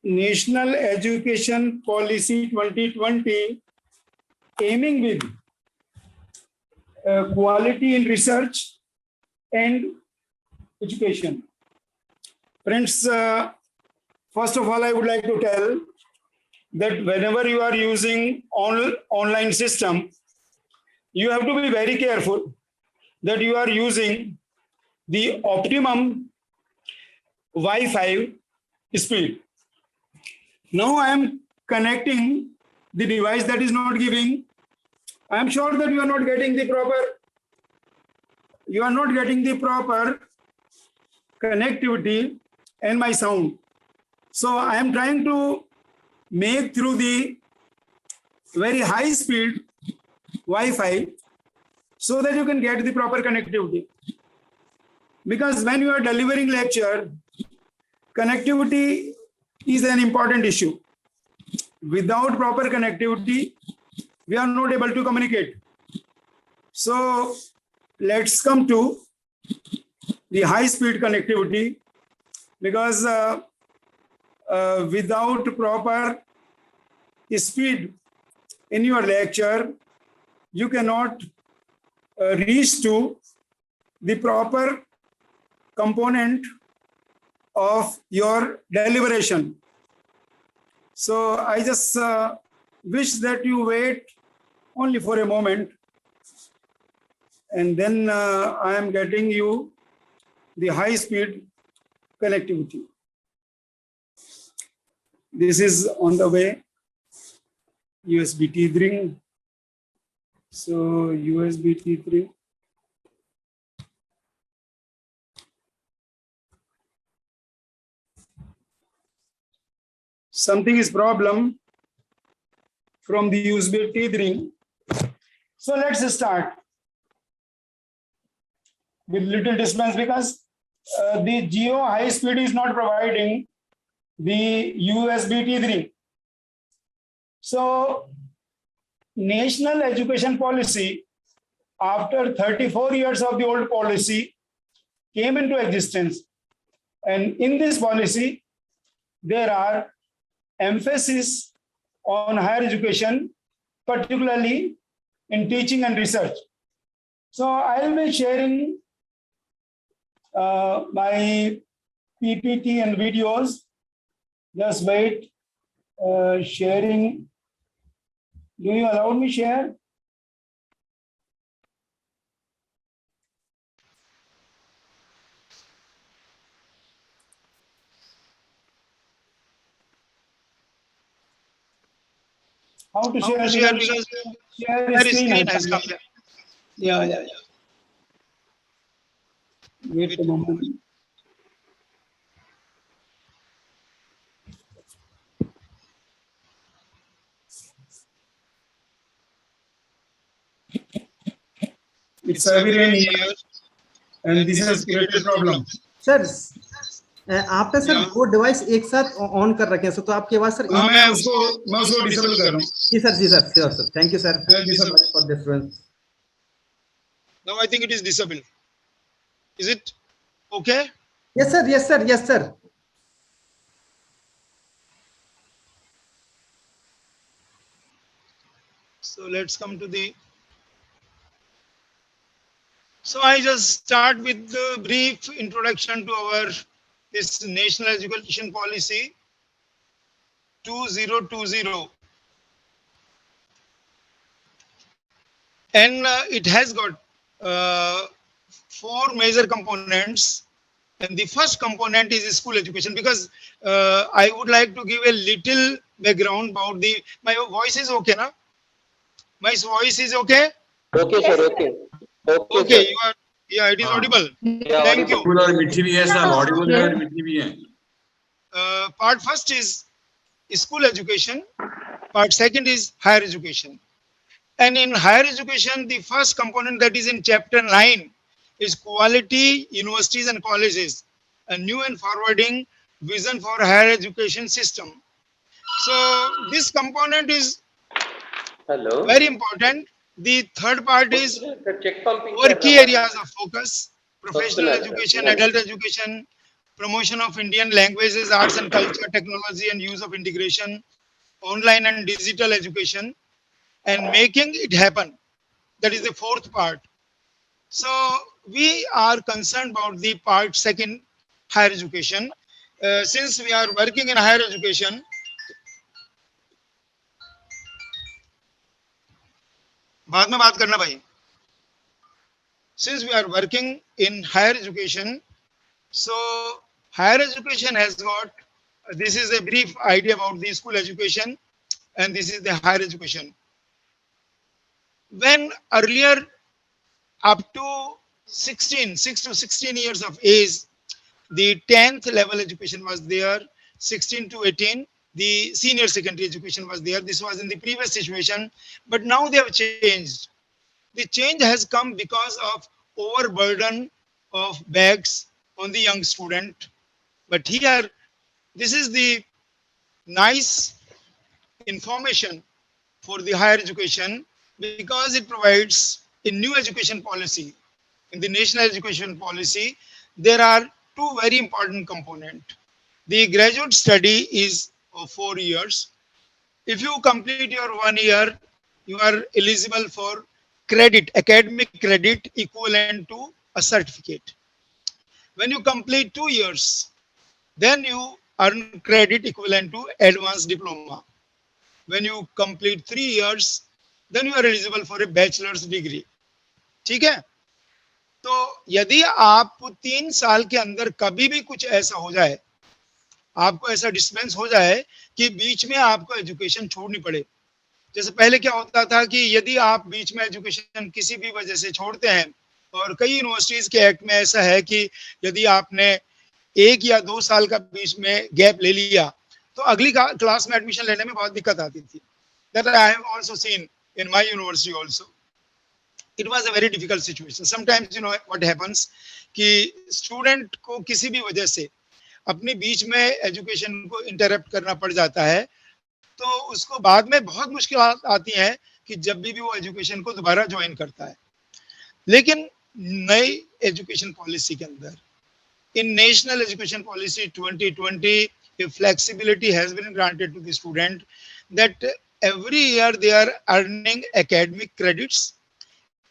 National Education Policy 2020 aiming with quality in research and education. Friends, first of all, I would like to tell that whenever you are using online system, you have to be very careful that you are using the optimum Wi-Fi speed. Now I am connecting the device that is not giving. I am sure that you are not getting the proper connectivity and my sound. So I am trying to make through the very high speed Wi-Fi so that you can get the proper connectivity. Because when you are delivering lecture, connectivity is an important issue. Without proper connectivity, we are not able to communicate. So let's come to the high speed connectivity, because without proper speed in your lecture, you cannot reach to the proper component of your deliberation. So I just wish that you wait only for a moment, and then I am getting you the high speed connectivity. This is on the way, USB T3. So USB T3. Something is problem from the USB T3. So let's start with little distance, because the Jio high speed is not providing the USB T3. So National Education Policy, after 34 years of the old policy, came into existence. And in this policy, there are emphasis on higher education, particularly in teaching and research. So I will be sharing my PPT and videos. Just wait, sharing. Do you allow me share? How to share? Because share screen has come. Yeah. Wait a moment. It's heavy rain here, and this has created a problem. Sir आपने sir वो device एक साथ on कर रखे हैं, तो आपकी आवाज सर मैं उसको डिसेबल कर रहा हूं। जी sir thank you sir for this. Now I think it is disabled. Is it okay? Yes sir. So let's come to the. So I just start with the brief introduction to our this National Education Policy 2020, and it has got 4 major components. And the first component is school education, because I would like to give a little background about the. My voice is okay, na? My voice is okay. Okay, sir. Okay. Okay, you are. Yeah, it is audible. Yeah, Thank you. Part first is school education. Part second is higher education. And in higher education, the first component that is in chapter 9 is quality universities and colleges, a new and forwarding vision for higher education system. So this component is very important. The third part is our key areas of focus: professional education, adult education, promotion of Indian languages, arts and culture, technology and use of integration, online and digital education, and making it happen. That is the fourth part. So we are concerned about the part second, higher education. Since we are working in higher education, बाद में बात करना भाई. Since we are working in higher education, so higher education has got, this is a brief idea about the school education, and this is the higher education. When earlier up to 6 to 16 years of age, the 10th level education was there, 16 to 18, the senior secondary education was there. This was in the previous situation, but now they have changed. The change has come because of overburden of bags on the young student. But here, this is the nice information for the higher education, because it provides a new education policy. In the national education policy, there are two very important components. The graduate study is of 4 years. If you complete your 1 year, you are eligible for credit, academic credit equivalent to a certificate. When you complete 2 years, then you earn credit equivalent to advanced diploma. When you complete 3 years, then you are eligible for a bachelor's degree. ठीक है? तो यदि आप 3 साल के अंदर कभी भी कुछ ऐसा हो जाए, आपको ऐसा डिस्पेंस हो जाए कि बीच में आपको एजुकेशन छोड़नी पड़े. जैसे पहले क्या होता था कि यदि आप बीच में एजुकेशन किसी भी वजह से छोड़ते हैं, और कई यूनिवर्सिटीज के एक्ट में ऐसा है कि यदि आपने 1 या 2 साल का बीच में गैप ले लिया, तो अगली क्लास में एडमिशन लेने में बहुत दिक्कत आती थी. That I have also seen in my university also. It was a very difficult situation. Sometimes you know what happens कि स्टूडेंट को किसी भी वजह से अपने बीच में एजुकेशन को इंटरप्ट करना पड़ जाता है, तो उसको बाद में बहुत मुश्किल आती है कि जब भी वो एजुकेशन को दोबारा ज्वाइन करता है. लेकिन नई एजुकेशन पॉलिसी के अंदर, in national education policy 2020, a flexibility has been granted to the student that every year they are earning academic credits,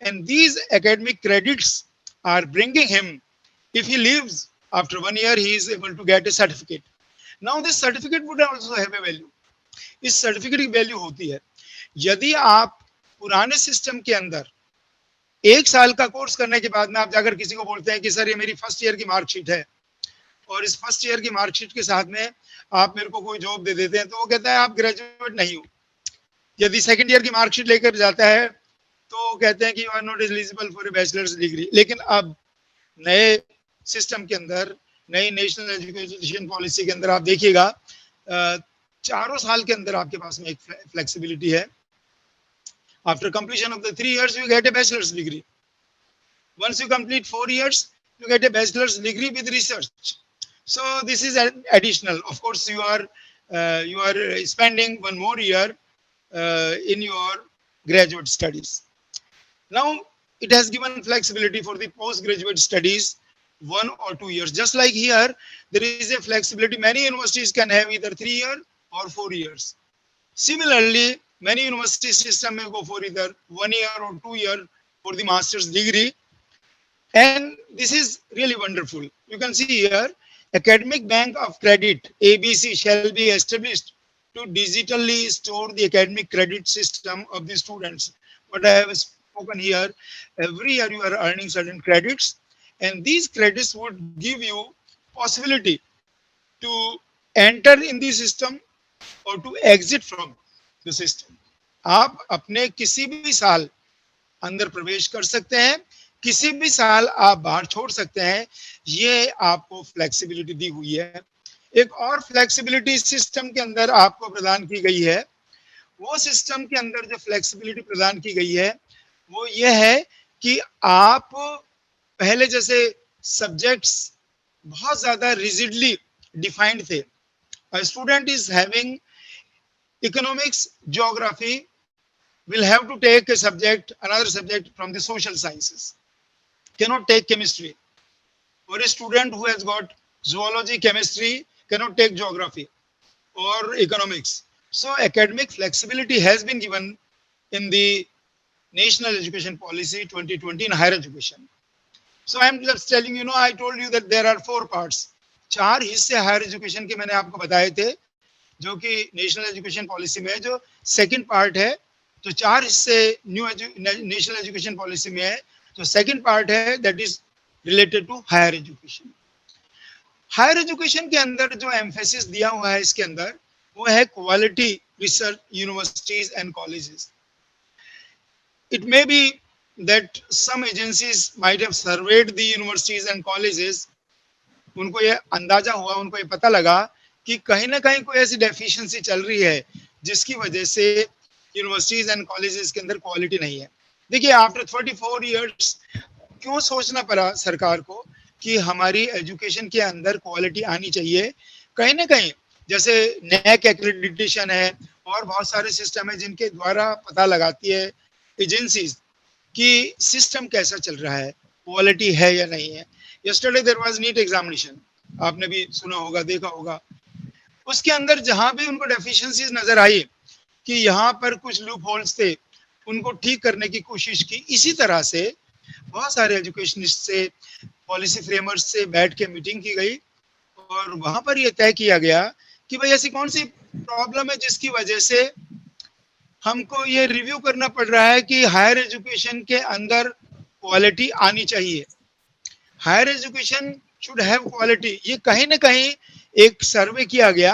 and these academic credits are bringing him, if he leaves after 1 year, he is able to get a certificate. Now this certificate would also have a value. इस certificate की value होती है. यदि आप पुराने system के अंदर 1 साल का कोर्स करने के बाद में आप जाकर किसी को बोलते हैं कि सर ये मेरी फर्स्ट ईयर की मार्कशीट है, और इस फर्स्ट ईयर की मार्कशीट के साथ में आप मेरे को कोई जॉब दे देते हैं, तो वो कहता है आप ग्रेजुएट नहीं हो. यदि सेकंड ईयर की मार्कशीट लेकर जाता है तो कहते हैं कि you are not eligible for a bachelor's degree. लेकिन अब नए सिस्टम के अंदर, नई नेशनल एजुकेशन पॉलिसी के अंदर आप देखिएगा, 4 साल के अंदर आपके पास में एक फ्लेक्सिबिलिटी है. After completion of the 3 years you get a bachelor's degree. Once you complete 4 years, you get a bachelor's degree with research. So this is additional. Of course, you are spending 1 more year in your graduate studies. Now it has given flexibility for the postgraduate studies 1 or 2 years. Just like here, there is a flexibility. Many universities can have either 3 years or 4 years. Similarly, many university system may go for either 1 year or 2 years for the master's degree. And this is really wonderful. You can see here, academic bank of credit, ABC, shall be established to digitally store the academic credit system of the students. What I have spoken here, every year you are earning certain credits, and these credits would give you possibility to enter in the system or to exit from the system. आप अपने किसी भी साल अंदर प्रवेश कर सकते हैं, किसी भी साल आप बाहर छोड़ सकते हैं. ये आपको फ्लेक्सिबिलिटी दी हुई है. एक और फ्लेक्सिबिलिटी सिस्टम के अंदर आपको प्रदान की गई है. वो सिस्टम के अंदर जो फ्लेक्सिबिलिटी प्रदान की गई है वो ये है कि आप पहले जैसे सब्जेक्ट्स बहुत ज्यादा रिजिडली डिफाइंड थे. A student is having economics, geography, will have to take a subject, another subject from the social sciences. Cannot take chemistry. Or a student who has got zoology, chemistry cannot take geography or economics. So academic flexibility has been given in the National Education Policy 2020 in higher education. So I'm just telling you, I told you that there are 4 parts. 4 हिस्से higher education के मैंने आपको बताए थे, जो कि national education policy में है, जो सेकंड पार्ट है. तो 4 हिस्से न्यू नेशनल एजुकेशन पॉलिसी में है. जो सेकंड पार्ट है that is related to higher education. Higher education के अंदर जो एम्फेसिस दिया हुआ है इसके अंदर, वो है quality research universities and colleges. It may be that some agencies might have surveyed the universities and colleges. उनको ये अंदाजा हुआ, उनको ये पता लगा कि कहीं ना कहीं कोई ऐसी डेफिशिएंसी चल रही है जिसकी वजह से यूनिवर्सिटीज एंड कॉलेजेस के अंदर क्वालिटी नहीं है. देखिए, आफ्टर 34 इयर्स क्यों सोचना पड़ा सरकार को कि हमारी एजुकेशन के अंदर क्वालिटी आनी चाहिए. कहीं ना कहीं जैसे नैक एक्रेडिटेशन है और बहुत सारे सिस्टम है जिनके द्वारा पता लगाती है एजेंसीज कि सिस्टम कैसा चल रहा है, क्वालिटी है या नहीं है. Yesterday there was NEET examination, आपने भी सुना होगा, देखा होगा. उसके अंदर जहां भी उनको डेफिशिएंसीज नजर आई कि यहाँ पर कुछ लूप होल्स थे, उनको ठीक करने की कोशिश की. इसी तरह से बहुत सारे एजुकेशनिस्ट से, पॉलिसी फ्रेमर्स से बैठ के मीटिंग की गई और वहां पर यह तय किया गया कि भाई ऐसी कौन सी प्रॉब्लम है जिसकी वजह से हमको ये रिव्यू करना पड़ रहा है कि हायर एजुकेशन के अंदर क्वालिटी आनी चाहिए. Higher education should have quality. ये कहीं ना कहीं एक सर्वे किया गया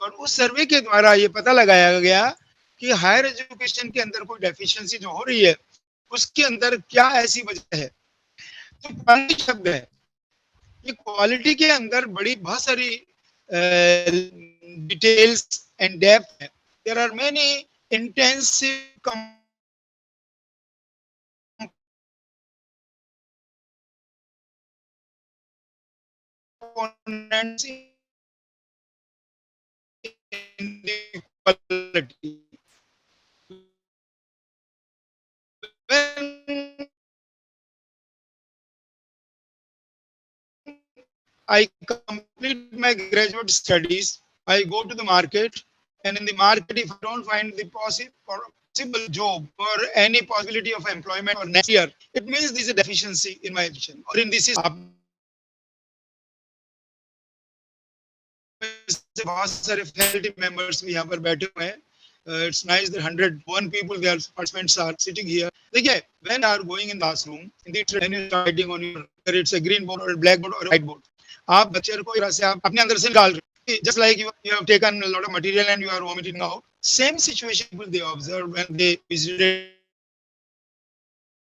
और उस सर्वे के द्वारा ये पता लगाया गया कि हायर एजुकेशन के अंदर कोई डेफिशिएंसी जो हो रही है उसके अंदर क्या ऐसी वजह है. तो क्वालिटी शब्द है, ये क्वालिटी के अंदर बड़ी बहुत सारी डिटेल्स एंड डेप्थ है. There are many intensive components in the quality. When I complete my graduate studies, I go to the market, and in the market, if I don't find the possible job or any possibility of employment or next year, it means there is a deficiency in my education or in this is. बहुत सारे faculty members भी यहाँ पर बैठे हुए हैं. It's nice that 101 people, their participants are sitting here. देखिए, when you are going in the classroom, in the when you are writing on your, whether it's a green board or a black board or a white board, आप बच्चे को इस से आप अपने अंदर से निकाल रहे. Just like you have taken a lot of material and you are vomiting out. Same situation will they observe when they visited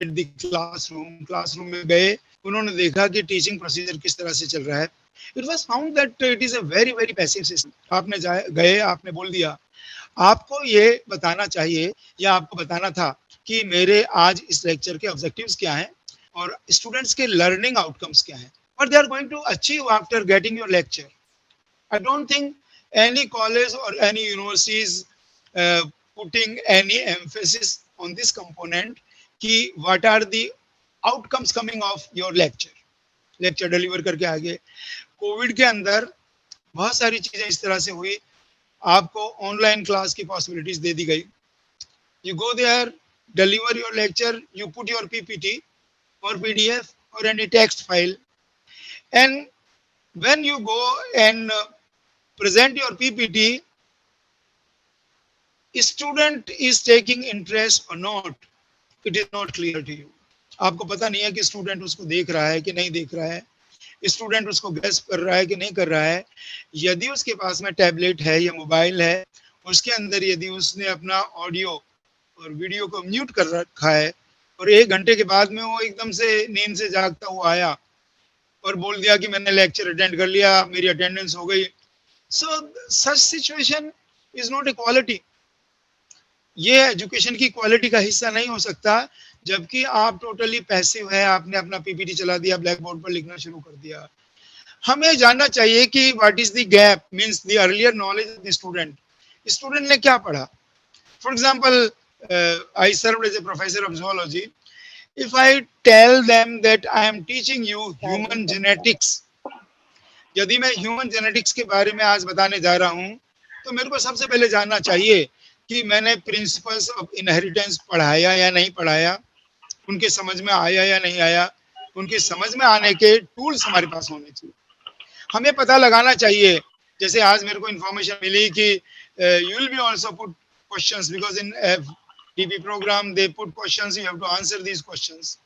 the classroom. Classroom में गए, उन्होंने देखा कि teaching procedure किस तरह से चल रहा है. It was found that it is a very very passive system. आपने गए, आपने बोल दिया. आपको ये बताना चाहिए या आपको बताना था कि मेरे आज इस लेक्चर के ऑब्जेक्टिव्स क्या हैं और स्टूडेंट्स के लर्निंग आउटकम्स क्या हैं. What they are going to achieve after getting your lecture. I don't think any college or any university is putting any emphasis on this component कि what are the outcomes coming of your lecture. Lecture deliver करके आगे. Covid के अंदर बहुत सारी चीजें इस तरह से हुई, आपको ऑनलाइन क्लास की पॉसिबिलिटीज दे दी गई. You go there, deliver your lecture, you put your PPT or PDF or any text file, and when you go and present your PPT, student is taking interest or not, it is not clear to you. आपको पता नहीं है कि student उसको देख रहा है कि नहीं देख रहा है, स्टूडेंट उसको गैस कर रहा है कि नहीं कर रहा है. यदि उसके पास में टैबलेट है या मोबाइल है, उसके अंदर यदि उसने अपना ऑडियो और वीडियो को म्यूट कर रखा है और 1 घंटे के बाद में वो एकदम से नींद से जागता हुआ आया और बोल दिया कि मैंने लेक्चर अटेंड कर लिया, मेरी अटेंडेंस हो गई. So such situation is not a quality. ये एजुकेशन की क्वालिटी का हिस्सा नहीं हो सकता, जबकि आप टोटली पैसिव है, आपने अपना पीपीटी चला दिया, ब्लैक बोर्ड पर लिखना शुरू कर दिया. हमें जानना चाहिए कि what is the gap, means the earlier knowledge of the student. Student ने क्या पढ़ा. For example, I served as a professor of zoology. If I tell them that I am teaching you human genetics, यदि मैं human genetics के बारे में आज बताने जा रहा हूं, तो मेरे को सबसे पहले जानना चाहिए कि मैंने प्रिंसिपल्स ऑफ इनहेरिटेंस पढ़ाया या नहीं पढ़ाया, उनके समझ में आया या नहीं आया। उनके समझ में आने के टूल्स हमारे पास होने चाहिए। हमें पता लगाना चाहिए, जैसे आज मेरे को इन्फॉर्मेशन मिली कि you will be also put questions because in DP programme they put questions, you have to answer these questions.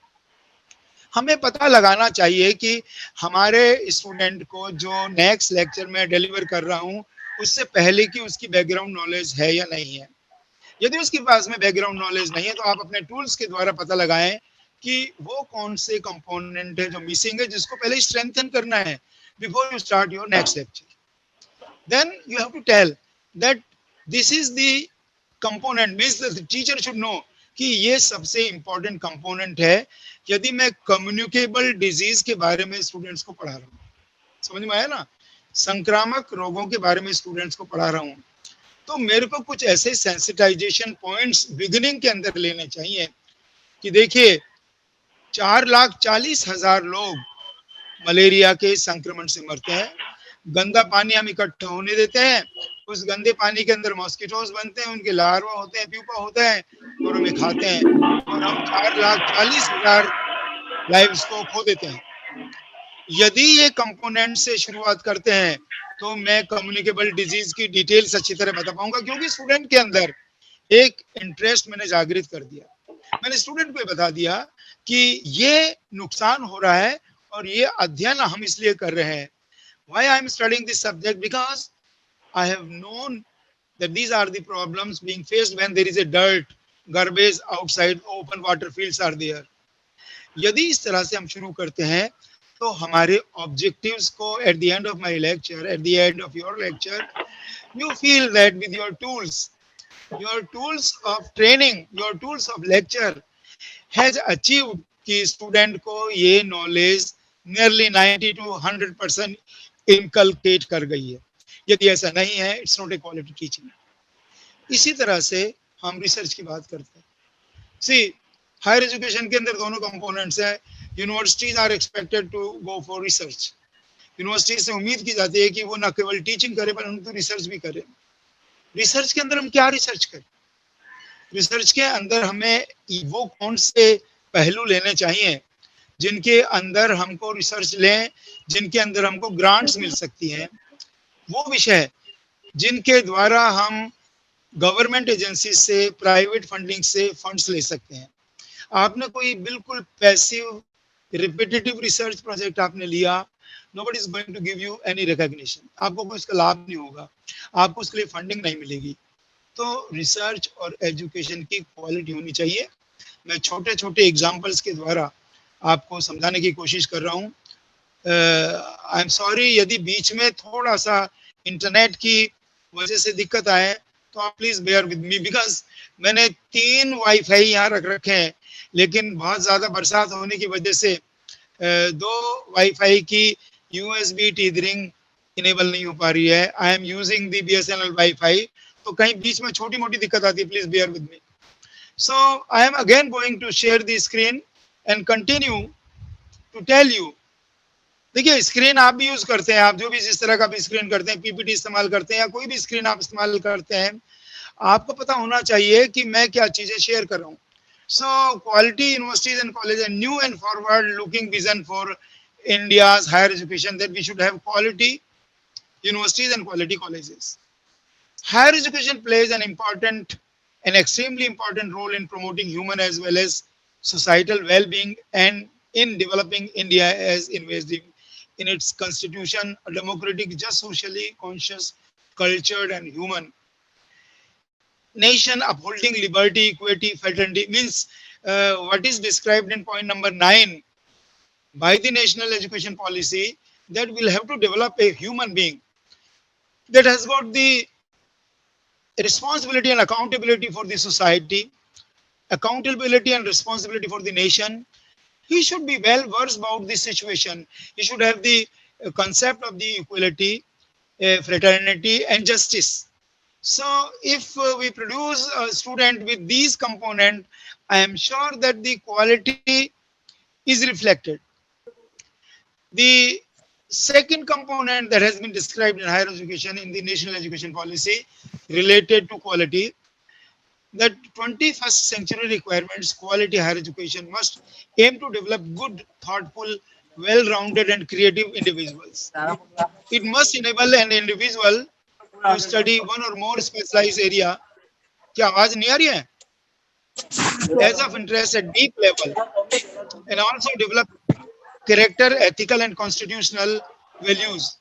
हमें पता लगाना चाहिए कि हमारे स्टूडेंट को जो नेक्स्ट लेक्चर में डिलीवर कर रहा हूं, उससे पहले की उसकी बैकग्राउंड नॉलेज है या नहीं है। यदि उसके पास में बैकग्राउंड नॉलेज नहीं है, तो आप अपने टूल्स के द्वारा पता लगाएं कि वो कौन से कंपोनेंट है जो मिसिंग है, जिसको पहले स्ट्रेंथन करना है before you start your next lecture. then you have to tell that this is the component, means the teacher should know कि ये सबसे इंपॉर्टेंट कंपोनेंट है। यदि मैं कम्युनिकेबल डिजीज के बारे में स्टूडेंट्स को पढ़ा रहा हूँ, समझ में आया ना, संक्रामक रोगों के बारे में स्टूडेंट्स को पढ़ा रहा हूँ, तो मेरे को कुछ ऐसे सेंसिटाइजेशन पॉइंट्स बिगिनिंग के अंदर लेने चाहिए कि देखिए 4,40,000 लोग मलेरिया के संक्रमण से मरते हैं। गंदा पानी हम इकट्ठा होने देते हैं, उस गंदे पानी के अंदर मॉस्किटोज बनते हैं, उनके लार्वा होते हैं, प्यूपा होता है और हमें खाते हैं, और हम 4,40,000 लाइव्स को खो देते हैं। यदि ये कंपोनेंट से शुरुआत करते हैं तो मैं कम्युनिकेबल डिजीज की डिटेल्स अच्छी तरह बता पाऊंगा, क्योंकि स्टूडेंट के अंदर एक इंटरेस्ट मैंने जागृत कर दिया। मैंने स्टूडेंट को बता दिया कि ये नुकसान हो रहा है और ये अध्ययन हम इसलिए कर रहे हैं। Why I am studying this subject? Because I have known that these are the problems being faced when there is a dirt, garbage outside, open water fields are there. यदि इस तरह से हम शुरू करते हैं तो हमारे ऑब्जेक्टिव्स को at the end of my lecture, at the end of your lecture, you feel that with your tools of training, your tools of lecture has achieved कि स्टूडेंट को ये नॉलेज नियरली 90 to 100% इनकलकेट कर गई है। यदि ऐसा नहीं है, it's not a quality teaching. इसी तरह से हम रिसर्च की बात करते हैं। सी हायर एजुकेशन के अंदर दोनों कंपोनेंट्स हैं। Universities are expected to go for research. University से उम्मीद की जाती है कि वो न केवल टीचिंग करे परंतु रिसर्च भी करे। रिसर्च के अंदर हम क्या रिसर्च करें? रिसर्च के अंदर हमें वो कौन से पहलू लेने चाहिए जिनके अंदर हमको रिसर्च लें, जिनके अंदर हमको ग्रांट्स मिल सकती हैं, वो विषय जिनके द्वारा हम गवर्नमेंट एजेंसी से, प्राइवेट फंडिंग से फंड्स ले सकते हैं। आपने कोई बिल्कुल पैसिव रिपीटेटिव रिसर्च प्रोजेक्ट आपने लिया, nobody is going to give you any recognition, आपको कोई इसका लाभ नहीं होगा, आपको उसके लिए फंडिंग नहीं मिलेगी। तो रिसर्च और एजुकेशन की क्वालिटी होनी चाहिए। मैं छोटे छोटे एग्जाम्पल्स के द्वारा आपको समझाने की कोशिश कर रहा हूँ। आई एम सॉरी यदि बीच में थोड़ा सा इंटरनेट की वजह से दिक्कत आए तो आप please bear with me, because मैंने 3 वाईफाई यहाँ रख रखे हैं, लेकिन बहुत ज्यादा बरसात होने की वजह से 2 वाईफाई की यूएसबी टीथरिंग इनेबल नहीं हो पा रही है। I am using the BSNL WiFi, तो कहीं बीच में छोटी मोटी दिक्कत आती है, please bear with me. So I am again going to share the screen and continue to tell you. देखिए स्क्रीन आप भी यूज करते हैं, आप जो भी जिस तरह का भी स्क्रीन करते हैं, पीपीटी इस्तेमाल करते हैं या कोई भी स्क्रीन आप इस्तेमाल करते हैं, आपको पता होना चाहिए कि मैं क्या चीजें शेयर कर रहा हूँ। So quality universities and college, new and forward looking vision for India's higher education, that we should have quality universities and quality colleges. Higher education plays an extremely important role in promoting human as well as societal well-being and in developing India as investing in its constitution, a democratic, just, socially conscious, cultured and human nation upholding liberty, equity, fraternity, means what is described in point number 9 by the national education policy, that will have to develop a human being that has got the responsibility and accountability for the society, accountability and responsibility for the nation. He should be well versed about this situation. He should have the concept of the equality, fraternity and justice. So if we produce a student with these components, I am sure that the quality is reflected. The second component that has been described in higher education in the national education policy related to quality, that 21st century requirements quality higher education must aim to develop good, thoughtful, well-rounded and creative individuals. It must enable an individual to study one or more specialized area. क्या आवाज नहीं आ रही है? As of interest at deep level, and also develop character, ethical and constitutional values,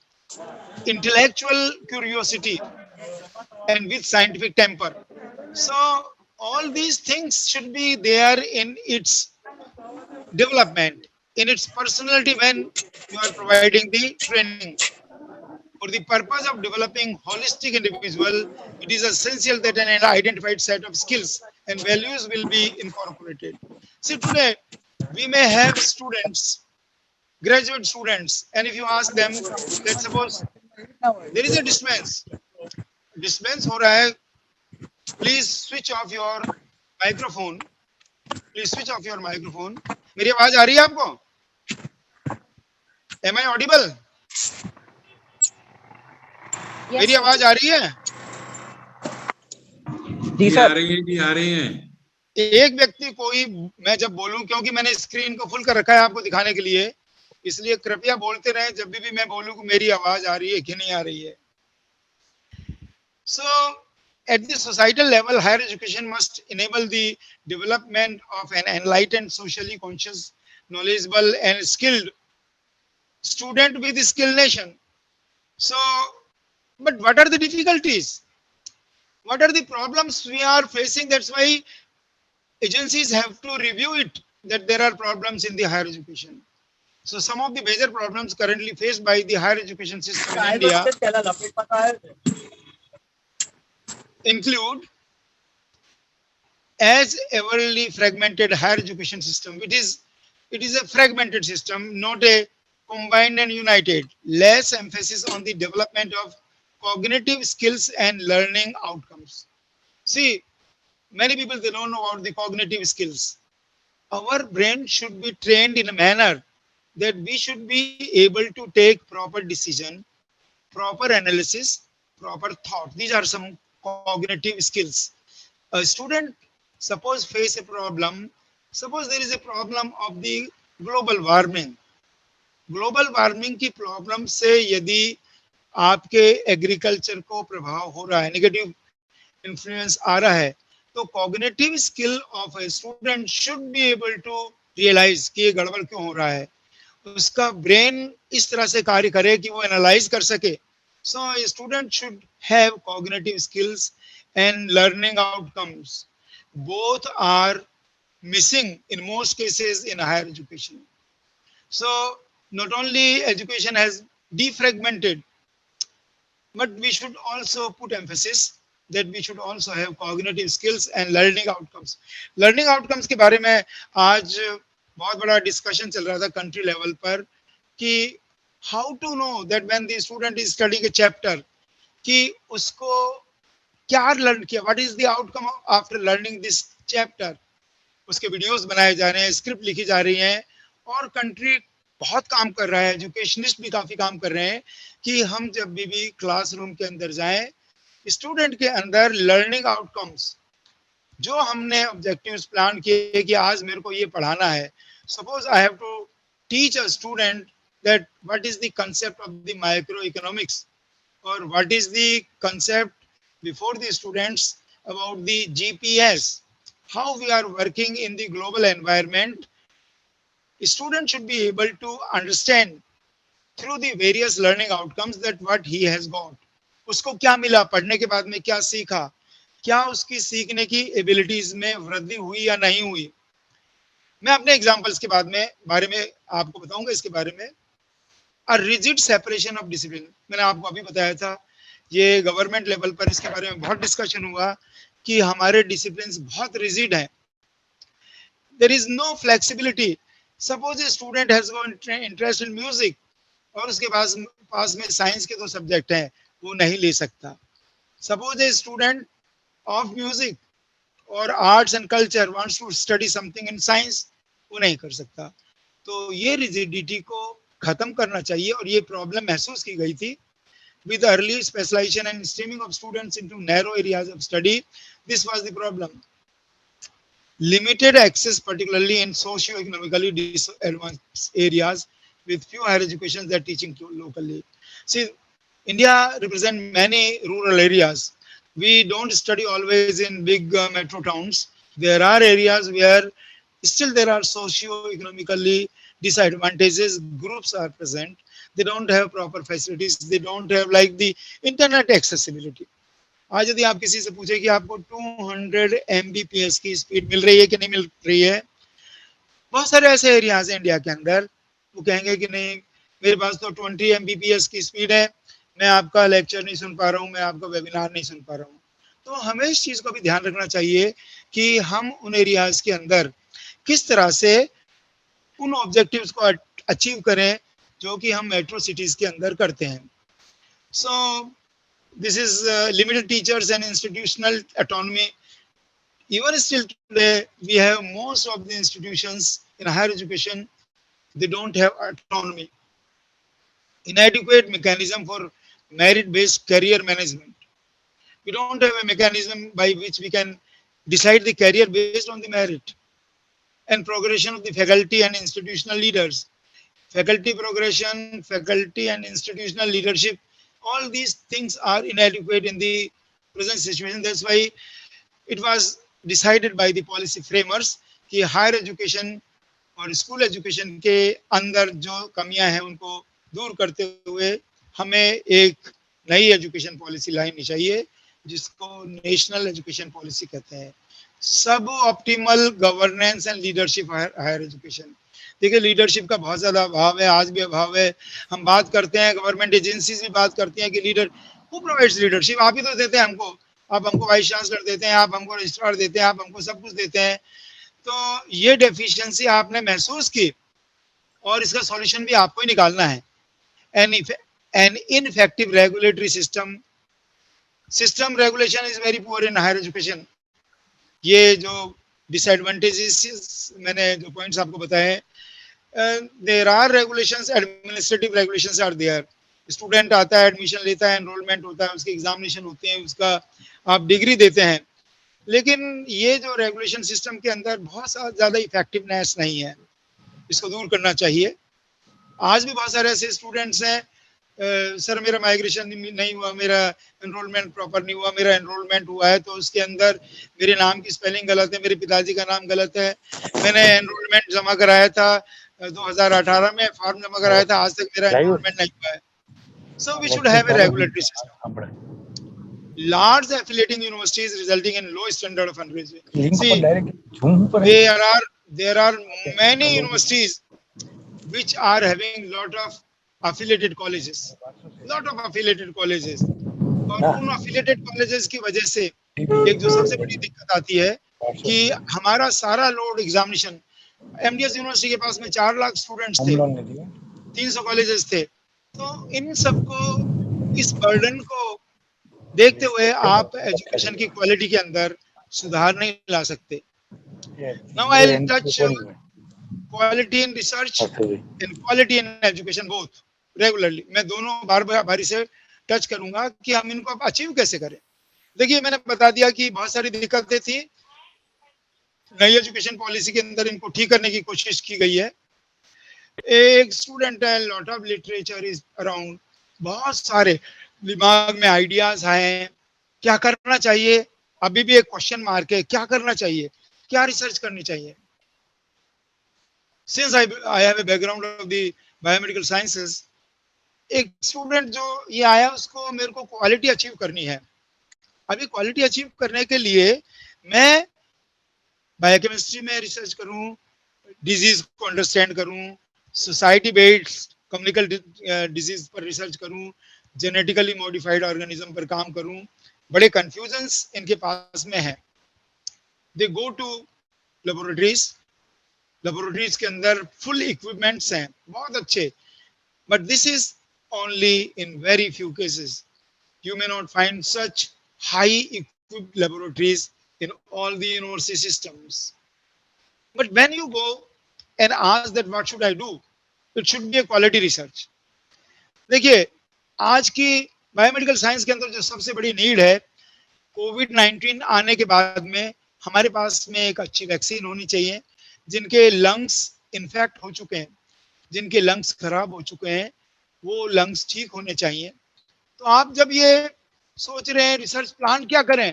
intellectual curiosity, and with scientific temper. So all these things should be there in its development, in its personality when you are providing the training. For the purpose of developing holistic individual, it is essential that an identified set of skills and values will be incorporated. See, today we may have students, graduate students, and if you ask them, let's suppose there is a dispense हो रहा है, please switch off your microphone. Please switch off your microphone. मेरी आवाज आ रही है आपको? Am I audible? मेरी आवाज आ रही है? जी आ सर। रही है जी, आ रही है। एक व्यक्ति कोई, मैं जब बोलूं, क्योंकि मैंने स्क्रीन को फुल कर रखा है आपको दिखाने के लिए, इसलिए कृपया बोलते रहे जब भी मैं बोलूं कि मेरी आवाज आ रही है कि नहीं आ रही है. So at the societal level, higher education must enable the development of an enlightened, socially conscious, knowledgeable and skilled student with a skilled nation. So, but what are the difficulties? What are the problems we are facing? That's why agencies have to review it, that there are problems in the higher education. So some of the major problems currently faced by the higher education system in India include as everly fragmented higher education system. It is a fragmented system, not a combined and united. Less emphasis on the development of cognitive skills and learning outcomes. See, many people, they don't know about the cognitive skills. Our brain should be trained in a manner that we should be able to take proper decision, proper analysis, proper thought. These are some cognitive skills. A student, suppose face a problem, suppose there is a problem of the global warming. Global warming की problem से यदि आपके agriculture को प्रभाव हो रहा है, negative influence आ रहा है, तो cognitive skill of a student should be able to realise कि ये गड़बड़ क्यों हो रहा है, उसका ब्रेन इस तरह से कार्य करे कि वो एनालाइज कर सके. So a student should have cognitive skills and learning outcomes. Both are missing in most cases in higher education. So not only education has defragmented, but we should also put emphasis that we should also have cognitive skills and learning outcomes. Learning outcomes के बारे में आज बहुत बड़ा discussion चल रहा था country level पर कि how to know that when the student is studying a chapter कि उसको क्या लर्न किया, what is the outcome after learning this chapter. उसके वीडियोस बनाए जा रहे हैं, स्क्रिप्ट लिखी जा रही हैं, और कंट्री बहुत काम कर रहा है, एजुकेशनिस्ट भी काफी काम कर रहे हैं कि हम जब भी क्लासरूम के अंदर जाएं, स्टूडेंट के अंदर लर्निंग आउटकम्स जो हमने ऑब्जेक्टिव्स प्लान किए कि आज मेरे को ये पढ़ाना है. Suppose I have to teach a student that what is the concept of the micro economics और what is the concept before the students about the GPS, how we are working in the global environment. A student should be able to understand through the various learning outcomes that what he has got. उसको क्या मिला, पढ़ने के बाद में क्या सीखा, क्या उसकी सीखने की एबिलिटीज में वृद्धि हुई या नहीं हुई. मैं अपने एग्जांपल्स के बारे में आपको बताऊंगा इसके बारे में. A rigid separation of discipline, मैंने आपको अभी बताया था, ये गवर्नमेंट लेवल पर इसके बारे में बहुत डिस्कशन हुआ कि हमारे डिसिप्लिन्स बहुत रिजिड हैं. There is no flexibility. Suppose a student has got interest in music और उसके पास में साइंस के 2 सब्जेक्ट हैं, वो नहीं ले सकता. Suppose a student of music और arts and culture wants to study something in science, वो नहीं कर सकता. तो ये रिजिडिटी को खत्म करना चाहिए। और ये प्रॉब्लम महसूस की गई थी with early specialization and streaming of students into narrow areas of study. This was the problem. Limited access, particularly in socio-economically disadvantaged areas with few higher educations that teaching locally. See, India represents many rural areas. We don't study always in big metro towns. There are areas where still there are socio-economically disadvantages groups are present. They don't have proper facilities. They don't have like the internet accessibility. आज यदि आप किसी से पूछे कि आपको 200 Mbps की speed मिल रही है कि नहीं मिल रही है, बहुत सारे ऐसे एरियाज हैं इंडिया के अंदर, वो कहेंगे कि नहीं मेरे पास तो 20 Mbps की स्पीड है, मैं आपका लेक्चर नहीं सुन पा रहा हूँ, मैं आपका वेबिनार नहीं सुन पा रहा हूँ। तो हमें इस चीज को भी ध्यान रखना चाहिए कि हम उन एरियाज के अंदर किस तरह से उन ऑब्जेक्टिव्स को अचीव करें जो कि हम मेट्रो सिटीज के अंदर करते हैं। So this is limited teachers and institutional autonomy. Even still today, we have most of the institutions in higher education, they don't have autonomy. Inadequate mechanism for merit-based career management. We don't have a mechanism by which we can decide the career based on the merit and progression of the faculty and institutional leaders. Faculty progression, faculty and institutional leadership, all these things are inadequate in the present situation. That's why it was decided by the policy framers कि higher education और school education के अंदर जो कमियां हैं उनको दूर करते हुए हमें एक नई एजुकेशन पॉलिसी लानी चाहिए जिसको नेशनल एजुकेशन पॉलिसी कहते हैं। Suboptimal governance and leadership higher education. देखिए लीडरशिप का बहुत ज्यादा अभाव है, आज भी अभाव है। हम बात करते हैं, गवर्नमेंट एजेंसीज भी बात करती हैं कि लीडर हु प्रोवाइड्स लीडरशिप, आप ही तो देते हैं हमको, आप हमको वाइस चांसलर देते हैं, आप हमको रजिस्ट्रार देते हैं, आप हमको सब कुछ देते हैं। तो ये डेफिशिएंसी आपने महसूस की और इसका सॉल्यूशन भी आपको ही निकालना है। An ineffective regulatory system regulation is very poor in higher education. ये जो डिसएडवांटेजेस मैंने जो पॉइंट्स आपको बताए, there are regulations, administrative regulations are there. Student आता है, एडमिशन लेता है, एनरोलमेंट होता है, उसके एग्जामिनेशन होते हैं, उसका आप डिग्री देते हैं, लेकिन ये जो रेगुलेशन सिस्टम के अंदर बहुत ज़्यादा इफेक्टिवनेस नहीं है, इसको दूर करना चाहिए। आज भी बहुत सारे ऐसे स्टूडेंट्स हैं, सर मेरा माइग्रेशन नहीं हुआ, मेरा एनरोलमेंट प्रॉपर नहीं हुआ, मेरा एनरोलमेंट हुआ है तो उसके अंदर मेरे नाम की स्पेलिंग गलत है, मेरे पिताजी का नाम गलत है, मैंने एनरोलमेंट जमा कराया था 2018 में, फॉर्म जमा कराया था, आज तक मेरा एनरोलमेंट नहीं हुआ है। So we should have a regulatory system. Large affiliating universities resulting in low standard of fundraising. See, there are many universities which are having lot of affiliated colleges. और उन affiliated colleges की वजह से एक जो सबसे बड़ी दिक्कत आती है कि हमारा सारा लोड एग्जामिनेशन, MDS यूनिवर्सिटी के पास में 4 लाख स्टूडेंट्स थे, 300 कॉलेजेस थे, तो इन सबको, इस बर्डन को देखते हुए आप एजुकेशन की क्वालिटी के अंदर सुधार नहीं ला सकते। Now I will touch quality in research and quality in education both regularly. मैं दोनों बारी से टच करूंगा कि हम इनको अचीव कैसे करें। देखिए मैंने बता दिया कि बहुत सारी दिक्कतें थी, नई एजुकेशन पॉलिसी के अंदर इनको ठीक करने की कोशिश की गई है। एक स्टूडेंट है, lot of literature is around, बहुत सारे दिमाग में आइडियाज आए, क्या करना चाहिए, अभी भी एक क्वेश्चन मार्क है, क्या करना चाहिए, क्या रिसर्च करनी चाहिए। Since I have a background of the biomedical sciences, एक स्टूडेंट जो ये आया उसको मेरे को क्वालिटी अचीव करनी है। अभी क्वालिटी अचीव करने के लिए मैं बायोकेमिस्ट्री में रिसर्च करूं, डिजीज को अंडरस्टैंड करूं, सोसाइटी बेस्ड कम्युनिकल डिजीज पर रिसर्च करूं, जेनेटिकली मॉडिफाइड ऑर्गेनिज्म पर काम करूं, बड़े कंफ्यूजन्स इनके पास में है। दे गो टू लेबोरेटरीज के अंदर फुल इक्विपमेंट्स हैं, बहुत अच्छे, but this is only in very few cases. You may not find such high equipped laboratories in all the university systems. But when you go and ask that what should I do, it should be A quality research. देखिए, आज की biomedical science के अंदर जो सबसे बड़ी need है, कोविड-19 आने के बाद में हमारे पास में एक अच्छी वैक्सीन होनी चाहिए। जिनके लंग्स इन्फेक्ट हो चुके हैं, जिनके लंग्स खराब हो चुके हैं, वो लंग्स ठीक होने चाहिए। तो आप जब ये सोच रहे हैं रिसर्च प्लान क्या करें,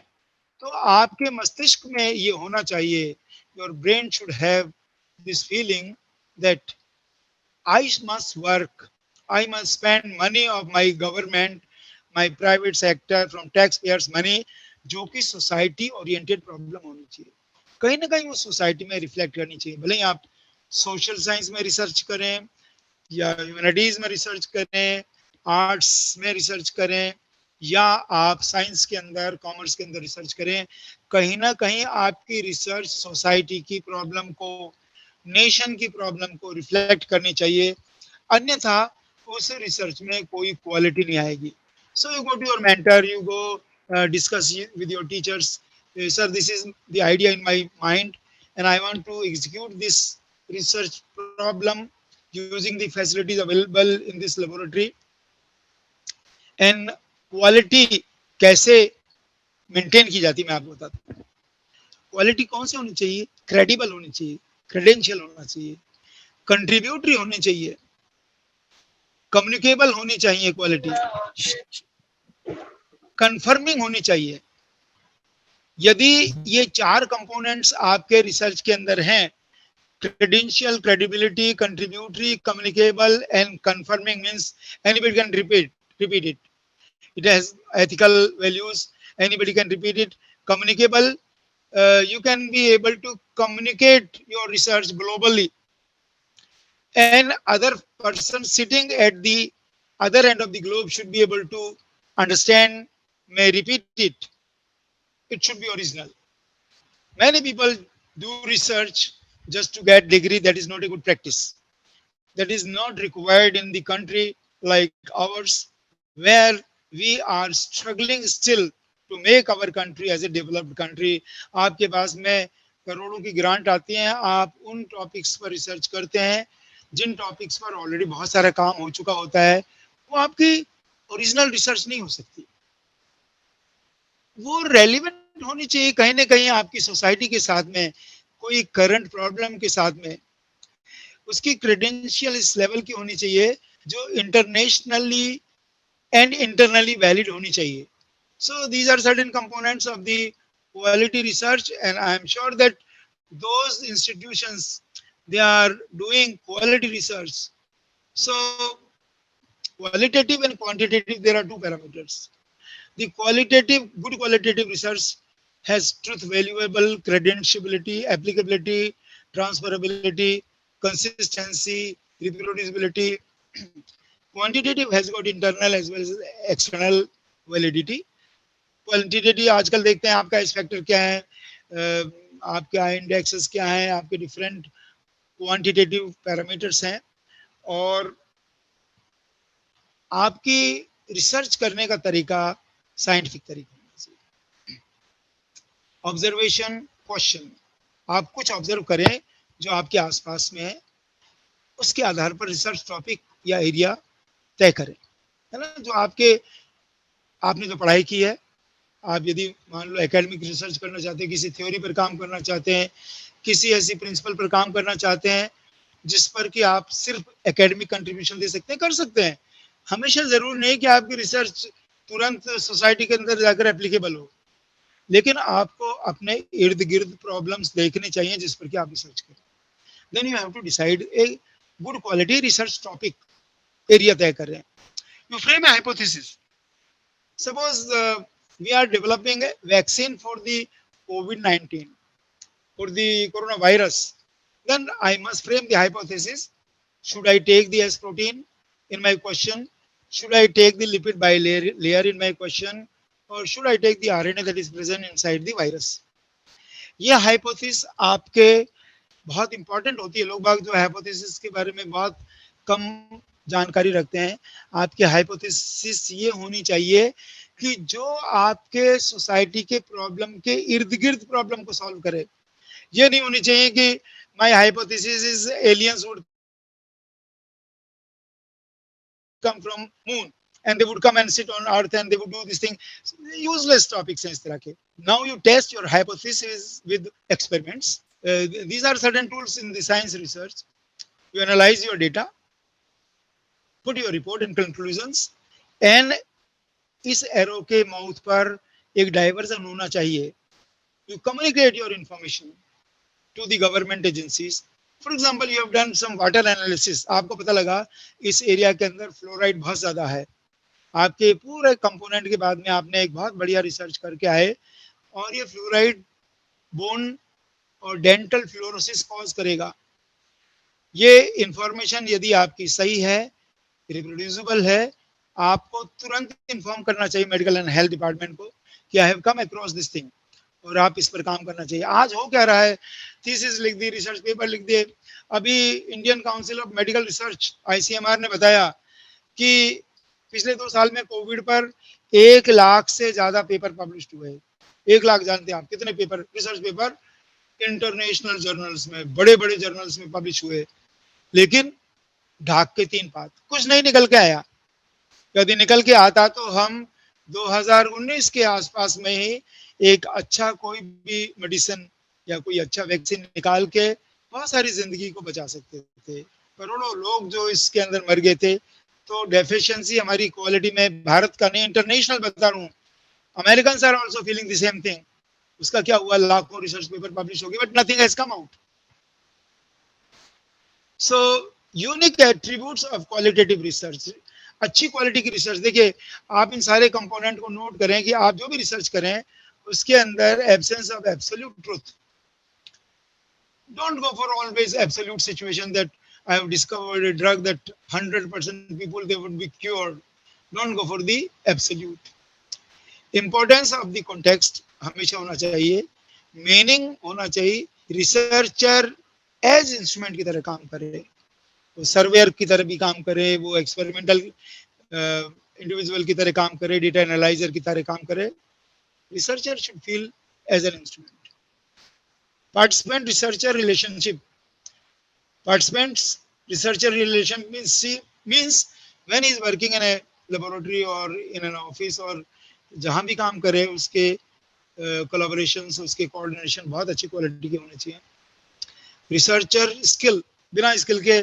तो आपके मस्तिष्क में ये होना चाहिए, your brain should have this feeling that I must work, I must spend money of my government, my private sector from taxpayers money, जो कि सोसाइटी ओरिएंटेड प्रॉब्लम होनी चाहिए, कहीं ना कहीं वो सोसाइटी में रिफ्लेक्ट करनी चाहिए। भले ही आप सोशल साइंस में रिसर्च करें या ह्यूमैनिटीज में रिसर्च करें, आर्ट्स में रिसर्च करें, या आप साइंस के अंदर, कॉमर्स के अंदर रिसर्च करें, कहीं ना कहीं आपकी रिसर्च सोसाइटी की प्रॉब्लम को, नेशन की प्रॉब्लम को रिफ्लेक्ट करनी चाहिए, अन्यथा उस रिसर्च में कोई क्वालिटी नहीं आएगी। So you go to your mentor, you go discuss with your teachers, sir this is the idea in my mind and I want to execute this research problem using the facilities available in this laboratory. And quality कैसे maintain की जाती है मैं आपको बताता हूँ। Quality कौन सी होनी चाहिए? क्रेडिबल होनी चाहिए, क्रेडेंशियल होना चाहिए, कंट्रीब्यूटरी होनी चाहिए, कम्युनिकेबल होनी चाहिए, क्वालिटी कंफर्मिंग होनी चाहिए। यदि ये चार कंपोनेंट्स आपके रिसर्च के अंदर हैं, credential, credibility, contributory, communicable, and confirming means anybody can repeat it. It has ethical values. Anybody can repeat it. Communicable, you can be able to communicate your research globally, and other person sitting at the other end of the globe should be able to understand, may repeat it. It should be original. Many people do research just to get degree. That is not a good practice. That is not required in the country like ours, where we are struggling still to make our country as a developed country. आपके पास में करोड़ों की grant आती हैं, आप उन topics पर research करते हैं जिन टॉपिक्स पर ऑलरेडी बहुत सारा काम हो चुका होता है, वो आपकी ओरिजिनल रिसर्च नहीं हो सकती। वो रेलिवेंट होनी चाहिए कहीं ना कहीं आपकी सोसाइटी के साथ में, कोई करंट प्रॉब्लम के साथ में। उसकी क्रेडेंशियल इस लेवल की होनी चाहिए जो इंटरनेशनली एंड इंटरनली वैलिड होनी चाहिए। So these are certain components of the quality research, and I am sure that those institutions they are doing quality research. So qualitative and quantitative, there are two parameters. The qualitative, good qualitative research has truth valuable, credentiality, applicability, transferability, consistency, reproducibility. Quantitative has got internal as well as external validity. Quantitative आजकल देखते हैं आपका S factor क्या है, आपके indexes क्या है, आपके डिफरेंट क्वांटिटेटिव पैरामीटर्स हैं, और आपकी रिसर्च करने का तरीका साइंटिफिक तरीका होना चाहिए। ऑब्जर्वेशन, क्वेश्चन, आप कुछ ऑब्जर्व करें जो आपके आसपास में है, उसके आधार पर रिसर्च टॉपिक या एरिया तय करें, है ना। जो आपने जो पढ़ाई की है, आप यदि मान लो एकेडमिक रिसर्च करना चाहते हैं, किसी थ्योरी पर काम करना चाहते हैं, किसी ऐसी प्रिंसिपल पर काम करना चाहते हैं जिस पर कि आप सिर्फ एकेडमिक कंट्रीब्यूशन दे सकते हैं, कर सकते हैं। हमेशा जरूर नहीं कि आपकी रिसर्च तुरंत सोसाइटी के अंदर जाकर एप्लीकेबल हो, लेकिन आपको अपने इर्द गिर्द प्रॉब्लम्स देखने चाहिए जिस पर कि आप रिसर्च करें। Then you have to decide a good quality research topic, area तय कर रहे हैं। You frame a hypothesis. Suppose we are developing a vaccine for the COVID-19, for the coronavirus. Then I must frame the hypothesis. Should I take the S protein in my question? Should I take the lipid bilayer in my question? Or should I take the RNA that is present inside the virus? ये hypothesis आपके बहुत important होती है। लोग बाग जो hypothesis के बारे में बहुत कम जानकारी रखते हैं। आपकी हाइपोथेसिस ये होनी चाहिए कि जो आपके सोसाइटी के प्रॉब्लम के इर्द गिर्द प्रॉब्लम को सॉल्व करे। ये नहीं होनी चाहिए कि my hypothesis is aliens would come from moon and they would come and sit on earth and they would do this thing. Useless topics हैं इस तरह के. Now you test your hypothesis with experiments. These are certain tools in the science research. You analyze your data, put your report and conclusions, and इस arrow के mouth पर एक diversion होना चाहिए. You communicate your information to the government agencies. For example, you have done some water analysis. आपको पता लगा इस एरिया के अंदर फ्लोराइड बहुत ज्यादा है. आपके पूरे कंपोनेंट के बाद में आपने एक बहुत बढ़िया रिसर्च करके आए और ये फ्लोराइड बोन और डेंटल फ्लोरोसिस कॉज करेगा. ये इंफॉर्मेशन यदि आपकी सही है, रिप्रोड्यूसिबल है, आपको तुरंत इन्फॉर्म करना चाहिए मेडिकल एंड हेल्थ डिपार्टमेंट को कि I have come across this thing और आप इस पर काम करना चाहिए. आज हो क्या रहा है, थीसिस लिख दी, रिसर्च पेपर लिख दिए. अभी Indian council of medical research ICMR ने बताया कि पिछले 2 साल में कोविड पर 1 लाख से ज्यादा पेपर पब्लिश हुए. 1 लाख जानते हैं आप कितने paper, research paper international journals में, बड़े बड़े जर्नल्स में पब्लिश हुए. लेकिन ढाक के 3 पात, कुछ नहीं निकल के आया. यदि निकल के आता तो हम 2019 के आसपास में ही एक अच्छा कोई भी मेडिसिन या कोई अच्छा वैक्सीन निकाल के बहुत सारी जिंदगी को बचा सकते थे. करोड़ों लोग जो इसके अंदर मर गए थे. तो डेफिशिएंसी हमारी क्वालिटी में, भारत का नहीं इंटरनेशनल बता रहा हूँ, American are also feeling the same thing. उसका क्या हुआ, लाखों रिसर्च पेपर पब्लिश हो गए but nothing has come out. So unique attributes of qualitative research. अच्छी क्वालिटी की रिसर्च, देखिए आप इन सारे कंपोनेंट को नोट करें कि आप जो भी रिसर्च करें उसके अंदर absence of absolute truth. Don't go for always absolute situation that I have discovered a drug that 100% people they would be cured. Don't go for the absolute. Importance of the context हमेशा होना चाहिए. Meaning होना चाहिए. Researcher as instrument की तरह काम करे, वो सर्वेयर की तरह भी काम करे, वो एक्सपेरिमेंटल इंडिविजुअल की तरह काम करे, डेटा एनालाइजर की तरह काम करे. Researcher should feel as an instrument. Participant researcher relationship. Participants researcher relation means when he is working in a laboratory or in an office or जहाँ भी काम करे उसके collaborations, उसके coordination बहुत अच्छी क्वालिटी के होने चाहिए. रिसर्चर स्किल, बिना स्किल के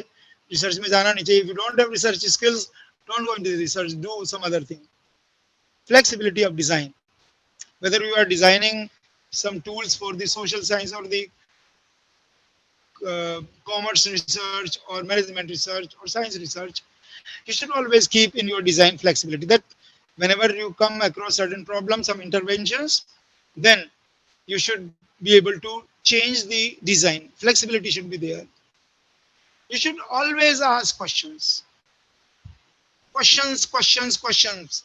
रिसर्च में जाना नहीं चाहिए. If you don't have research skills, don't go into the research, do some other thing. Flexibility of design, whether you are designing some tools for the social science or the commerce research or management research or science research, you should always keep in your design flexibility, that whenever you come across certain problems, some interventions, then you should be able to change the design. Flexibility should be there. You should always ask questions. Questions.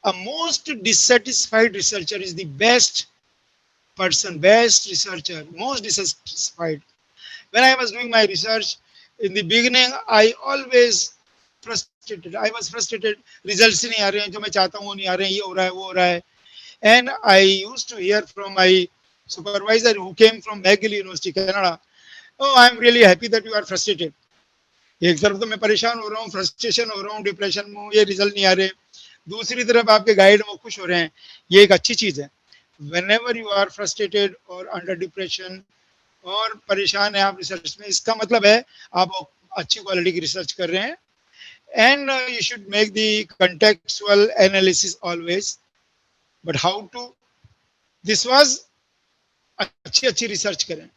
A most dissatisfied researcher is the best person, best researcher, most dissatisfied. When I was doing my research, in the beginning, I always frustrated. I was frustrated. Results नहीं आ रहे हैं, जो मैं चाहता हूँ वो नहीं आ रहे हैं, ये हो रहा है, वो हो रहा है. And I used to hear from my supervisor who came from McGill University, Canada, oh, I am really happy that you are frustrated. एक तरफ तो मैं परेशान हो रहा हूँ, फ्रस्ट्रेशन हो रहा हूँ, डिप्रेशन में, ये रिजल्ट नहीं आ रहे. दूसरी तरफ आपके गाइड वो खुश हो रहे हैं. ये एक अच्छी चीज है. Whenever you are frustrated or under depression और परेशान है आप रिसर्च में, इसका मतलब है आप अच्छी क्वालिटी की रिसर्च कर रहे हैं. And you should make the contextual analysis always. But how to? This was अच्छी रिसर्च करें,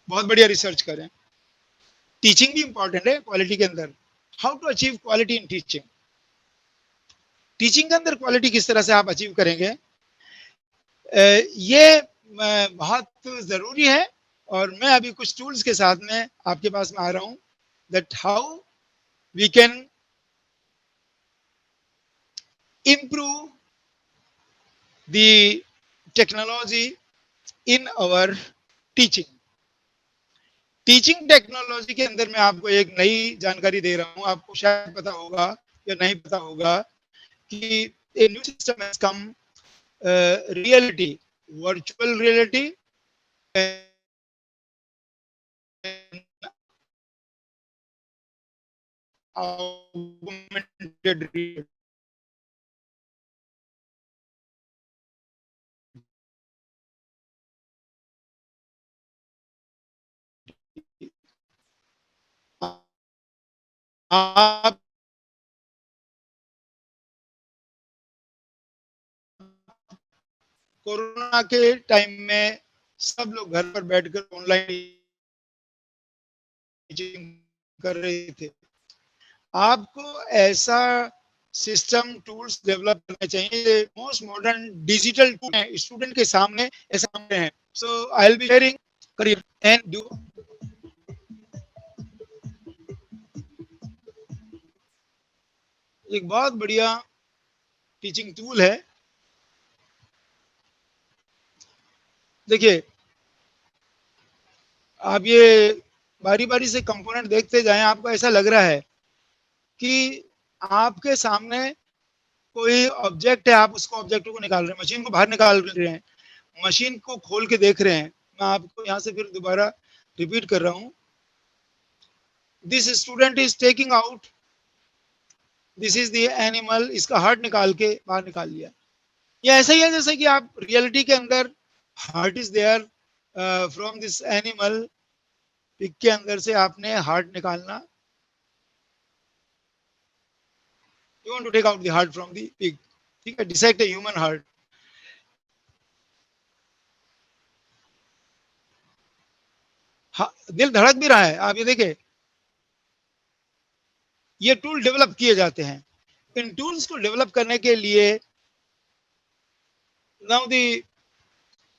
बहुत बढ़िया रिसर्च करें. टीचिंग भी इंपॉर्टेंट है क्वालिटी के अंदर. How to achieve quality in teaching. Teaching के अंदर क्वालिटी किस तरह से आप अचीव करेंगे, ये बहुत जरूरी है. और मैं अभी कुछ टूल्स के साथ में आपके पास में आ रहा हूं, that how we can improve the technology in our teaching. Teaching technology के अंदर मैं आपको एक नई जानकारी दे रहा हूं. आपको शायद पता होगा या नहीं पता होगा कि a new system has come, reality, virtual reality and augmented reality. आप कोरोना के टाइम में सब लोग घर पर बैठकर ऑनलाइन टीचिंग कर रहे थे। आपको ऐसा सिस्टम टूल्स डेवलप करने चाहिए। मोस्ट मॉडर्न डिजिटल टूल है स्टूडेंट के सामने ऐसा है। So I will be sharing career and do एक बहुत बढ़िया टीचिंग टूल है। देखिए आप ये बारी बारी से कंपोनेंट देखते जाएं, आपको ऐसा लग रहा है कि आपके सामने कोई ऑब्जेक्ट है, आप उसको ऑब्जेक्ट को निकाल रहे हैं, मशीन को बाहर निकाल रहे हैं, मशीन को खोल के देख रहे हैं। मैं आपको यहाँ से फिर दोबारा रिपीट कर रहा हूँ। This student is taking out, this is the animal, इसका हार्ट निकाल के बाहर निकाल लिया। ये ऐसा ही है जैसे कि आप रियलिटी के अंदर heart is there from this animal, pig के अंदर से आपने हार्ट निकालना। You want to take out the heart from the pig, ठीक है, dissect a human heart. दिल धड़क भी रहा है, आप ये देखें। ये टूल डेवलप किए जाते हैं। इन टूल्स को डेवलप करने के लिए now the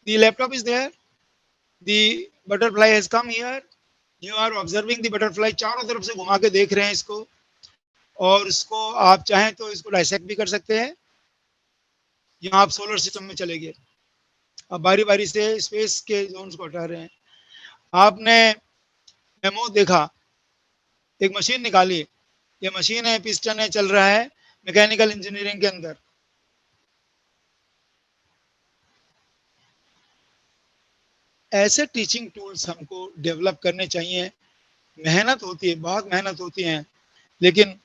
laptop is there, the butterfly has come here, you are observing the butterfly, चारों तरफ से घुमा के देख रहे हैं इसको, और इसको आप चाहें तो इसको डाइसेक्ट भी कर सकते हैं। यहाँ आप सोलर सिस्टम में चले गए, अब बारी बारी से स्पेस के जोन्स को हटा रहे हैं। आपने मेमो देखा, एक मशीन निकाली, ये मशीन है, पिस्टन है, चल रहा है मैकेनिकल इंजीनियरिंग के अंदर। ऐसे टीचिंग टूल्स हमको डेवलप करने चाहिए। मेहनत होती है, बहुत मेहनत होती है, लेकिन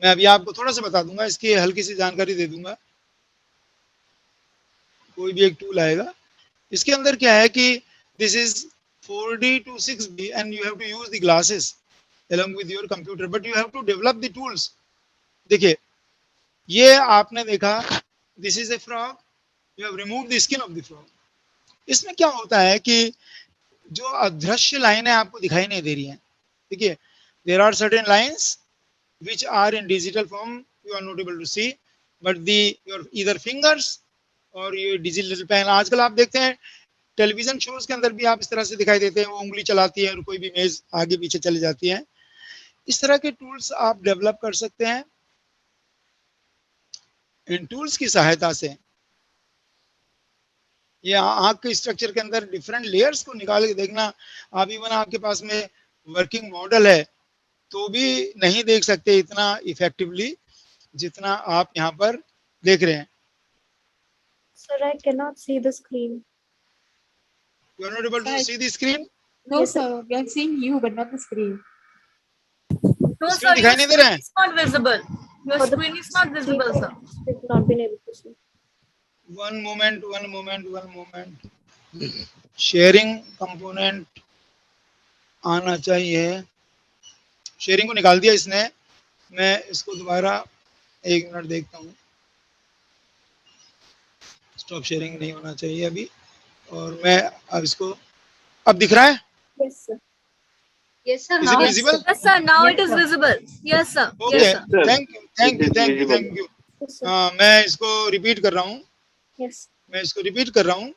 मैं अभी आपको थोड़ा सा बता दूंगा, इसकी हल्की सी जानकारी दे दूंगा। कोई भी एक टूल आएगा, इसके अंदर क्या है कि this is 4D to 6D and you have to use the glasses along with your computer, but you have to develop the tools. देखिए ये आपने देखा, this is A frog, you have remove the skin of the frog. इसमें क्या होता है कि जो अदृश्य लाइनें आपको दिखाई नहीं दे रही हैं, देखिए there are certain lines which are in digital form you are not able to see, but your either fingers or your digital pen। आजकल आप देखते हैं टेलीविजन शोज के अंदर भी आप इस तरह से दिखाई देते हैं, वो उंगली चलाती है और कोई भी इमेज आगे पीछे चली जाती है। इस तरह के टूल्स आप डेवलप कर सकते हैं। इन टूल्स की सहायता से ये आंख के स्ट्रक्चर के अंदर डिफरेंट लेयर्स को निकाल के देखना, आप इवन आपके पास में वर्किंग मॉडल है तो भी नहीं देख सकते इतना इफेक्टिवली जितना आप यहाँ पर देख रहे हैं। Sir, I cannot see the screen. You are not able to see the screen? No, Yes, sir. sir. We are seeing you, but not the screen. No, Screen sir, दिखाई your नहीं दे रहा screen है? is not visible. Your For the screen is not visible, sir. We've not been able to see. One moment. Sharing component आना चाहिए। Sharing को निकाल दिया इसने, मैं इसको दोबारा 1 मिनट देखता हूँ। स्टॉप शेयरिंग नहीं होना चाहिए अभी, और मैं अब इसको, अब दिख रहा है? Yes, sir. Yes, sir. Is Now it it's visible? yes, sir. Now Yes, it is sir. visible. Yes, sir. Okay, Yes, sir. Thank you. Yes, sir. मैं इसको रिपीट कर रहा हूँ, Yes. मैं इसको रिपीट कर रहा हूँ।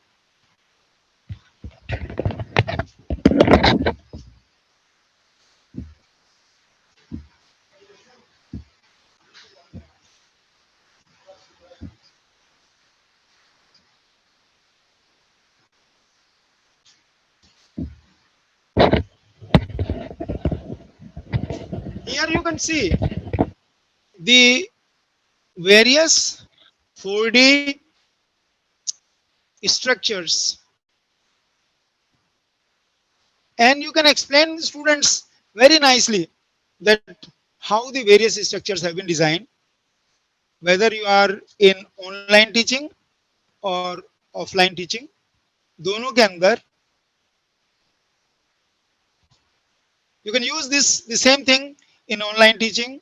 Here you can see the various 4D structures, and you can explain to students very nicely that how the various structures have been designed, whether you are in online teaching or offline teaching, दोनों के अंदर you can use the same thing in online teaching.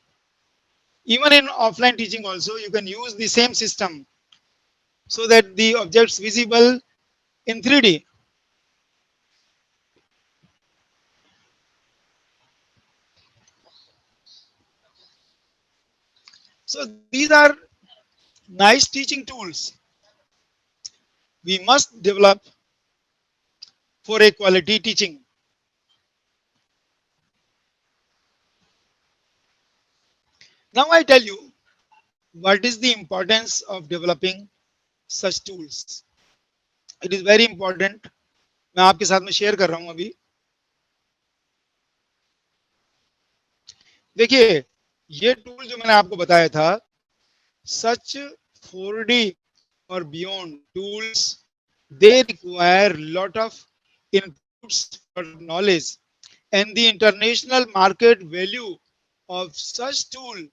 Even in offline teaching also, you can use the same system so that the objects visible in 3D. So these are nice teaching tools we must develop for a quality teaching. Now I tell you what is the importance of developing such tools. It is very important. मैं आपके साथ में share कर रहा हूं अभी. देखिए, ये टूल जो मैंने आपको बताया था, such 4D or beyond tools, they require lot of inputs or knowledge, and the international market value of such tool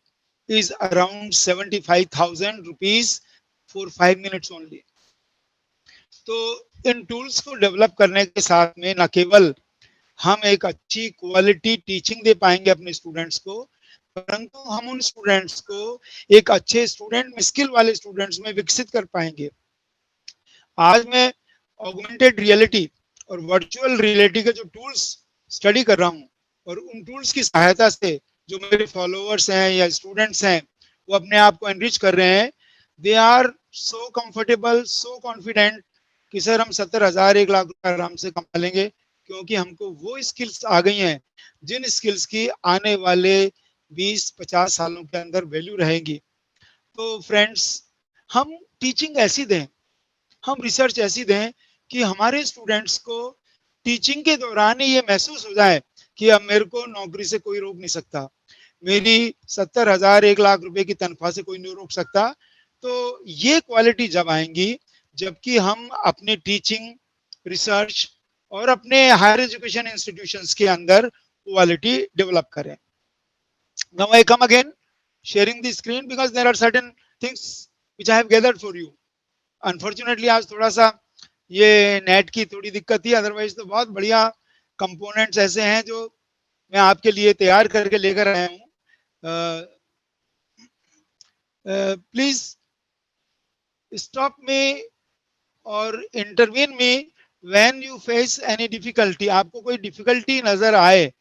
is around 75,000 rupees for 5 minutes only. तो इन टूल्स को डेवलप करने के साथ में न केवल हम एक अच्छी क्वालिटी टीचिंग दे पाएंगे अपने स्टूडेंट्स को, परंतु हम उन स्टूडेंट्स को एक अच्छे स्टूडेंट, स्किल वाले स्टूडेंट्स में विकसित कर पाएंगे. आज मैं ऑगमेंटेड रियलिटी और वर्चुअल रियलिटी के जो टूल्स स्टडी कर रहा हूं, और उन टूल्स की सहायता से जो मेरे फॉलोअर्स हैं या स्टूडेंट्स हैं वो अपने आप को एनरिच कर रहे हैं. They are so comfortable, so confident कि सर हम 70,000 1 लाख रुपए आराम से कमा लेंगे, क्योंकि हमको वो स्किल्स आ गई हैं जिन स्किल्स की आने वाले 20-50 सालों के अंदर वैल्यू रहेगी. तो फ्रेंड्स, हम टीचिंग ऐसी दें, हम रिसर्च ऐसी दें कि हमारे स्टूडेंट्स को टीचिंग के दौरान ही ये महसूस हो जाए कि अब मेरे को नौकरी से कोई रोक नहीं सकता, मेरी 70,000 1 लाख रुपए की तनख्वाह से कोई नहीं रोक सकता. तो ये क्वालिटी जब आएंगी जबकि हम अपने टीचिंग, रिसर्च और अपने हायर एजुकेशन इंस्टीट्यूशंस के अंदर क्वालिटी डेवलप करें. Now I come again sharing the screen because there are certain things which I have gathered for you. Unfortunately आज थोड़ा सा ये नेट की थोड़ी दिक्कत थी, अदरवाइज तो बहुत बढ़िया कंपोनेंट्स ऐसे हैं जो मैं आपके लिए तैयार करके लेकर आया हूँ. प्लीज स्टॉप मी और intervene me when you face any difficulty. आपको कोई डिफिकल्टी नजर आए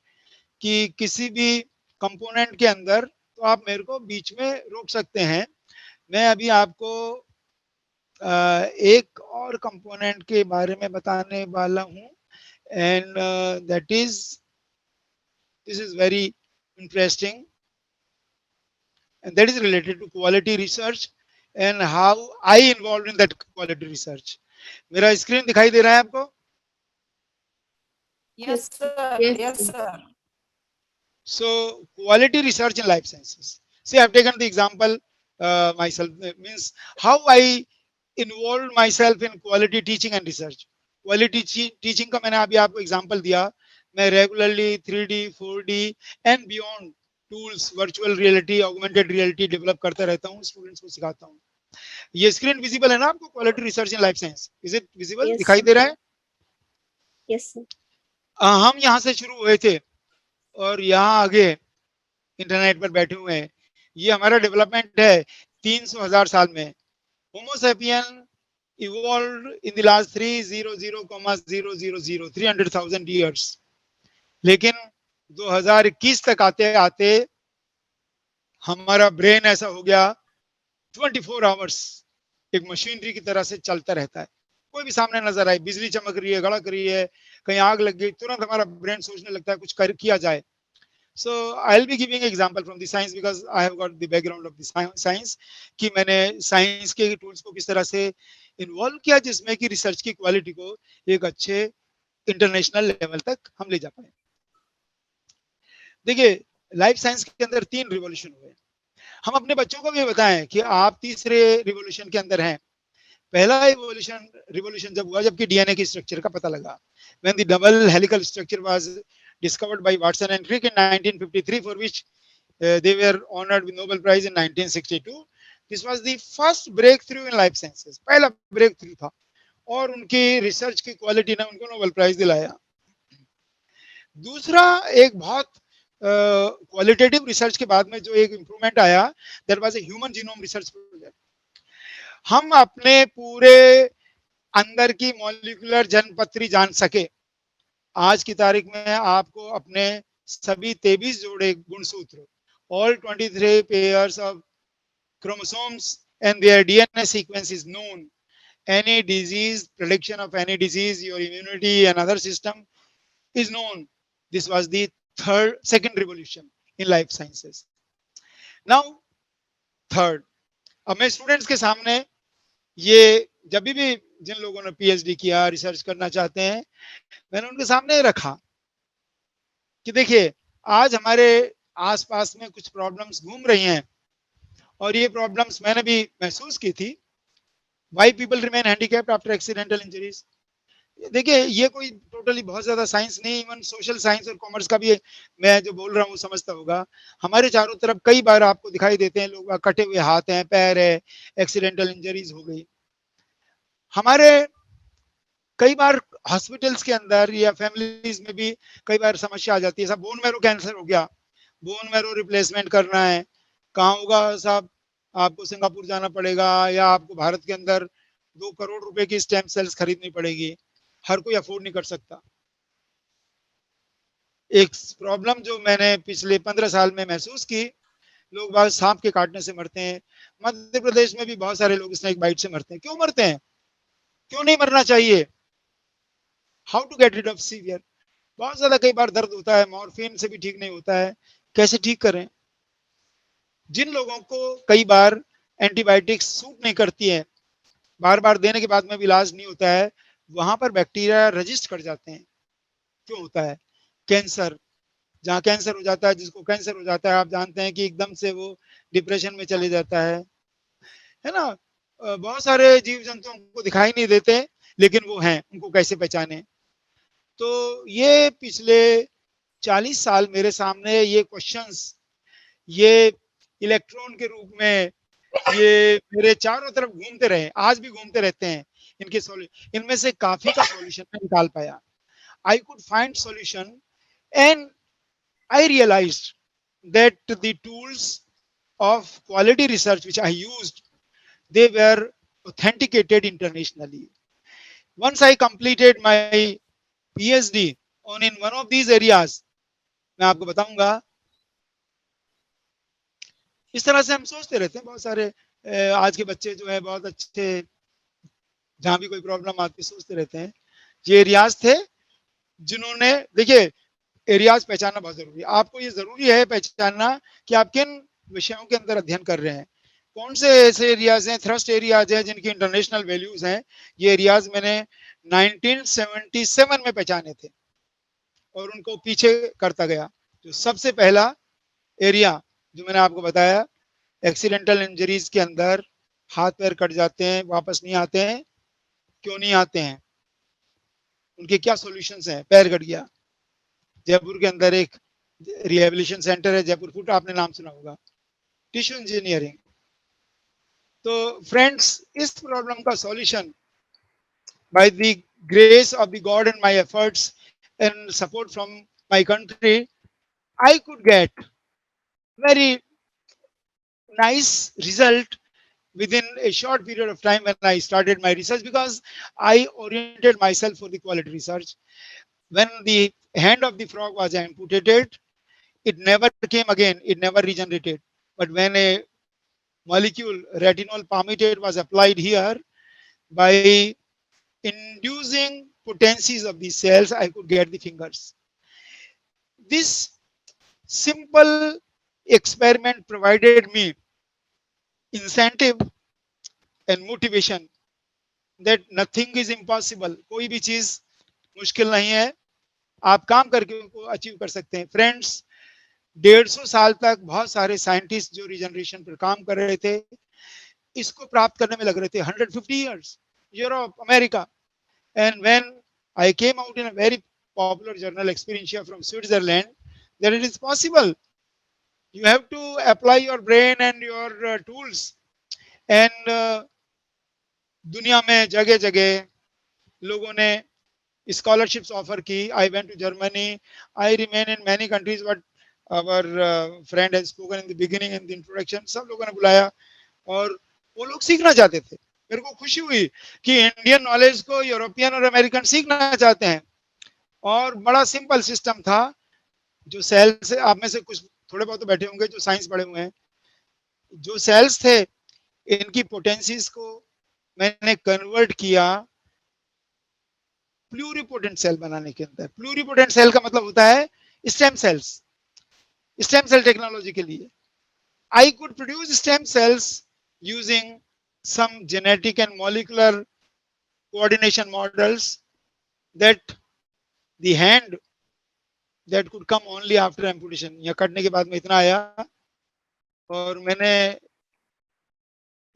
कि किसी भी कंपोनेंट के अंदर, तो आप मेरे को बीच में रोक सकते हैं. मैं अभी आपको एक और कंपोनेंट के बारे में बताने वाला हूं, and that is, this is very interesting, and that is related to quality research and how I involve in that quality research. मेरा स्क्रीन दिखाई दे रहा है आपको? Yes, sir. Yes, sir. So quality research in life sciences. See, I've taken the example myself, means how I involved myself in quality teaching and research. Quality teaching का मैंने अभी आपको example दिया. मैं regularly 3D, 4D and beyond tools, virtual reality, augmented reality develop करता रहता हूँ, students को सिखाता हूँ. ये screen visible है ना आपको? Quality research in life science. Is it visible? Yes, दिखाई sir. दे रहा है? Yes, sir. हम यहाँ से शुरू हुए थे और यहाँ आगे इंटरनेट पर बैठे हुए हैं. ये हमारा डेवलपमेंट है 300,000 साल में. Homo sapien evolved in the last 300,000 years. लेकिन 2021 तक आते आते हमारा ब्रेन ऐसा हो गया 24 आवर्स एक मशीनरी की तरह से चलता रहता है. कोई भी सामने नजर आए, बिजली चमक रही है, गड़क रही है, कहीं आग लग गई, तुरंत हमारा ब्रेन सोचने लगता है कुछ किया जाए. So I'll be giving example from the science because I have got the background of the science कि मैंने साइंस के टूल्स को किस तरह से इन्वॉल्व किया जिसमें कि रिसर्च की क्वालिटी को एक अच्छे इंटरनेशनल लेवल तक हम ले जा पाए. देखिए, लाइफ साइंस के अंदर 3 रिवॉल्यूशन हुए. हम अपने बच्चों को भी बताएं कि आप तीसरे रिवॉल्यूशन के अंदर हैं. पहला रिवॉल्यूशन जब हुआ जबकि डीएनए की स्ट्रक्चर का पता लगा. When the double helical structure was discovered by Watson and Crick in 1953, for which They were honored with Nobel Prize in 1962. This was the first breakthrough in life sciences. पहला breakthrough था और उनकी research की quality ने उनको Nobel prize दिलाया। दूसरा एक बहुत क्वालिटेटिव रिसर्च के बाद में जो एक इंप्रूवमेंट आया, that was a human genome research project. हम अपने पूरे अंदर की मॉलिक्यूलर जनपत्री जान सके। आज की तारीख में आपको अपने सभी 23 जोड़े गुणसूत्र, all 23 pairs of chromosomes and their DNA sequence is known. Any disease, prediction of any disease, your immunity and other system is known. This was the second revolution in life sciences. Now, third. अब मैं students के सामने ये जब भी जिन लोगों ने PhD किया, रिसर्च करना चाहते हैं, मैंने उनके सामने रखा कि देखिए आज हमारे आसपास में कुछ प्रॉब्लम्स घूम रही हैं और ये प्रॉब्लम्स मैंने भी महसूस की थी। Why people remain handicapped after accidental injuries? देखिए ये कोई टोटली बहुत ज्यादा साइंस नहीं, इवन सोशल साइंस और कॉमर्स का भी मैं जो बोल रहा हूँ समझता होगा। हमारे चारों तरफ कई बार आपको दिखाई देते हैं लोग कटे हुए हाथ हैं, पैर है, एक्सीडेंटल इंजरीज हो गई। हमारे कई बार हॉस्पिटल्स के अंदर या फैमिलीज में भी कई बार समस्या आ जाती है, साहब बोन मैरो कैंसर हो गया, बोन मैरो रिप्लेसमेंट करना है, कहाँ होगा साहब, आपको सिंगापुर जाना पड़ेगा या आपको भारत के अंदर 2 करोड़ रुपए की स्टेम सेल्स खरीदनी पड़ेगी। हर कोई अफोर्ड नहीं कर सकता। एक प्रॉब्लम जो मैंने पिछले 15 साल में महसूस की, लोग बाग सांप के काटने से मरते हैं। मध्य प्रदेश में भी बहुत सारे लोग स्नेक बाइट से मरते हैं। क्यों मरते हैं? क्यों नहीं मरना चाहिए? How to get rid of severe? बहुत ज्यादा कई बार दर्द होता है, मॉर्फिन से भी ठीक नहीं होता है, कैसे ठीक करें? जिन लोगों को कई बार एंटीबायोटिक्स सूट नहीं करती है, बार बार देने के बाद में भी इलाज नहीं होता है, वहां पर बैक्टीरिया रजिस्ट कर जाते हैं। क्यों होता है? कैंसर, जहाँ कैंसर हो जाता है, जिसको कैंसर हो जाता है आप जानते हैं कि एकदम से वो डिप्रेशन में चले जाता है ना। बहुत सारे जीव जंतुओं को दिखाई नहीं देते लेकिन वो हैं, उनको कैसे पहचाने? तो ये पिछले 40 साल मेरे सामने ये क्वेश्चंस, ये इलेक्ट्रॉन के रूप में ये मेरे चारों तरफ घूमते रहे, आज भी घूमते रहते हैं। इनके सॉल्यूशन, इनमें से काफी का सॉल्यूशन मैं निकाल पाया। I could find solution and I realized that the tools of quality research which I used, they were authenticated internationally. Once I completed my PhD on in one of these areas, मैं आपको बताऊंगा। इस तरह से हम सोचते रहते हैं। बहुत सारे आज के बच्चे जो है बहुत अच्छे, जहां भी कोई प्रॉब्लम आती है सोचते रहते हैं। ये एरियाज थे जिन्होंने, देखिए एरियाज पहचानना बहुत जरूरी है। आपको ये जरूरी है पहचानना कि आप किन विषयों के अंदर अध्ययन कर रहे हैं, कौन से ऐसे एरियाज हैं, थ्रस्ट एरियाज हैं जिनकी इंटरनेशनल वैल्यूज हैं। ये एरियाज मैंने 1977 में पहचाने थे और उनको पीछे करता गया। जो सबसे पहला एरिया जो मैंने आपको बताया, एक्सीडेंटल इंजरीज के अंदर हाथ पैर कट जाते हैं, वापस नहीं आते हैं। क्यों नहीं आते हैं? उनके क्या सॉल्यूशंस हैं? पैर कट गया, जयपुर के अंदर एक रिहेबिलिटेशन सेंटर है, जयपुर फुट, आपने नाम सुना होगा, टिश्यू इंजीनियरिंग। तो फ्रेंड्स, इस प्रॉब्लम का solution by the grace of the God and my efforts and support from my country, I could get very nice result within a short period of time when I started my research, because I oriented myself for the quality research. When the hand of the frog was amputated, it never came again, it never regenerated. But when a molecule, retinol palmitate, was applied here, by inducing potencies of these cells, I could get the fingers. This simple experiment provided me incentive and motivation that nothing is impossible. कोई भी चीज मुश्किल नहीं है, आप काम करके उनको अचीव कर सकते हैं। फ्रेंड्स, 150 साल तक बहुत सारे साइंटिस्ट जो रिजनरेशन पर काम कर रहे थे, इसको प्राप्त करने में लग रहे थे 150 years, Europe, America. And when I came out in a very popular journal, Experiencia from Switzerland, that it is possible. You have to apply your brain and your tools. And दुनिया में जगह जगह लोगों ने scholarships offer की. I went to Germany. I remain in many countries, but our friend has spoken in the beginning in the introduction. सब लोगों ने बुलाया और वो लोग सीखना चाहते थे. मेरे को खुशी हुई कि इंडियन नॉलेज को यूरोपियन और अमेरिकन सीखना चाहते हैं. और बड़ा सिंपल सिस्टम था. जो सेल्स, आप में से कुछ थोड़े बहुत तो बैठे होंगे जो साइंस पढ़े हुए हैं, जो सेल्स थे इनकी पोटेंसीज को मैंने कन्वर्ट किया प्लूरिपोटेंट सेल बनाने के अंदर. प्लूरिपोटेंट सेल का मतलब होता है stem cells. Stem cell technology के लिए I could produce stem cells using some genetic and molecular coordination models that the hand that could come only after amputation. या कटने के बाद में इतना आया और मैंने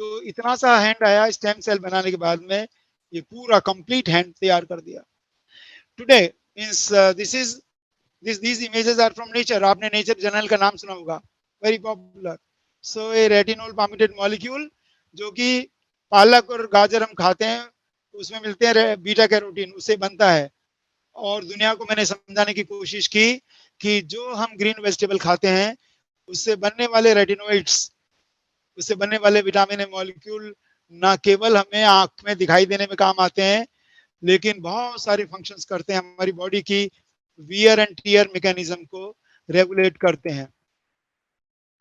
तो इतना सा हैंड आया स्टेम सेल बनाने के बाद में ये पूरा कंप्लीट हैंड तैयार कर दिया. Today means these images are from nature. आपने नेचर जर्नल का नाम सुना होगा, very popular. So a retinol palmitate molecule जो कि पालक और गाजर हम खाते हैं उसमें मिलते हैं बीटा कैरोटीन, उससे बनता है. और दुनिया को मैंने समझाने की कोशिश की कि जो हम ग्रीन वेजिटेबल खाते हैं उससे बनने वाले रेटिनोइड्स, उससे बनने विटामिन ए मॉलिक्यूल ना केवल हमें आंख में दिखाई देने में काम आते हैं लेकिन बहुत सारे फंक्शंस करते हैं. हमारी बॉडी की वियर एंड टीयर मैकेनिज्म को रेगुलेट करते हैं.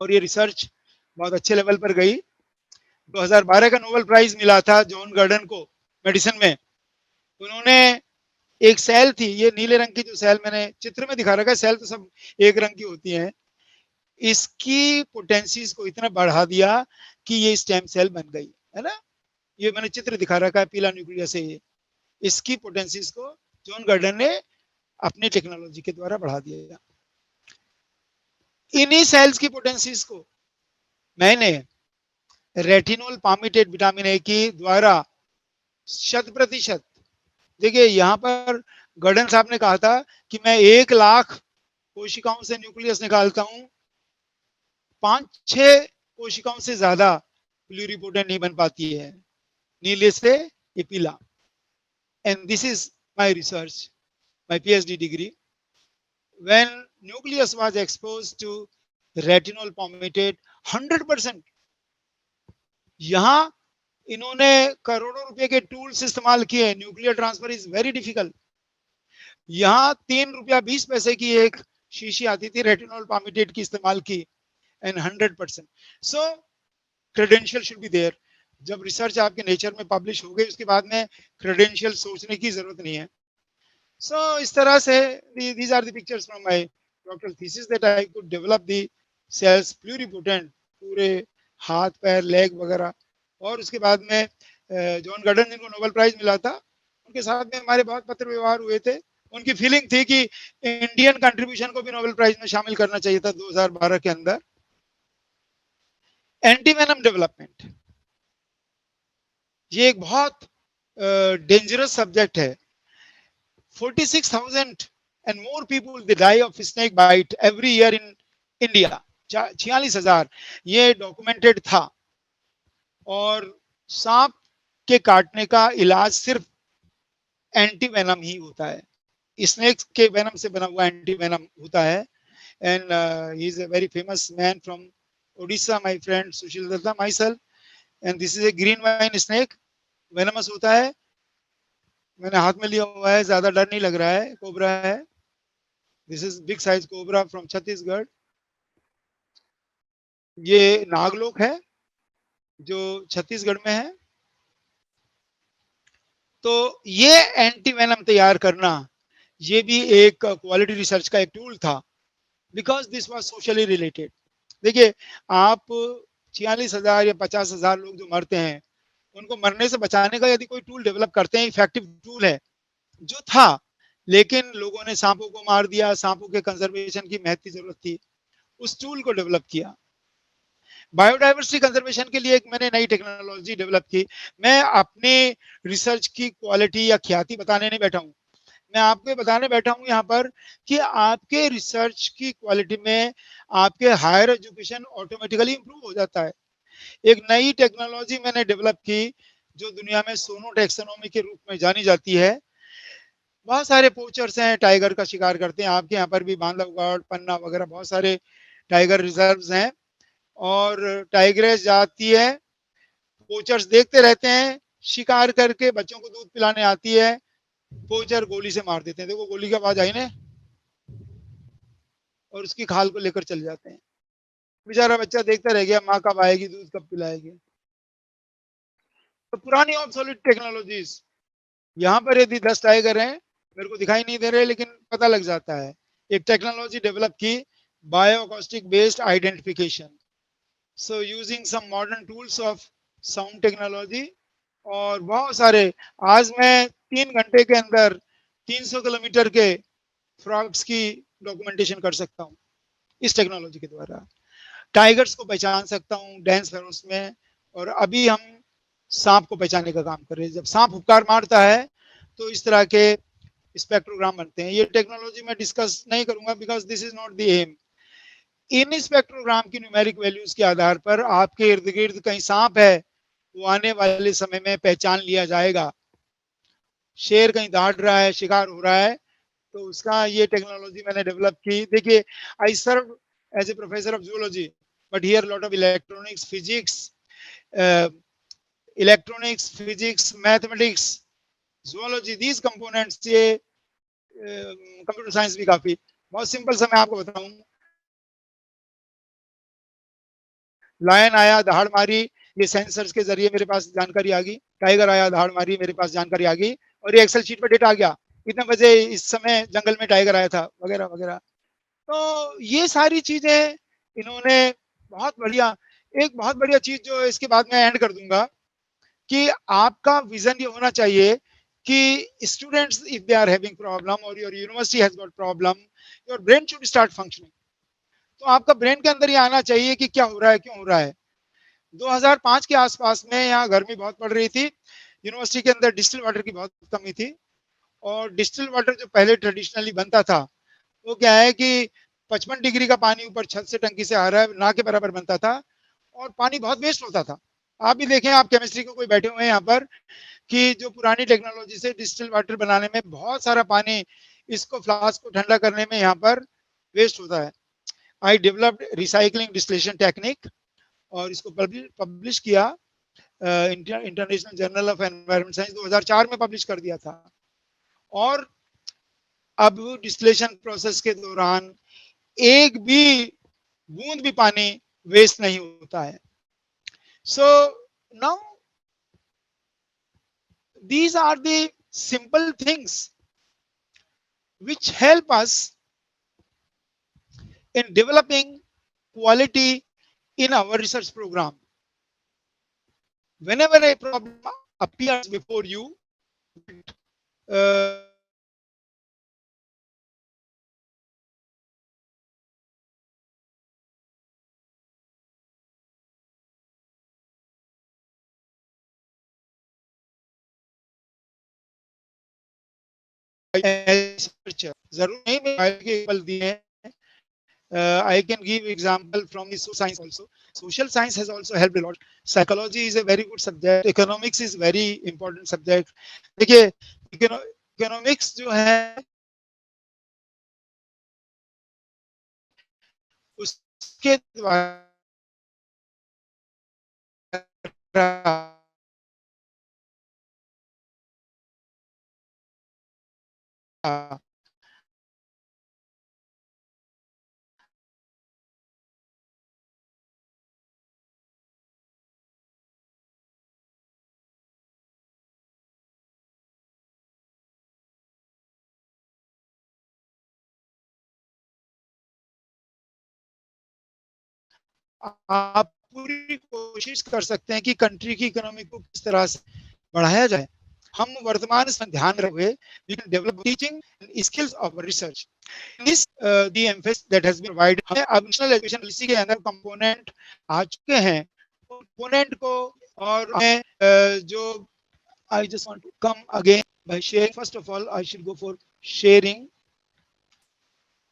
और ये रिसर्च बहुत अच्छे लेवल पर गई. 2012 का नोबेल प्राइज मिला था जॉन गर्डन को मेडिसिन में. उन्होंने एक सेल थी, ये नीले रंग की जो सेल मैंने चित्र में दिखा रखा है, सेल तो सब एक रंग की होती हैं, इसकी पोटेंसीज को इतना बढ़ा दिया कि ये स्टेम सेल बन गई है ना. ये मैंने चित्र दिखा रखा है, पीला न्यूक्लियस है ये. इसकी पोटेंसीज को जॉन गर्डन ने अपनी टेक्नोलॉजी के द्वारा बढ़ा दिया. इन्हीं सेल्स की पोटेंसीज को मैंने रेटिनोल पामिटेट विटामिन ए की द्वारा 100%, देखिए यहाँ पर गर्डन साहब ने कहा था कि मैं 1 लाख कोशिकाओं से न्यूक्लियस निकालता हूं, 5-6 कोशिकाओं से ज्यादा प्लूरिपोटेंट नहीं बन पाती है, नीले से ये पीला. And this is my research, my PhD degree. When nucleus was exposed to retinol palmitate 100%, यहाँ इन्होंने करोड़ों रुपए के टूल्स इस्तेमाल किए. Nuclear transfer is very difficult. यहाँ 3 रुपया 20 पैसे की एक शीशी आती थी रेटिनोल पामिटेट की इस्तेमाल की and 100%. So credential should be there. जब रिसर्च आपके नेचर में पब्लिश हो गई उसके बाद में क्रेडेंशियल सोचने की जरूरत नहीं है. सो इस तरह से these are the pictures from my doctoral thesis that I could develop the cells pluripotent पूरे हाथ पैर लेग वगैरह. और उसके बाद में जॉन गर्डन जिनको नोबेल प्राइज मिला था उनके साथ में हमारे बहुत पत्र व्यवहार हुए थे. उनकी फीलिंग थी कि इंडियन कंट्रीब्यूशन को भी नोबेल प्राइज में शामिल करना चाहिए था 2012 के अंदर. एंटी वेनम डेवलपमेंट ये एक बहुत डेंजरस सब्जेक्ट है. 46,000 and more people they die of snake bite every year in India. 46,000 ये डॉक्यूमेंटेड था. और सांप के काटने का इलाज सिर्फ एंटी वेनम ही होता है. स्नेक के वेनम से बना हुआ एंटी वेनम होता है. And he is a very famous man from Odisha, my friend Sushil Datta, myself. And this is a green vine snake, venomous होता है. मैंने हाथ में लिया हुआ है, ज्यादा डर नहीं लग रहा है, कोबरा है. This is big size cobra from Chhattisgarh. ये नागलोक है जो छत्तीसगढ़ में है. तो ये एंटी वेनम तैयार करना ये भी एक क्वालिटी रिसर्च का एक टूल था, because this was socially related. देखिए आप 46,000 या 50,000 लोग जो मरते हैं उनको मरने से बचाने का यदि कोई टूल डेवलप करते हैं, इफेक्टिव टूल है जो था, लेकिन लोगों ने सांपों को मार दिया. सांपों के कंजर्वेशन की महत्व की जरूरत थी, उस टूल को डेवलप किया. बायोडाइवर्सिटी कंजर्वेशन के लिए एक मैंने नई टेक्नोलॉजी डेवलप की. मैं अपने रिसर्च की क्वालिटी या ख्याति बताने नहीं बैठा हूं, मैं आपको ये बताने बैठा हूँ यहाँ पर कि आपके रिसर्च की क्वालिटी में आपके हायर एजुकेशन ऑटोमेटिकली इंप्रूव हो जाता है। एक नई टेक्नोलॉजी मैंने डेवलप की जो दुनिया में सोनो टैक्सोनॉमी के रूप में जानी जाती है। बहुत सारे पोचर्स हैं, टाइगर का शिकार करते हैं। आपके यहाँ पर भी बांधवगढ़, पन्ना वगैरह बहुत सारे टाइगर रिजर्व्स हैं और टाइग्रेस जाती है, पोचर्स देखते रहते हैं, शिकार करके बच्चों को दूध पिलाने आती है, पोचर गोली से मार देते हैं। देखो गोली की आवाज आई ना, और उसकी खाल को लेकर चले जाते हैं। बेचारा बच्चा देखता रह गया, माँ कब आएगी, दूध कब पिलाएगी। तो पुरानी ऑब्सोलीट टेक्नोलॉजीज, यहाँ पर यदि 10 टाइगर हैं, मेरे को दिखाई नहीं दे रहे लेकिन पता लग जाता है। एक टेक्नोलॉजी डेवलप की, bioacoustic based identification, so using some modern tools of sound technology. और बहुत सारे, आज मैं 3 घंटे के अंदर 300 किलोमीटर के फ्रॉग्स की डॉक्यूमेंटेशन कर सकता हूँ इस टेक्नोलॉजी के द्वारा। टाइगर्स को पहचान सकता हूँ डेंस फॉरेस्ट में, और अभी हम सांप को पहचानने का काम कर रहे हैं। जब सांप हुक्कार मारता है तो इस तरह के स्पेक्ट्रोग्राम बनते हैं। ये टेक्नोलॉजी मैं डिस्कस नहीं करूंगा because this is not the aim. इन स्पेक्ट्रोग्राम की न्यूमेरिक वैल्यूज के आधार पर आपके इर्द गिर्द कहीं सांप है, वो आने वाले समय में पहचान लिया जाएगा। शेर कहीं दौड़ रहा है, शिकार हो रहा है, तो उसका ये टेक्नोलॉजी मैंने डेवलप की। देखिए, I serve as a professor of zoology, but here lot of electronics, physics, mathematics, zoology, these components, ये कंप्यूटर साइंस भी काफी। बहुत सिंपल सा मैं आपको बताऊं, लायन आया, दहाड़ मारी, ये सेंसर्स के जरिए मेरे पास जानकारी आ गई। टाइगर आया, दहाड़ मारी, मेरे पास जानकारी आ गई, और ये एक्सेल शीट पर डेटा आ गया, इतने बजे इस समय जंगल में टाइगर आया था, वगैरह वगैरह। तो ये सारी चीजें इन्होंने बहुत बढ़िया, एक बहुत बढ़िया चीज जो इसके बाद मैं एंड कर दूंगा कि आपका विजन ये होना चाहिए कि students if they are having problem और your university has got problem, your brain should start functioning. तो आपका ब्रेन के अंदर ये आना चाहिए कि क्या हो रहा है, क्यों हो रहा है। 2005 के आसपास में यहाँ गर्मी बहुत पड़ रही थी, यूनिवर्सिटी के अंदर डिस्टिल वाटर की बहुत कमी थी, और डिस्टिल वाटर जो पहले ट्रेडिशनली बनता था वो क्या है कि 55 डिग्री का पानी ऊपर छत से टंकी से आ रहा है, ना के बराबर बनता था, और पानी बहुत वेस्ट होता था। आप भी देखें, आप केमिस्ट्री को कोई बैठे हुए हैं यहाँ पर, कि जो पुरानी टेक्नोलॉजी से डिस्टिल वाटर बनाने में बहुत सारा पानी, इसको फ्लास्क को ठंडा करने में यहाँ पर वेस्ट होता है। I developed recycling distillation technique, और इसको पब्लिश किया international journal of environment science, 2004 में पब्लिश कर दिया था। और अब डिस्टिलेशन प्रोसेस के दौरान एक भी बूंद भी पानी वेस्ट नहीं होता है। So now these are the simple things which help us in developing quality in our research program. Whenever a problem appears before you, uh, जरूर नहीं मैं दिए हैं। I can give example from the social science also. Social science has also helped a lot. Psychology is a very good subject. Economics is very important subject. देखिए, economics जो है उसके द्वारा आप पूरी कोशिश कर सकते हैं कि कंट्री की इकोनॉमी को किस तरह से बढ़ाया जाए। हम वर्तमान में ध्यान रखे, we can develop teaching skills of research. This the emphasis that has been provided. हमें अब नेशनल एजुकेशन पॉलिसी के अंदर कंपोनेंट आ चुके हैं, कंपोनेंट को, और हमें जो I just want to come again by sharing. First of all, I should go for sharing.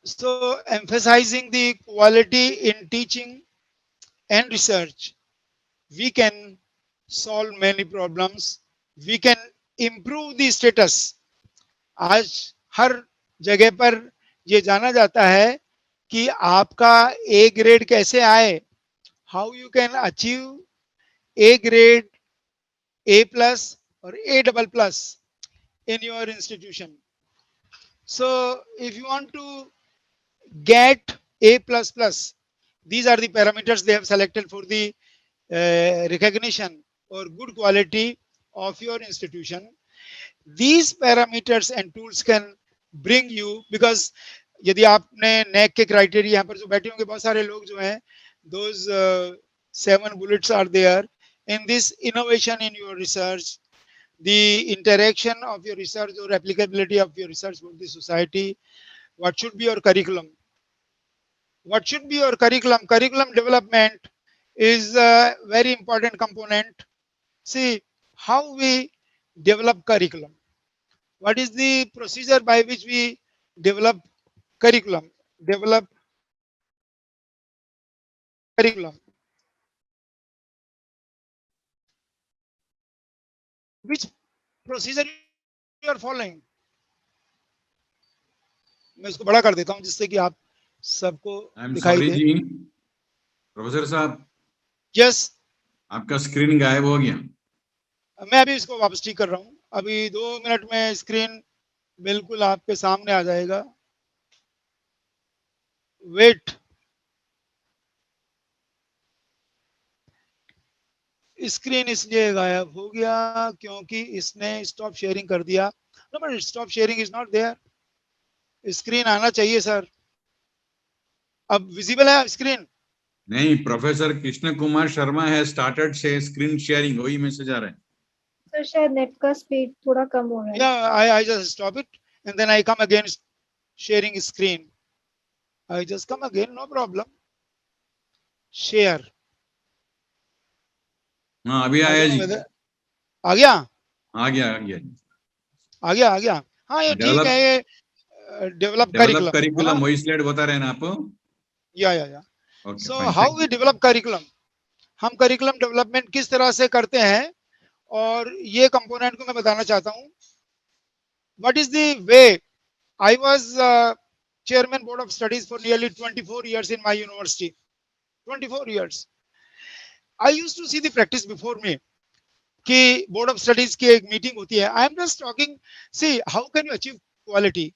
So emphasizing the quality in teaching and research, we can solve many problems. We can improve the status. आज हर जगह पर ये जाना जाता है कि आपका A grade कैसे आए, how you can achieve A grade, A plus or A double plus in your institution. So if you want to get A plus plus, these are the parameters they have selected for the recognition or good quality of your institution. These parameters and tools can bring you, because यदि आपने NAAC के criteria, यहाँ पर जो बैठे होंगे बहुत सारे लोग जो हैं, those 7 bullets are there in this innovation in your research, the interaction of your research or applicability of your research for the society. What should be your curriculum? What should be your curriculum? Curriculum development is a very important component. See how we develop curriculum. What is the procedure by which we develop curriculum? Develop curriculum. Which procedure you are following? मैं इसको बड़ा कर देता हूं जिससे कि आप सबको दिखाई दे। जी प्रोफेसर साहब, यस, आपका स्क्रीन गायब हो गया। मैं अभी इसको वापस ठीक कर रहा हूं। अभी 2 मिनट में स्क्रीन बिल्कुल आपके सामने आ जाएगा। वेट, स्क्रीन इसलिए गायब हो गया क्योंकि इसने स्टॉप शेयरिंग कर दिया। No but stop sharing is not there. Screen आना चाहिए सर। अब विजिबल है स्क्रीन? नहीं, प्रोफेसर कृष्ण कुमार शर्मा है स्टार्टेड से स्क्रीन शेयरिंग, वही मैसेज आ रहा है। सर शायद नेट का स्पीड थोड़ा कम हो रहा है। Yeah, I just stop it and then I come again sharing screen. I just come again, no problem. Share. हाँ अभी आया जी। आ गया? आ गया आ गया। हाँ ये ठीक है, ये डेवलप करिकुलम वही स्लाइड बता रहे हैं ना आप? या Okay, so fine, how thank we develop curriculum. हम करिकुलम डेवलपमेंट किस तरह से करते हैं, और ये कंपोनेंट को मैं बताना चाहता हूँ। What is the way? I was chairman board of studies for nearly 24 years in my university. 24 years. I used to see the practice before me कि board of studies की एक मीटिंग होती है। I am just talking, see how can you achieve quality?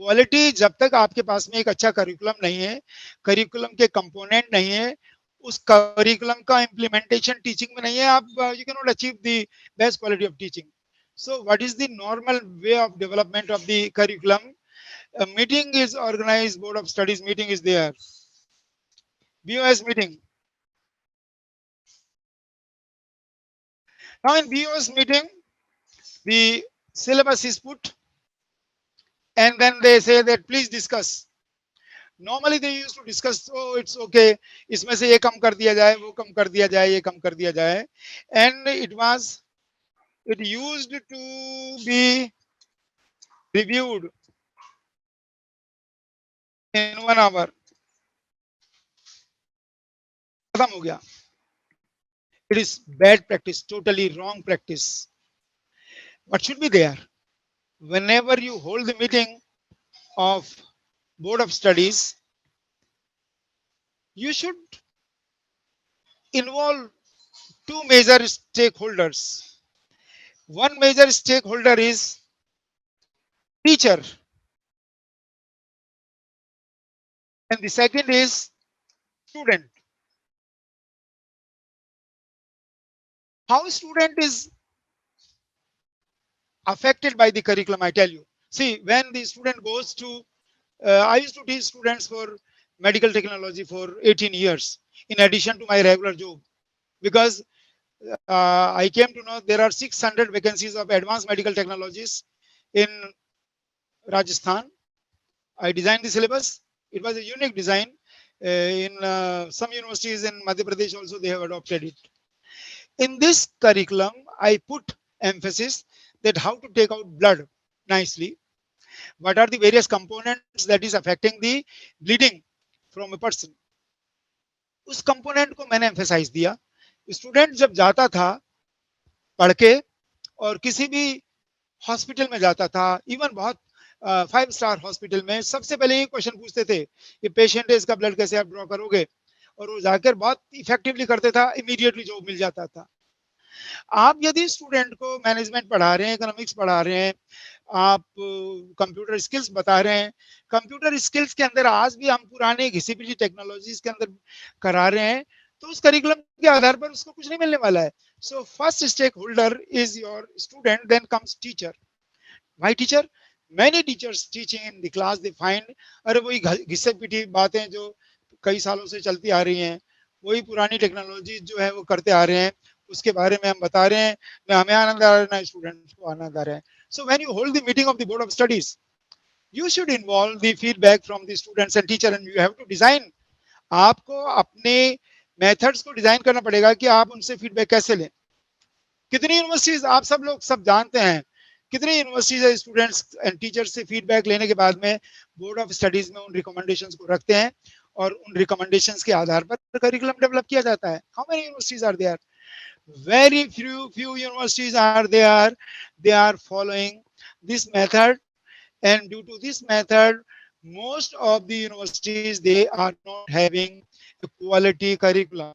Quality जब तक आपके पास में एक अच्छा करिकुलम नहीं है, करिकुलम के कंपोनेंट नहीं है, उस करिकुलम का इम्प्लीमेंटेशन टीचिंग में नहीं है, आप you can not achieve the best quality of teaching. So what is the normal way of development of the curriculum? A meeting is organized, board of studies meeting is there, BOS meeting. Now in BOS meeting, the syllabus is put and then they say that please discuss. Normally they used to discuss, oh it's okay, इसमें से ये कम कर दिया जाए, वो कम कर दिया जाए, ये कम कर दिया जाए, and it used to be reviewed in 1 hour. खत्म हो गया। It is bad practice, totally wrong practice. What should be there? Whenever you hold the meeting of board of studies, you should involve 2 major stakeholders. One major stakeholder is teacher, and the second is student. How a student is affected by the curriculum, I tell you. See, when the student goes to, I used to teach students for medical technology for 18 years, in addition to my regular job, because I came to know there are 600 vacancies of advanced medical technologies in Rajasthan. I designed the syllabus. It was a unique design. In some universities in Madhya Pradesh also they have adopted it. In this curriculum, I put emphasis that how to take out blood nicely, what are the various components that is affecting the bleeding from a person. उस component को मैंने emphasise दिया. Student जब जाता था पढ़ के और किसी भी हॉस्पिटल में जाता था, इवन बहुत 5 स्टार हॉस्पिटल में, सबसे पहले ये क्वेश्चन पूछते थे, ये पेशेंट है, इसका ब्लड कैसे आप ड्रॉ करोगे, और वो जाकर बहुत इफेक्टिवली करते था, इमीडिएटली जॉब मिल जाता था. आप यदि स्टूडेंट को मैनेजमेंट पढ़ा रहे हैं, इकोनॉमिक्स पढ़ा रहे हैं, आप कंप्यूटर स्किल्स बता रहे हैं, कंप्यूटर स्किल्स के अंदर आज भी हम पुराने घिसी पिटी टेक्नोलॉजीज के अंदर करा रहे हैं, तो उस करिकुलम के आधार पर उसको कुछ नहीं मिलने वाला है. So first stakeholder is your student, then comes teacher. Why teacher? Many teachers teaching in the class they find अरे वही घिसे पिटी बातें जो कई सालों से चलती आ रही हैं, वही पुरानी टेक्नोलॉजी जो है वो करते आ रहे हैं, उसके बारे में हम बता रहे हैं, ना हमें आनंद आ रहा है ना स्टूडेंट्स को आनंद आ रहा है. So when you hold the meeting of the board of studies, you should involve the feedback from the students and teacher, and you have to design. आपको अपने मेथड्स को डिजाइन करना पड़ेगा कि आप उनसे फीडबैक कैसे लें. कितनी यूनिवर्सिटीज आप सब लोग सब जानते हैं, कितनी यूनिवर्सिटीज स्टूडेंट्स एंड टीचर्स से फीडबैक लेने के बाद में बोर्ड ऑफ स्टडीज में उन रिकमेंडेशंस को रखते हैं और उन रिकमेंडेशंस के आधार पर करिकुलम डेवलप किया जाता है. How many universities are there? Very few universities are there. They are following this method, and due to this method, most of the universities they are not having a quality curriculum.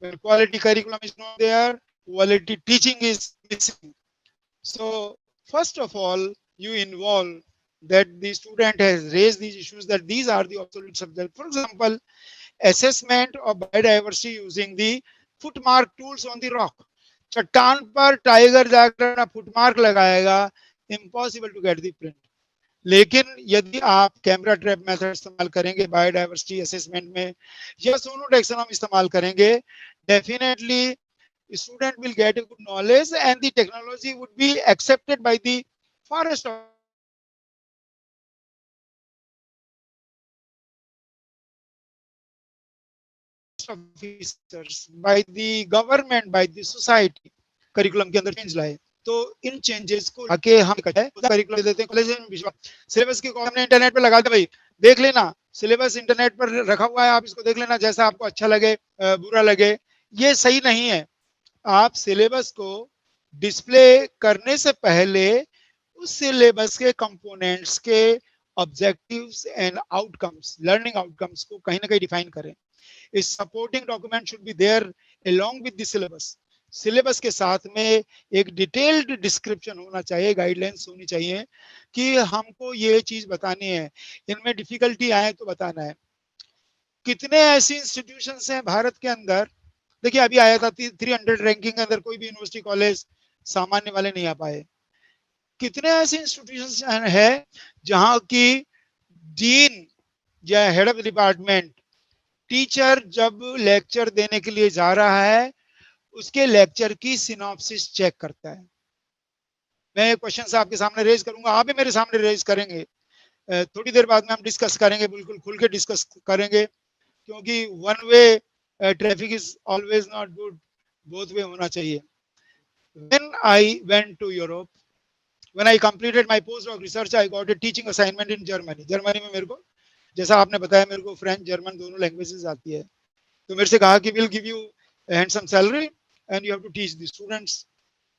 When quality curriculum is not there, quality teaching is missing. So first of all, you involve that the student has raised these issues, that these are the obsolete subjects. For example, assessment of biodiversity using the footmark tools on the rock. चट्टान पर tiger जाकर अपना footmark लगाएगा, impossible to get the print. लेकिन यदि आप camera trap method इस्तेमाल करेंगे बायोडाइवर्सिटी असेसमेंट में, या सोनो टैक्सोनॉमी इस्तेमाल करेंगे, definitely student will get a good knowledge and the technology would be accepted by the forest officers, by the government, by the society. Curriculum के अंदर चेंज लाए, तो इन चेंजेस को आके हम करिकुलम देते हैं कॉलेज में. सिलेबस की कॉपी हमने इंटरनेट पे लगा दिया, भाई देख लेना, सिलेबस इंटरनेट पर रखा हुआ है, आप इसको देख लेना, जैसा आपको अच्छा लगे बुरा लगे. ये सही नहीं है. आप सिलेबस को डिस्प्ले करने से पहले उस सिलेबस के कंपोनेंट्स के objectives and outcomes, learning outcomes को कहीं ना कहीं डिफाइन करें. इस supporting document should be there along with the syllabus. Syllabus के साथ में एक डिटेल्ड डिस्क्रिप्शन होना चाहिए, गाइडलाइंस होनी चाहिए कि हमको ये चीज बतानी है, इनमें डिफिकल्टी आए तो बताना है. कितने ऐसी इंस्टीट्यूशंस हैं भारत के अंदर, देखिए अभी आया था 300 रैंकिंग के अंदर, कोई भी यूनिवर्सिटी कॉलेज सामान्य वाले नहीं आ पाए. कितने ऐसे इंस्टीट्यूशंस हैं जहां की डीन या हेड ऑफ डिपार्टमेंट, टीचर जब लेक्चर देने के लिए जा रहा है उसके लेक्चर की सिनॉप्सिस चेक करता है. मैं क्वेश्चन आपके सामने रेज करूंगा, आप भी मेरे सामने रेज करेंगे, थोड़ी देर बाद में हम डिस्कस करेंगे, बिल्कुल खुल के डिस्कस करेंगे, क्योंकि one way traffic is always not good, both way होना चाहिए. When I went to Europe, when I completed my postdoc research, I got a teaching assignment in Germany. Germany में मेरे को, जैसा आपने बताया, मेरे को फ्रेंच जर्मन दोनों लैंग्वेजेस आती है, तो मेरे से कहा कि will give you handsome salary and you have to teach the students.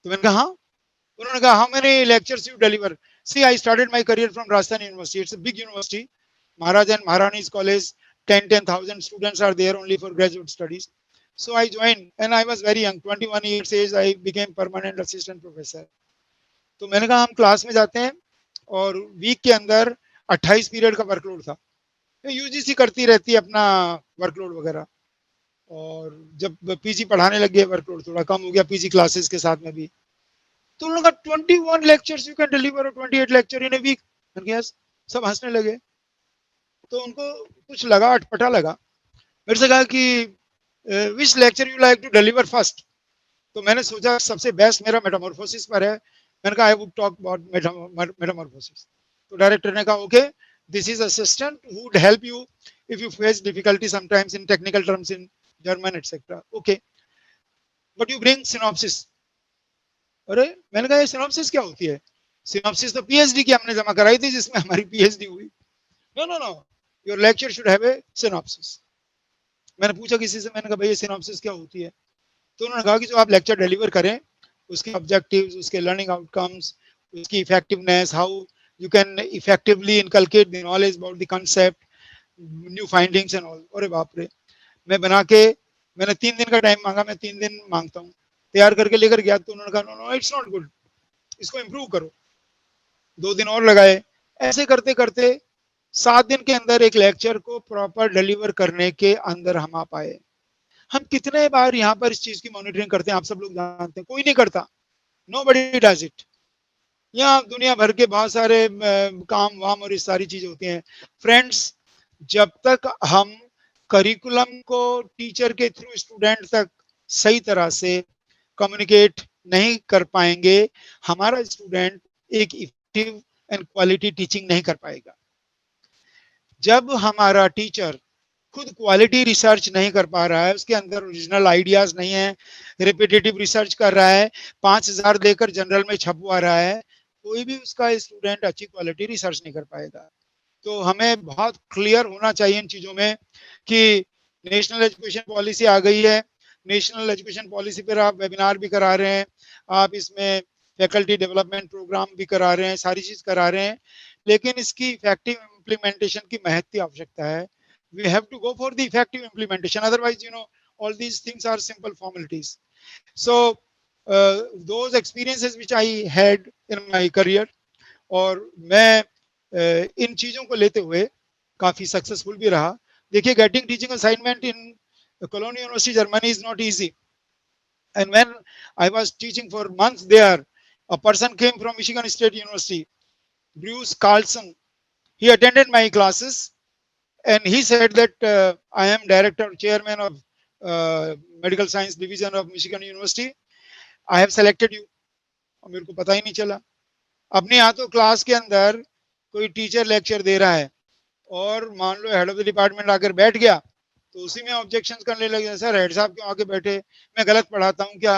तो मैंने कहा, उन्होंने कहा how many lectures you deliver. See I started my career from Rajasthan university. It's a big university, Maharaja and Maharani's college. 10,000 students are there only for graduate studies. So I joined and I was very young, 21 years age. I became permanent assistant professor. तो मैंने कहा हम class में जाते हैं और week के अंदर 28 पीरियड का वर्कलोड था. यूजीसी करती रहती है अपना वर्कलोड वगैरह, और जब पीजी पढ़ाने लगे वर्कलोड थोड़ा कम हो गया पीजी क्लासेस के साथ में भी. तो उन्होंने कहा 21 lectures you can deliver, 28 lecture in a week. सब हंसने लगे, तो उनको कुछ लगा, अटपटा लगा. मेरे से कहा कि which lecture you like to deliver first. तो मैंने सोचा सबसे बेस्ट मेरा मेटामॉर्फोसिस पर है. मैंने कहा I would talk about Metamorphosis. तो डायरेक्टर ने कहा okay, this is assistant who would help you if you face difficulty sometimes in technical terms in German etcetera. Okay, but you bring synopsis. अरे मैंने कहा ये सिनॉप्सिस क्या होती है? सिनॉप्सिस तो पीएचडी की हमने जमा कराई थी जिसमें हमारी पीएचडी हुई। No no no, your lecture should have a synopsis. मैंने पूछा किसी से, मैंने कहा भाई ये सिनॉप्सिस क्या होती है? तो उन्होंने कहा कि जो आप लेक्चर डिलीवर करें उसके ऑब्जेक्टिव्स, उसके लर्निंग आउटकम्स, उसकी effectiveness, how you can effectively inculcate the knowledge about the concept, new findings and all. अरे बाप रे, मैं बना के, मैंने 3 दिन का टाइम मांगा, मैं 3 दिन मांगता हूँ, तैयार करके लेकर गया तो उन्होंने कहा no no it's not good, इसको इम्प्रूव करो। 2 दिन और लगाए, ऐसे करते करते 7 दिन के अंदर एक लेक्चर को प्रॉपर डिलीवर करने के अंदर हम आ पाए। हम कितने बार यहाँ पर इस चीज की मॉनिटरिंग करते हैं, आप सब लोग जानते हैं, कोई नहीं करता, नोबडी डज इट। यहाँ दुनिया भर के बहुत सारे काम वाम और इस सारी चीजें होती हैं। फ्रेंड्स, जब तक हम करिकुलम को टीचर के थ्रू स्टूडेंट तक सही तरह से कम्युनिकेट नहीं कर पाएंगे, हमारा स्टूडेंट एक इफेक्टिव एंड क्वालिटी टीचिंग नहीं कर पाएगा। जब हमारा टीचर खुद क्वालिटी रिसर्च नहीं कर पा रहा है, उसके अंदर ओरिजिनल आइडियाज नहीं है, रिपीटेटिव रिसर्च कर रहा है, 5000 देकर जनरल में छपवा रहा है, कोई भी उसका स्टूडेंट अच्छी क्वालिटी रिसर्च नहीं कर पाएगा। तो हमें बहुत क्लियर होना चाहिए इन चीजों में कि नेशनल एजुकेशन पॉलिसी आ गई है, नेशनल एजुकेशन पॉलिसी पर आप वेबिनार भी करा रहे हैं, आप इसमें फैकल्टी डेवलपमेंट प्रोग्राम भी करा रहे हैं, सारी चीज करा रहे हैं, लेकिन इसकी इफेक्टिव इम्प्लीमेंटेशन की महत्ती आवश्यकता है। We have to go for the effective implementation, otherwise all these things are simple formalities. So those experiences which I had in my career, और मैं इन चीजों को लेते हुए काफी सक्सेसफुल भी रहा। देखिए, getting teaching assignment in Cologne University, Germany is not easy, and when I was teaching for months there, a person came from Michigan State University, Bruce Carlson. He attended my classes and he said that I am director chairman of medical science division of Michigan University, I have selected you। और मेरे को पता ही नहीं चला। अपने यहाँ तो class के अंदर कोई टीचर लेक्चर दे रहा है और मान लो हेड ऑफ द डिपार्टमेंट आकर बैठ गया तो उसी में ऑब्जेक्शंस करने लगे, सर हेड साहब क्यों आके बैठे, मैं गलत पढ़ाता हूँ क्या?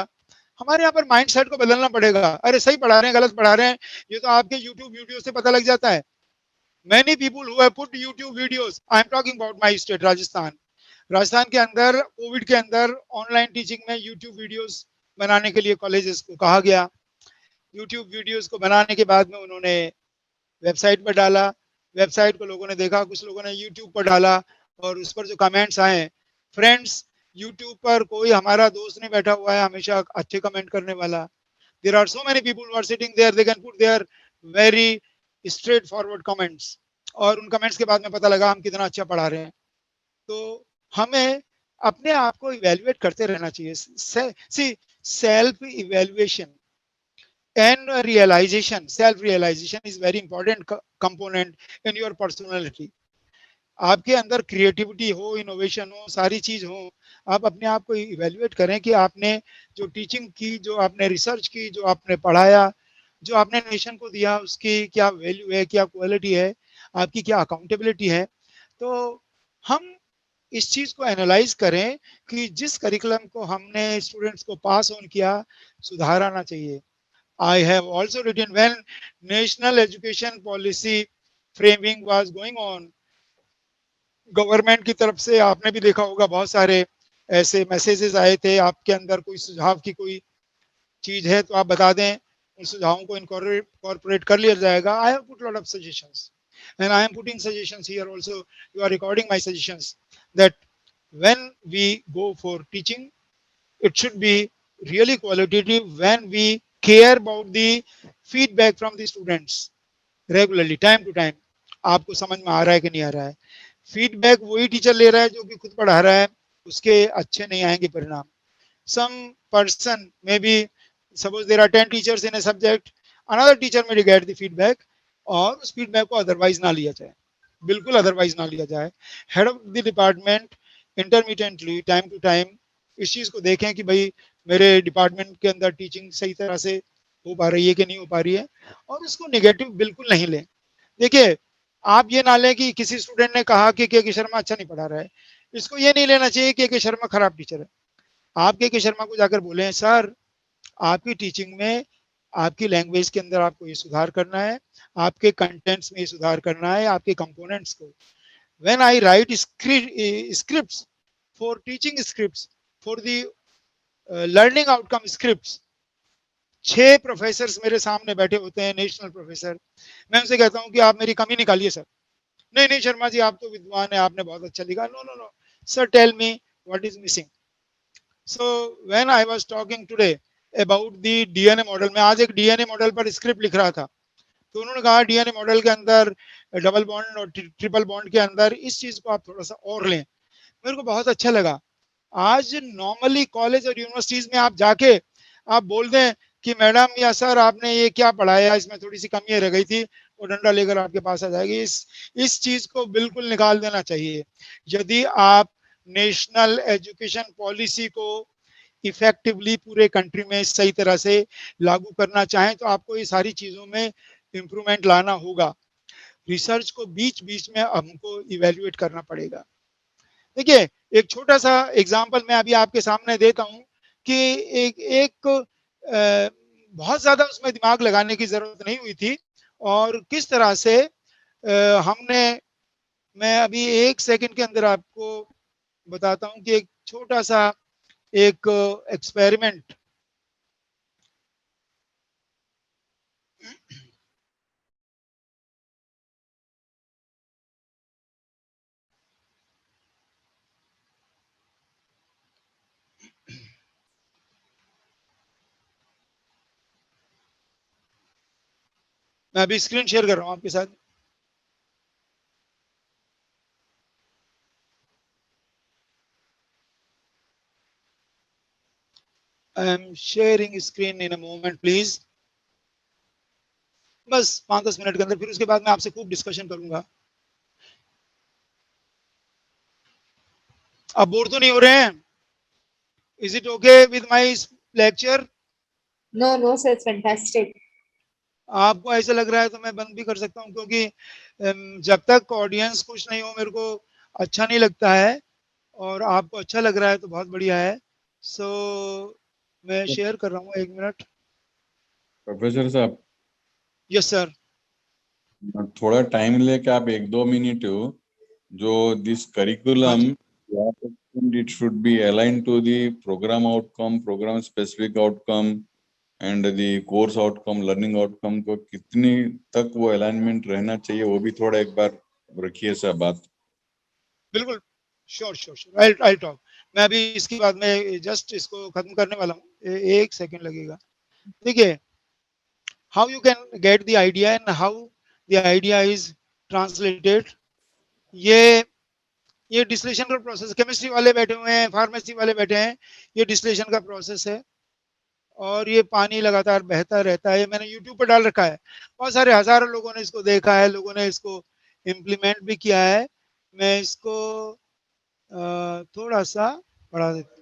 हमारे यहाँ पर माइंड सेट को बदलना पड़ेगा। अरे सही पढ़ा रहे हैं, गलत पढ़ा रहे हैं, ये तो आपके यूट्यूब वीडियो से पता लग जाता है। Many people who have put YouTube videos, I am talking about my state Rajasthan। Rajasthan के अंदर कोविड के अंदर ऑनलाइन टीचिंग में YouTube वीडियोस बनाने के लिए कॉलेजेस को कहा गया। YouTube वीडियोस को बनाने के बाद में उन्होंने वेबसाइट पर डाला, वेबसाइट को लोगों ने देखा, कुछ लोगों ने YouTube पर डाला और उस पर जो कमेंट्स आए, फ्रेंड्स YouTube पर कोई हमारा दोस्त नहीं बैठा हुआ है हमेशा अच्छे कमेंट करने वाला। There are so many people who are sitting there, they can put their very straight forward comments, और उन कमेंट्स के बाद में पता लगा हम कितना अच्छा पढ़ा रहे हैं। तो हमें अपने आप को इवेल्युएट करते रहना चाहिए। See self evaluation and realisation, self realisation is very important component in your personality. आपके अंदर क्रिएटिविटी हो, इनोवेशन हो, सारी चीज हो, आप अपने आप को इवेल्युएट करें कि आपने जो टीचिंग की, जो आपने रिसर्च की, जो आपने पढ़ाया, जो आपने नेशन को दिया, उसकी क्या वैल्यू है, क्या क्वालिटी है, आपकी क्या अकाउंटेबिलिटी है। तो हम इस चीज को एनालाइज करें कि जिस करिकुलम को हमने स्टूडेंट्स को पास ऑन किया, सुधार आना चाहिए। I have also written when national education policy framing was going on, government की तरफ से आपने भी देखा होगा बहुत सारे ऐसे मैसेजेस आए थे, आपके अंदर कोई सुझाव की कोई चीज है तो आप बता दें, उन सुझावों को इनकॉर्पोरेट कर लिया जाएगा। I have put lot of suggestions and I am putting suggestions here also. You are recording my suggestions that when we go for teaching, it should be really qualitative when we care about the feedback from the students regularly, time to time। आपको समझ में आ रहा है कि नहीं आ रहा है? फीडबैक वही टीचर ले रहा है जो कि खुद पढ़ा रहा है, उसके अच्छे नहीं आएंगे परिणाम। Some person, maybe suppose there are 10 teachers in a subject, another teacher may get the feedback, और उस फीडबैक को अदरवाइज ना लिया जाए, बिल्कुल अदरवाइज ना लिया जाए। Head of the department intermediately time to time इस चीज को देखें कि भाई मेरे डिपार्टमेंट के अंदर टीचिंग सही तरह से हो पा रही है कि नहीं हो पा रही है, और इसको नेगेटिव बिल्कुल नहीं लें। देखिए, आप ये ना लें कि किसी स्टूडेंट ने कहा कि के शर्मा अच्छा नहीं पढ़ा रहा है, इसको ये नहीं लेना चाहिए कि के शर्मा खराब टीचर है। आप के शर्मा को जाकर बोले, सर आपकी टीचिंग में आपकी लैंग्वेज के अंदर आपको ये सुधार करना है, आपके कंटेंट्स में ये सुधार करना है, आपके कंपोनेंट्स को. When I write scripts for teaching scripts, for the learning outcome scripts, 6 professor मेरे सामने बैठे होते हैं, नेशनल प्रोफेसर. मैं उनसे कहता हूं कि आप मेरी कमी निकालिए सर. नहीं नहीं शर्मा जी, आप तो विद्वान है, आपने बहुत अच्छा लिखा. No no no sir, tell me what is missing. So when I was talking today about the DNA model, मैं आज एक डीएनए मॉडल पर स्क्रिप्ट लिख रहा था, तो उन्होंने कहा डीएनए मॉडल के अंदर डबल बॉन्ड और ट्रिपल बॉन्ड के अंदर इस चीज को आप थोड़ा सा और लें. मेरे को बहुत अच्छा लगा. आज नॉर्मली कॉलेज और यूनिवर्सिटीज में आप जाके आप बोल दें कि मैडम या सर आपने ये क्या पढ़ाया, इसमें थोड़ी सी कमी रह गई थी, वो डंडा लेकर आपके पास आ जाएगी. इस चीज को बिल्कुल निकाल देना चाहिए. यदि आप नेशनल एजुकेशन पॉलिसी को इफेक्टिवली पूरे कंट्री में सही तरह से लागू करना चाहें तो आपको ये सारी चीजों में इंप्रूवमेंट लाना होगा. रिसर्च को बीच बीच में हमको इवेल्युएट करना पड़ेगा. देखिए एक छोटा सा एग्जांपल मैं अभी आपके सामने देता हूं कि एक बहुत ज्यादा उसमें दिमाग लगाने की जरूरत नहीं हुई थी, और किस तरह से हमने, मैं अभी 1 सेकंड के अंदर आपको बताता हूं कि एक छोटा सा एक एक्सपेरिमेंट. मैं अभी स्क्रीन शेयर कर रहा हूं आपके साथ. I am sharing screen in a moment please. बस 5-10 मिनट के अंदर, फिर उसके बाद मैं आपसे खूब डिस्कशन करूंगा. आप बोर तो नहीं हो रहे हैं? Is it okay with my lecture? No, no, sir, it's fantastic. आपको ऐसा लग रहा है तो मैं बंद भी कर सकता हूं, क्योंकि जब तक ऑडियंस खुश नहीं हो मेरे को अच्छा नहीं लगता है, और आपको अच्छा लग रहा है तो बहुत बढ़िया है. सो मैं शेयर कर रहा हूँ, 1 मिनट. प्रोफेसर साहब, यस सर. थोड़ा टाइम लेके आप 1-2 मिनट जो this curriculum, it should be aligned to the program outcome, program specific outcome and the course outcome, learning outcome को कितनी तक वो अलाइनमेंट रहना चाहिए, वो भी थोड़ा एक बार रखिए सर बात. बिल्कुल, sure sure sure, I talk. मैं अभी इसके बाद में जस्ट इसको खत्म करने वाला हूँ, 1 सेकंड लगेगा. देखिए how you can get the idea and how the idea is translated. ये डिस्टिलेशन का प्रोसेस, केमिस्ट्री वाले बैठे हुए हैं, फार्मेसी वाले बैठे हैं, ये डिस्टिलेशन का प्रोसेस है, और ये पानी लगातार बहता रहता है. मैंने YouTube पर डाल रखा है, बहुत सारे हजारों लोगों ने इसको देखा है, लोगों ने इसको इम्प्लीमेंट भी किया है. मैं इसको थोड़ा सा बढ़ा देता हूं.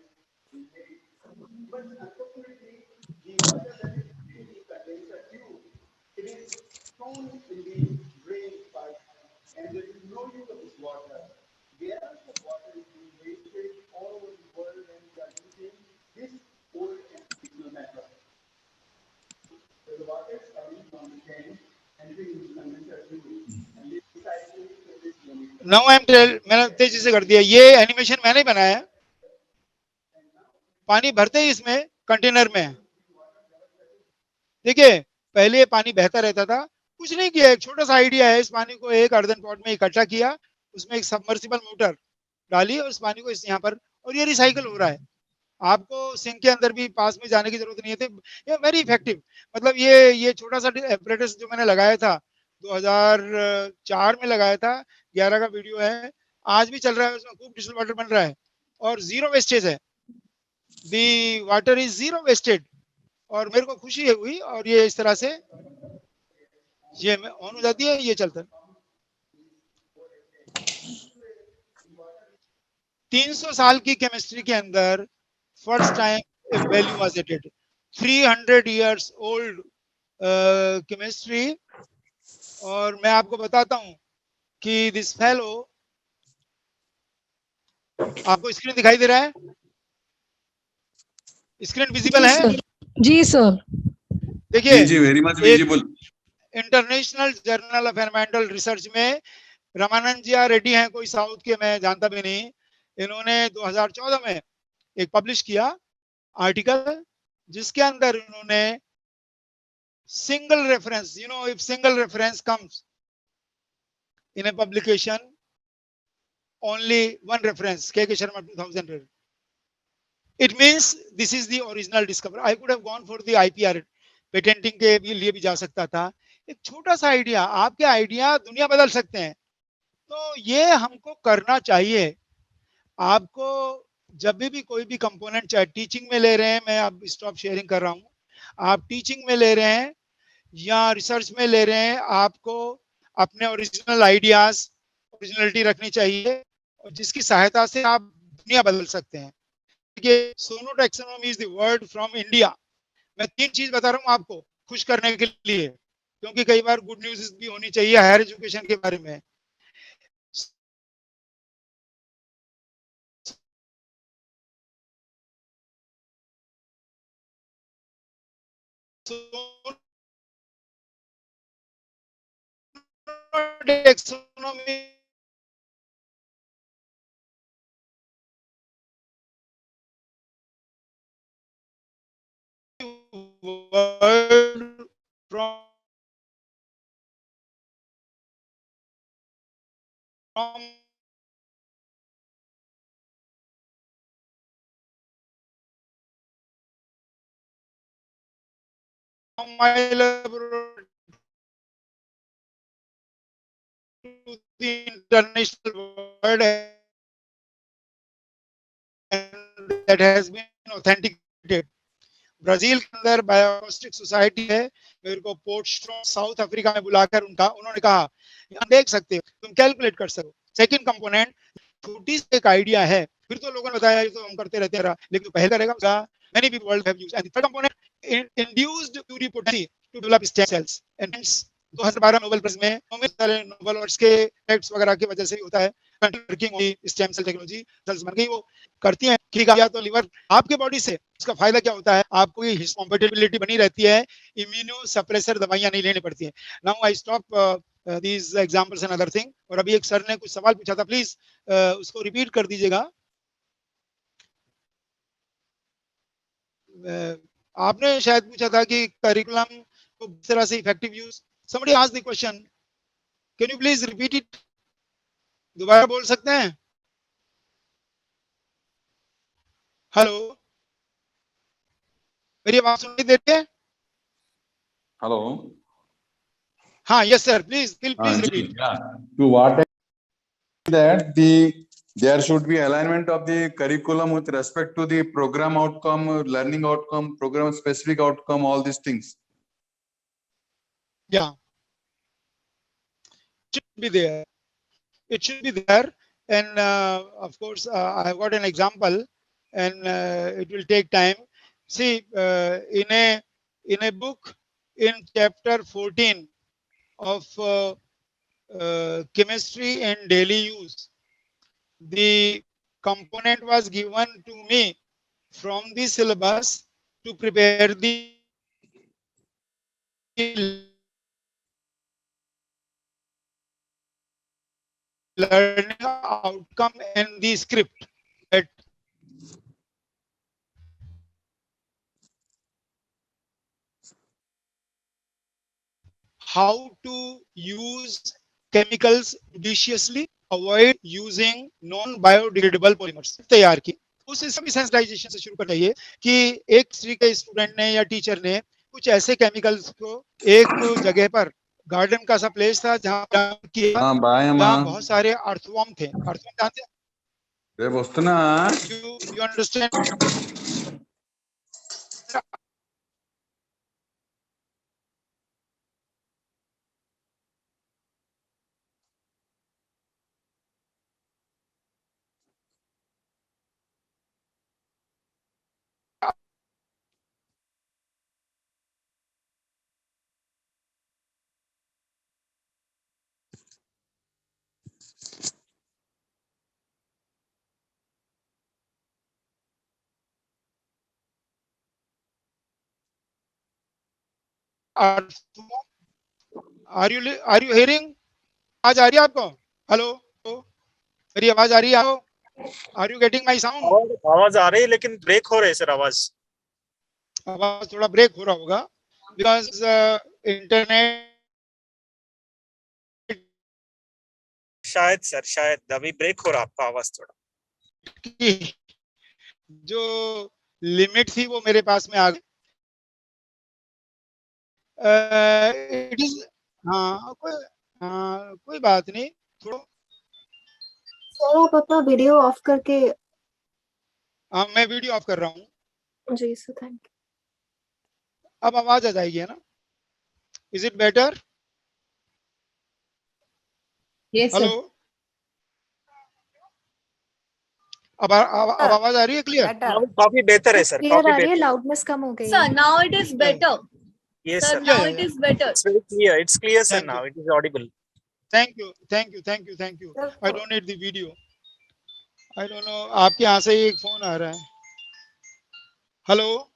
नाउ आई एम मैंने तेजी से कर दिया. ये एनिमेशन मैंने बनाया, पानी भरते ही इसमें कंटेनर में. देखिए पहले पानी बहता रहता था, कुछ नहीं किया, एक छोटा सा आइडिया है. इस पानी को एक अर्दन पॉट में इकट्ठा किया, उसमें एक सबमर्सिबल मोटर डाली और उस पानी को इस यहाँ पर, और ये रिसाइकल हो रहा है. आपको सिंक के अंदर भी पास में जाने की जरूरत नहीं है. ये वेरी इफेक्टिव. मतलब ये छोटा सा एपरेटस जो मैंने लगाया था 2004 में लगाया था, 11 का वीडियो है, आज भी चल रहा है. उसमें खूब डिस्टिल वाटर बन रहा है और जीरो वेस्टेज है. The water is zero wasted, और मेरे को खुशी हुई. और ये इस तरह से ये ऑन हो जाती है, ये चलता है. 300 साल की केमिस्ट्री के अंदर first time value was added. 300 years old chemistry. और मैं आपको बताता हूं कि दिस फेलो, आपको स्क्रीन दिखाई दे रहा है? स्क्रीन विजिबल है? जी सर. देखिए जी वेरी मच एक visible. International journal of environmental research में रामानंद जी रेड्डी हैं, कोई साउथ के, मैं जानता भी नहीं, इन्होंने 2014 में एक पब्लिश किया आर्टिकल, जिसके अंदर इन्होंने single reference, you know, if single reference comes in a publication, only one reference, K. Sharma 2000, it means this is the original discovery. I could have gone for the IPR, patenting के भी लिए भी जा सकता था. एक छोटा सा आइडिया, आपके आइडिया दुनिया बदल सकते हैं, तो ये हमको करना चाहिए. आपको जब भी कोई भी कंपोनेंट, चाहे टीचिंग में ले रहे हैं, मैं अब स्टॉप शेयरिंग कर रहा हूं, आप टीचिंग में ले रहे हैं या रिसर्च में ले रहे हैं, आपको अपने ओरिजिनल आइडियाज, ओरिजिनलिटी रखनी चाहिए, और जिसकी सहायता से आप दुनिया बदल सकते हैं. देखिए, sono taxonomy is the word from India. मैं 3 चीज बता रहा हूं आपको खुश करने के लिए, क्योंकि कई बार गुड न्यूज भी होनी चाहिए हायर एजुकेशन के बारे में. Taxonomy word from my laboratory to the international world, and that has been authenticated. Brazil के अंदर बायोस्टिक सोसाइटी है, मेरे को पोर्ट स्ट्रोम साउथ अफ्रीका में बुलाकर उन्होंने कहा, यहाँ देख सकते हो, तुम कैलकुलेट कर सको. सेकंड कंपोनेंट, छोटी सी एक आइडिया है, फिर तो लोगों ने बताया ये तो हम करते रहते हैं, लेकिन पहले करेगा उसका many people world have used. And the third component, induced pluripotency to develop stem cells. And hence 2012 Nobel prize में नोबेल वर्ड्स के फैक्ट्स वगैरह की वजह से होता है, वर्किंग हुई स्टेम सेल टेक्नोलॉजी, सेल्स बन गई, वो करती हैं ठीक है. तो लिवर आपके बॉडी से उसका फायदा क्या होता है, आपको ये कंपेटिबिलिटी बनी रहती है, इम्यूनो सप्रेसर दवाइयां नहीं लेनी पड़ती हैं. Now I stop these examples and other thing. और अभी एक सर ने कुछ सवाल पूछा था, प्लीज उसको रिपीट कर दीजिएगा. आपने शायद पूछा था कि करिकुलम को किस तरह से effective use. somebody asked the question, can you please repeat it? दोबारा बोल सकते हैं? हेलो, मेरी आवाज सुनाई देती है? हेलो. हाँ, yes sir, please repeat. To what that there should be alignment of the curriculum with respect to the program outcome, learning outcome, program specific outcome, all these things. Yeah, it should be there. It should be there, and of course, I have got an example, and it will take time. See, in a book, in chapter 14 of chemistry and daily use, the component was given to me from the syllabus to prepare the learning outcome and the script. That how to use chemicals judiciously, avoid using non-biodegradable polymers तैयार की. उस सभी sensitisation से शुरू करना चाहिए कि एक के स्टूडेंट ने या टीचर ने कुछ ऐसे केमिकल्स को, एक जगह पर गार्डन का सा प्लेस था जहाँ किया, जहाँ बहुत सारे अर्थवर्म थे. अर्थवर्म जानते हैं? రేపు వస్తున్నా You understand? Are you hearing? आवाज आ रही है आपको? हेलो, मेरी आवाज आ रही है आपको? Are you getting my sound? आवाज आ रही है लेकिन ब्रेक हो रहे सर आवाज। आवाज थोड़ा ब्रेक हो रहा होगा बिकॉज इंटरनेट शायद सर, शायद अभी ब्रेक हो रहा आपका आवाज थोड़ा। की जो लिमिट थी वो मेरे पास में आ गई। इट इज, हाँ कोई बात नहीं, थोड़ा सर आप अपना वीडियो ऑफ करके। मैं वीडियो ऑफ कर रहा हूँ। जी सर, थैंक यू। अब आवाज आ जाएगी है ना? Is it better? Yes, hello, sir. अब आवाज आ रही है क्लियर? Better. काफी बेहतर है सर, क्लियर काफी आ रही है, बेहतर। लाउडनेस कम हो गई Sir, है। now it is better. Yes Sir, sir, now Yeah, it yeah. is better. it's very clear, it's clear sir, Thank now you. it is audible। Thank you, thank you, thank you, thank you. Sir, I don't need the video. I don't know, आपके यहाँ से एक phone आ रहा है। Hello,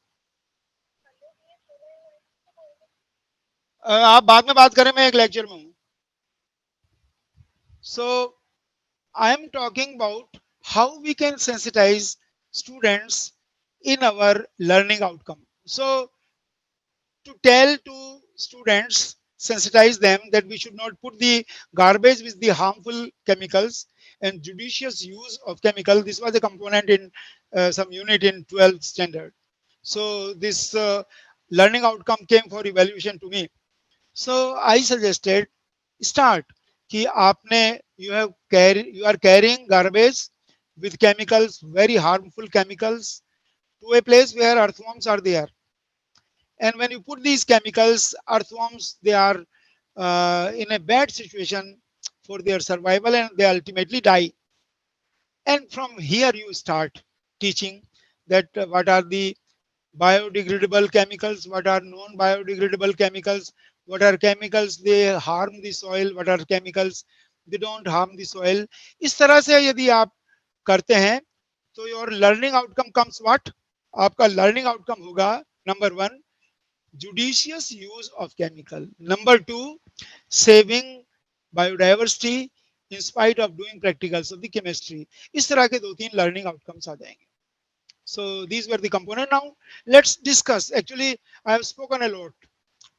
आप बाद में बात करें, मैं एक लेक्चर में हूँ। So I am talking about how we can sensitise students in our learning outcome. So to tell to students, sensitize them that we should not put the garbage with the harmful chemicals and judicious use of chemical. This was a component in some unit in 12th standard. So this learning outcome came for evaluation to me. So I suggested start कि आपने you are carrying garbage with chemicals, very harmful chemicals, to a place where earthworms are there. And when you put these chemicals, earthworms, they are in a bad situation for their survival and they ultimately die. And from here you start teaching that what are the biodegradable chemicals, what are non-biodegradable chemicals, what are chemicals they harm the soil, what are chemicals they don't harm the soil. इस तरह से यदि आप करते हैं तो your learning outcome comes what? आपका learning outcome होगा number 1 judicious use of chemical, number 2 saving biodiversity in spite of doing practicals of the chemistry. इस तरह के 2-3 learning outcomes आ जाएंगे. So these were the component. Now let's discuss. Actually I have spoken a lot.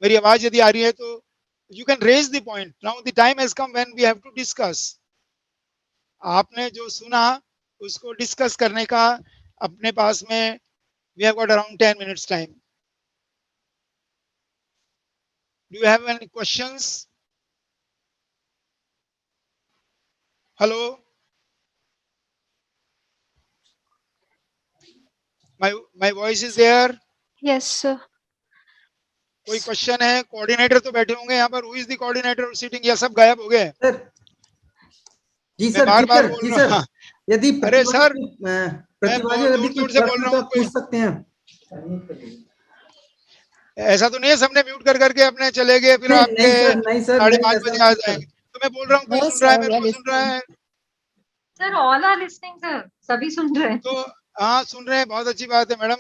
मेरी आवाज यदि आ रही है तो you can raise the point. Now the time has come when we have to discuss. आपने जो सुना उसको डिस्कस करने का अपने पास में we have got around 10 minutes time. Do you have any questions? Hello? My voice is there? Yes sir. कोई question है? कोऑर्डिनेटर तो बैठे होंगे यहाँ पर. Who is the coordinator sitting? या सब गायब हो गए? सर जी मैं सर, बार जी बार सर, बोल जी रहा सर, हूँ. यदि अरे सर, प्रतिभागी मैं यदि दूर कोई दूर से बोल प्रश्न रहा तो हूँ. आप पूछ सकते हैं। ऐसा तो नहीं है सबने म्यूट कर करके अपने चले गए फिर नहीं आपके नहीं सर, नहीं सर, नहीं 5:30 ऐसा बजे आ नहीं जाएंगे. सर। तो मैं बोल रहा हूँ कोई No, सुन रहा है, sir, मेरे we are को सुन रहा है. Sir, all are listening, sir. सभी सुन रहे हैं. तो हाँ सुन रहे हैं, बहुत अच्छी बात है madam.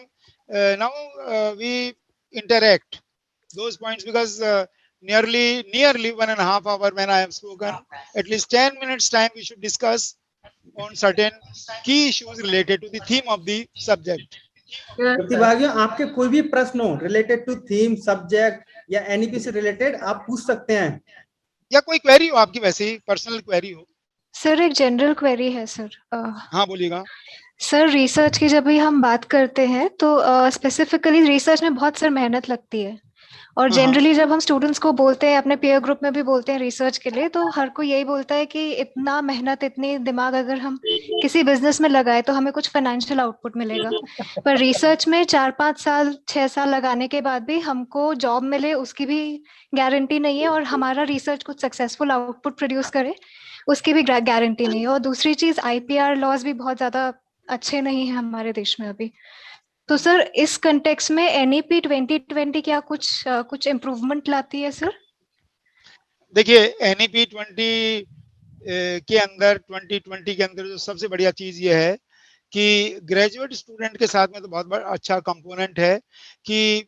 Now we interact those points because nearly 1.5 hours when I have spoken, at least 10 minutes time we should discuss on certain key issues related to the theme of the subject. प्रतिभागियों, आपके कोई भी प्रश्न हो related to theme, subject या NEP से related, आप पूछ सकते हैं। या कोई क्वेरी हो आपकी, वैसे ही पर्सनल क्वेरी हो. सर एक जनरल क्वेरी है सर. हाँ बोलिएगा. सर रिसर्च की जब भी हम बात करते हैं तो स्पेसिफिकली रिसर्च में बहुत सर मेहनत लगती है और हाँ, जनरली जब हम स्टूडेंट्स को बोलते हैं, अपने पीयर ग्रुप में भी बोलते हैं रिसर्च के लिए, तो हर कोई यही बोलता है कि इतना मेहनत, इतनी दिमाग अगर हम किसी बिजनेस में लगाए तो हमें कुछ फाइनेंशियल आउटपुट मिलेगा, पर रिसर्च में 4-5 साल 6 साल लगाने के बाद भी हमको जॉब मिले उसकी भी गारंटी नहीं है, और हमारा रिसर्च कुछ सक्सेसफुल आउटपुट प्रोड्यूस करे उसकी भी गारंटी नहीं है. और दूसरी चीज आईपीआर लॉज भी बहुत ज्यादा अच्छे नहीं है हमारे देश में अभी. तो सर इस कंटेक्स्ट में एनईपी 2020 क्या कुछ इम्प्रूवमेंट लाती है सर? देखिए एनईपी 20 के अंदर 2020 के अंदर जो सबसे बढ़िया चीज ये है कि ग्रेजुएट स्टूडेंट के साथ में तो बहुत बड़ा अच्छा कंपोनेंट है कि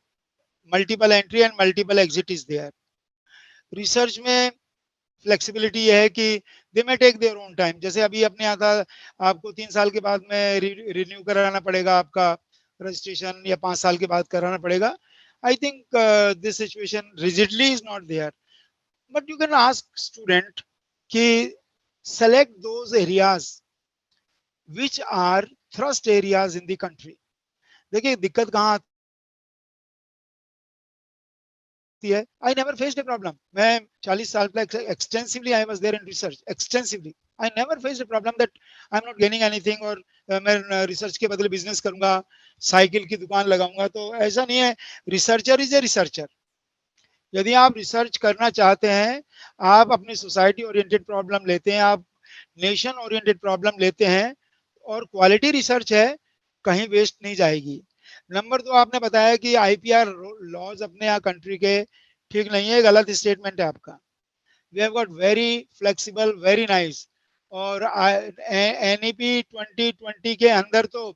multiple entry and multiple exit is there. Research में फ्लेक्सिबिलिटी ये है कि they may take their own time. जैसे अभी अपने यहाँ था, आपको 3 साल के बाद में रिन्यू कराना पड़ेगा आपका रजिस्ट्रेशन, या 5 साल के बाद कराना पड़ेगा। I think this situation rigidly is not there, but you can ask student कि select those areas which are thrust areas in the country। देखिए दिक्कत कहाँ आती है। I never faced a problem। मैं 40 साल तक extensively I was there in research, extensively I never faced a problem that I'm not gaining anything, और मैं रिसर्च के बदले बिजनेस करूंगा, साइकिल की दुकान लगाऊंगा, तो ऐसा नहीं है। Researcher is a researcher. यदि आप रिसर्च करना चाहते हैं, आप अपनी सोसाइटी ओरिएंटेड प्रॉब्लम लेते हैं, आप नेशन ओरिएंटेड प्रॉब्लम लेते हैं, और क्वालिटी रिसर्च है, कहीं वेस्ट नहीं जाएगी। नंबर 2, आपने बताया कि आईपीआर लॉज अपने यहाँ कंट्री के ठीक नहीं है, गलत स्टेटमेंट है आपका। We have got very flexible, very nice, और एनईपी 2020 के अंदर तो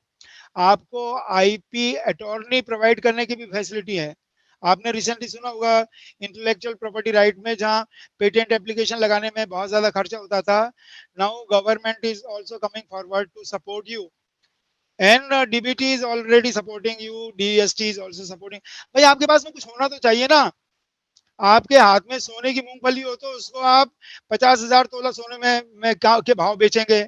आपको आईपी अटॉर्नी प्रोवाइड करने की भी फैसिलिटी है। आपने रिसेंटली सुना होगा इंटेलेक्चुअल प्रॉपर्टी राइट में, जहां पेटेंट एप्लीकेशन लगाने में बहुत ज्यादा खर्चा होता था, now government is also coming forward to support you, and DBT is already supporting you, DST is also supporting. भाई आपके पास में कुछ होना तो चाहिए ना। आपके हाथ में सोने की मूंगफली हो तो उसको आप 50,000 तोला सोने में के भाव बेचेंगे,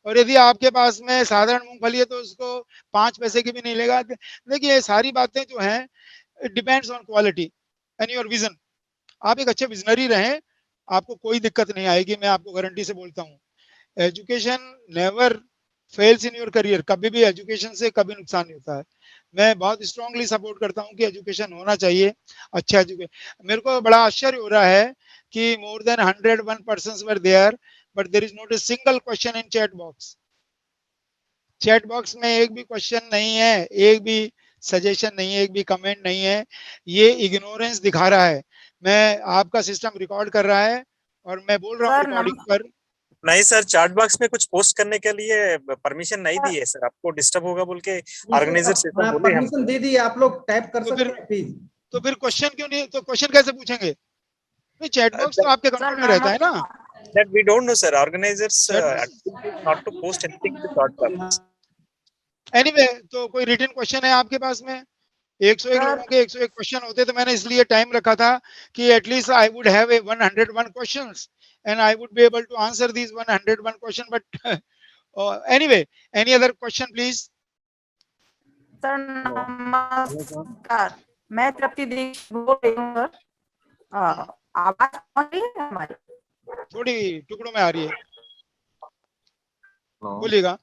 और यदि आपके पास में साधारण मूंगफली है तो उसको 5 पैसे की भी नहीं लेगा। देखिए ये सारी बातें जो हैं, it depends on quality and your vision. आप एक अच्छे विजनरी रहें, आपको कोई दिक्कत नहीं आएगी, मैं आपको गारंटी से बोलता हूँ। Education never fails in your career. कभी भी एजुकेशन से कभी नुकसान नहीं होता है। मैं बहुत स्ट्रांगली सपोर्ट करता हूँ कि एजुकेशन होना चाहिए, अच्छा एजुकेशन। मेरे को बड़ा आश्चर्य हो रहा है कि more than 101 persons were there, but there is not a single question in chat box. Chat box में एक भी क्वेश्चन नहीं है, एक भी सजेशन नहीं है, एक भी कमेंट नहीं है। ये इग्नोरेंस दिखा रहा है। मैं आपका सिस्टम रिकॉर्ड कर रहा है और मैं बोल रहा हूँ रिकॉर्डिंग पर। नहीं सर, चैट बॉक्स में कुछ पोस्ट करने के लिए परमिशन नहीं दी है सर, आपको डिस्टर्ब होगा बोल के ऑर्गेनाइजर से तो बोले हम। परमिशन दे दी, आप लोग टाइप कर तो सकते फिर- हैं प्लीज। तो फिर क्वेश्चन क्यों नहीं, तो क्वेश्चन कैसे पूछेंगे? नहीं, चैट बॉक्स तो आपके कंट्रोल में रहता है ना। That we don't know sir, organizers not to post anything in the chat box। Anyway, तो कोई रिटन क्वेश्चन है आपके पास में? 101 लोगों के 101 क्वेश्चन होते, तो मैंने इसलिए टाइम रखा था कि at least I would have a 101 questions and I would be able to answer these 101 question. But anyway, any other question please. Sir नमस्कार, मैं तृप्ति दीक्षित बोल रही हूँ सर। आवाज पहुंच रही है हमारी? थोड़ी टुकड़ों में आ रही है, बोलिएगा।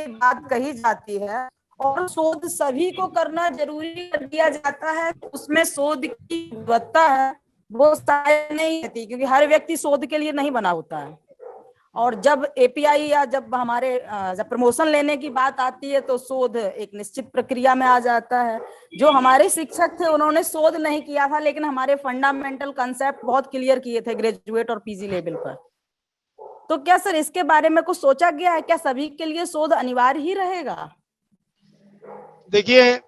बात कही जाती है और शोध सभी को करना जरूरी कर दिया जाता है, उसमें शोध की गुणवत्ता है वो शायद नहीं रहती, क्योंकि हर व्यक्ति शोध के लिए नहीं बना होता है। और जब एपीआई या जब हमारे जब प्रमोशन लेने की बात आती है तो शोध एक निश्चित प्रक्रिया में आ जाता है। जो हमारे शिक्षक थे उन्होंने शोध नहीं किया था, लेकिन हमारे फंडामेंटल कंसेप्ट बहुत क्लियर किए थे ग्रेजुएट और पीजी लेवल पर। तो क्या सर इसके बारे में कुछ सोचा गया है? क्या सभी के लिए शोध अनिवार्य ही रहेगा? देखिए,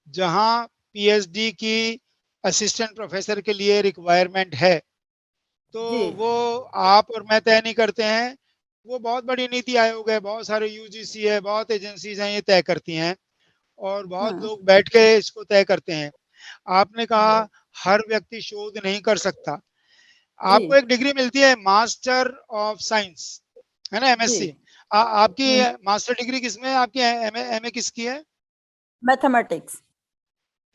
जहां पीएचडी की असिस्टेंट प्रोफेसर के लिए रिक्वायरमेंट है, तो वो आप और मैं तय नहीं करते हैं, वो बहुत बड़ी नीति आयोग है, बहुत सारे यूजीसी है, बहुत एजेंसीज हैं, ये तय करती हैं, और बहुत लोग बैठ के इसको तय करते हैं। आपने कहा हर व्यक्ति शोध नहीं कर सकता। आपको एक डिग्री मिलती है मास्टर ऑफ साइंस, है ना, एमएससी। आपकी मास्टर डिग्री किसमें है? आपकी एमए किसकी है? मैथमेटिक्स,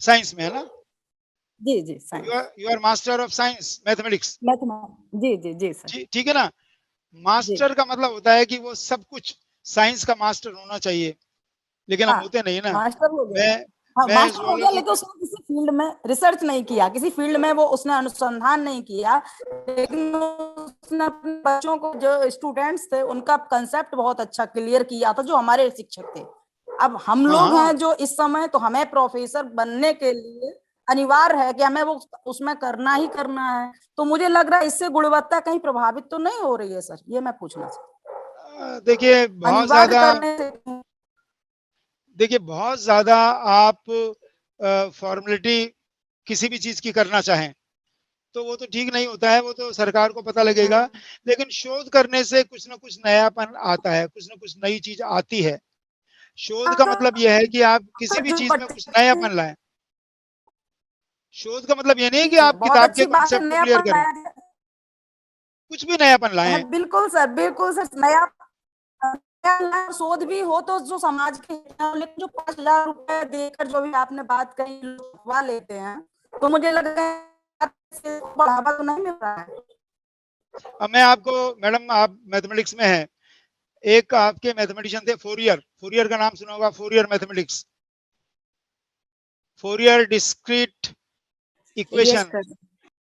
साइंस में, है ना? जी जी science. You are master of science mathematics. जी जी जी सर। ठीक है ना। मास्टर का मतलब होता है कि वो सब कुछ साइंस का मास्टर होना चाहिए, लेकिन हम होते नहीं ना। मास्टर हो गया, मैं मास्टर हो गया, लेकिन उसने किसी फील्ड में रिसर्च नहीं किया, किसी फील्ड में वो उसने अनुसंधान नहीं किया, लेकिन उसने अपने बच्चों को, जो स्टूडेंट्स थे, उनका कंसेप्ट बहुत अच्छा क्लियर किया था, जो हमारे शिक्षक थे। अब हम लोग हैं जो इस समय, तो हमें प्रोफेसर बनने के लिए अनिवार्य है कि हमें वो उसमें करना ही करना है। तो मुझे लग रहा है इससे गुणवत्ता कहीं प्रभावित तो नहीं हो रही है सर, ये मैं पूछना चाहता हूँ। देखिए बहुत ज्यादा देखिए बहुत ज्यादा आप फॉर्मेलिटी किसी भी चीज की करना चाहें तो वो तो ठीक नहीं होता है, वो तो सरकार को पता लगेगा। लेकिन शोध करने से कुछ ना कुछ नयापन आता है, कुछ ना कुछ नई चीज आती है। शोध का मतलब यह है कि आप किसी भी जो चीज में कुछ नयापन लाएं। शोध का मतलब ये नहीं है कि आप बहुत किताब के अच्छी बात है, कॉन्सेप्ट को नया क्लियर पन करें, लाया कुछ भी नयापन है। लाएं। बिल्कुल सर, बिल्कुल सर, नया नया शोध भी हो तो जो समाज के हित में हो, लेकिन जो 5,000 रुपए देकर जो भी आपने बात कही लोग लेते हैं, तो मुझे लग रहा है इससे बढ़ावा तो नहीं मिल रहा है। अब मैं आपको, मैडम आप मैथमेटिक्स में हैं, एक आपके मैथमेटिशियन थे फोरियर, फोरियर का नाम सुना होगा, Fourier mathematics, Fourier discrete yes equation sir.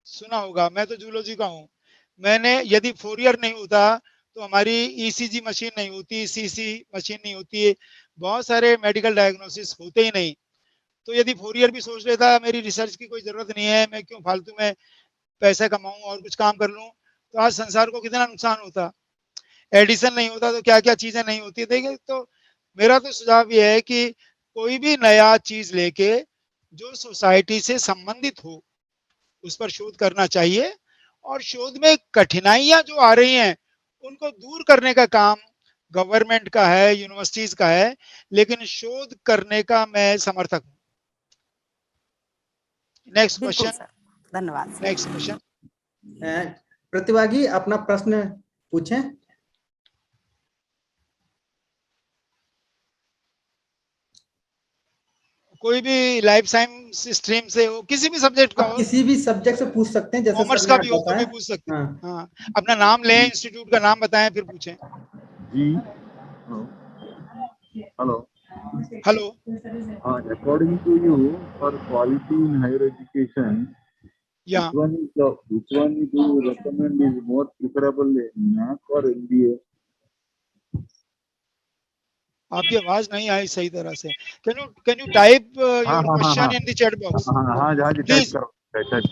सुना होगा। मैं तो जूलॉजी का हूँ। मैंने, यदि फोरियर नहीं होता तो हमारी ईसीजी मशीन नहीं होती, सीसी मशीन नहीं होती, बहुत सारे मेडिकल डायग्नोसिस होते ही नहीं। तो यदि फोरियर भी सोच लेता मेरी रिसर्च की कोई जरूरत नहीं है, मैं क्यों फालतू में पैसे कमाऊं और कुछ काम कर लूं, तो आज संसार को कितना नुकसान होता। एडिसन नहीं होता तो क्या क्या चीजें नहीं होती। देखिए, तो मेरा तो सुझाव ये है कि कोई भी नया चीज लेके जो सोसाइटी से संबंधित हो उस पर शोध करना चाहिए, और शोध में कठिनाइयां जो आ रही हैं उनको दूर करने का काम गवर्नमेंट का है, यूनिवर्सिटीज का है, लेकिन शोध करने का मैं समर्थक हूँ। नेक्स्ट बिल्कुल क्वेश्चन, सर, धन्यवाद सर। Next question. प्रतिभागी अपना प्रश्न पूछें। कोई भी लाइफ साइंस स्ट्रीम से हो, किसी भी सब्जेक्ट का आप हो, किसी भी सब्जेक्ट से पूछ सकते हैं, जैसे कॉमर्स सर का ने भी हो तो बताया। भी पूछ सकते हाँ, हैं। हाँ, अपना नाम लें, इंस्टीट्यूट का नाम बताएं, फिर पूछें। जी hello hello. according to you, for quality in higher education, या which one do you recommend is more preferable, NAC or MBA? आपकी आवाज नहीं आई सही तरह से। कैन यू टाइप हाँ योर हाँ हाँ क्वेश्चन हाँ इन द चैट बॉक्स? हाँ हाँ हाँ जी, टाइप प्लीज, करो, type.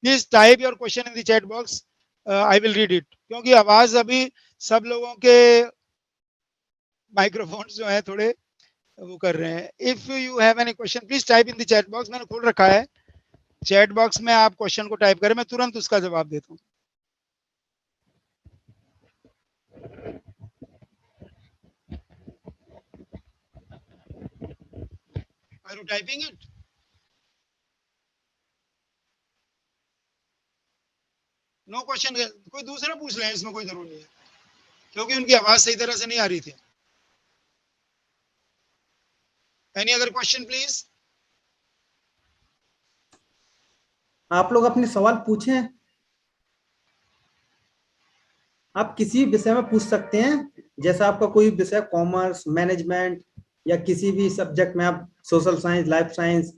Please type your question in the chat box, I will read it. क्योंकि आवाज अभी सब लोगों के माइक्रोफोन्स जो है थोड़े वो कर रहे हैं। If you have any question please type in the chat box. मैंने खोल रखा है चैट बॉक्स में, आप क्वेश्चन को टाइप करें, मैं तुरंत उसका जवाब देता हूँ। Are you typing it? No question, कोई दूसरा पूछ लें, इसमें कोई जरूरी नहीं है, क्योंकि उनकी आवाज सही तरह से नहीं आ रही थी। Any other question please? आप लोग अपने सवाल पूछें। आप किसी विषय में पूछ सकते हैं, जैसा आपका कोई विषय कॉमर्स, मैनेजमेंट या किसी भी सब्जेक्ट में, आप social science, life science,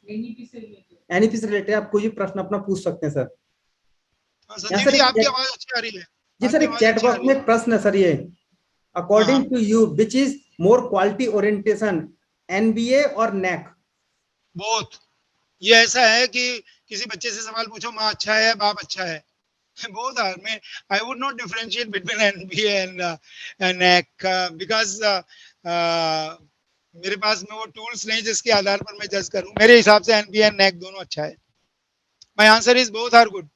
NEP से रिलेटेड आप कोई भी प्रश्न अपना पूछ सकते हैं सर। संजीव जी, आपकी आवाज अच्छी आ रही है। जी सर, एक चैट बॉक्स में एक प्रश्न है सर, ये according to you which is more quality orientation, NBA और नैक? बोथ। ये ऐसा है कि किसी बच्चे से सवाल पूछो, माँ अच्छा है, बाप अच्छा है, both are. I would not differentiate between NBA and NAC because मेरे पास में वो टूल्स नहीं जिसके आधार पर मैं जज करूं। मेरे हिसाब से NBA एंड NAC दोनों अच्छा है। My answer is both are good.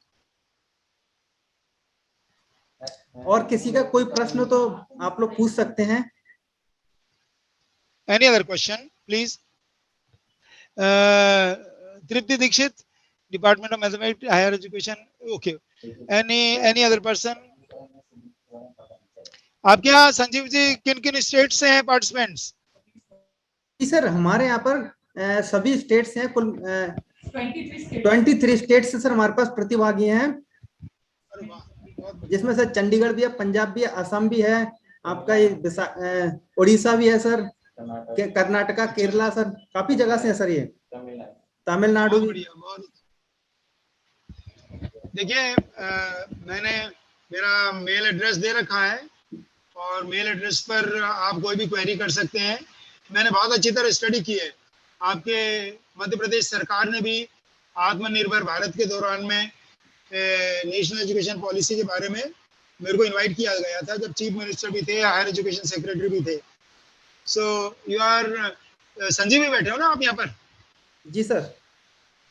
और किसी का कोई प्रश्न हो तो आप लोग पूछ सकते हैं। Any other question, please? Tripti Dikshit, Department of Mathematics, Higher Education. Okay. Any other person? आपके यहाँ संजीव जी किन किन स्टेट से हैं पार्टिसिपेंट्स? जी सर, हमारे यहाँ पर सभी स्टेट्स हैं, कुल 23 स्टेट से सर हमारे पास प्रतिभागी हैं, जिसमें से चंडीगढ़ भी है, पंजाब भी है, असम भी है, आपका ये उड़ीसा भी है सर, कर्नाटका, केरला, सर काफी जगह से है सर, ये तमिलनाडु भी। देखिए, मैंने मेरा मेल एड्रेस दे रखा है और मेल एड्रेस पर आप कोई भी क्वेरी कर सकते हैं। मैंने बहुत अच्छी तरह स्टडी की है। आपके मध्य प्रदेश सरकार ने भी आत्मनिर्भर भारत के दौरान में नेशनल एजुकेशन पॉलिसी के बारे में मेरे को इनवाइट किया गया था, जब चीफ मिनिस्टर भी थे, हायर एजुकेशन सेक्रेटरी भी थे। सो यू आर संजीव भी बैठे हो ना आप यहाँ पर? जी सर।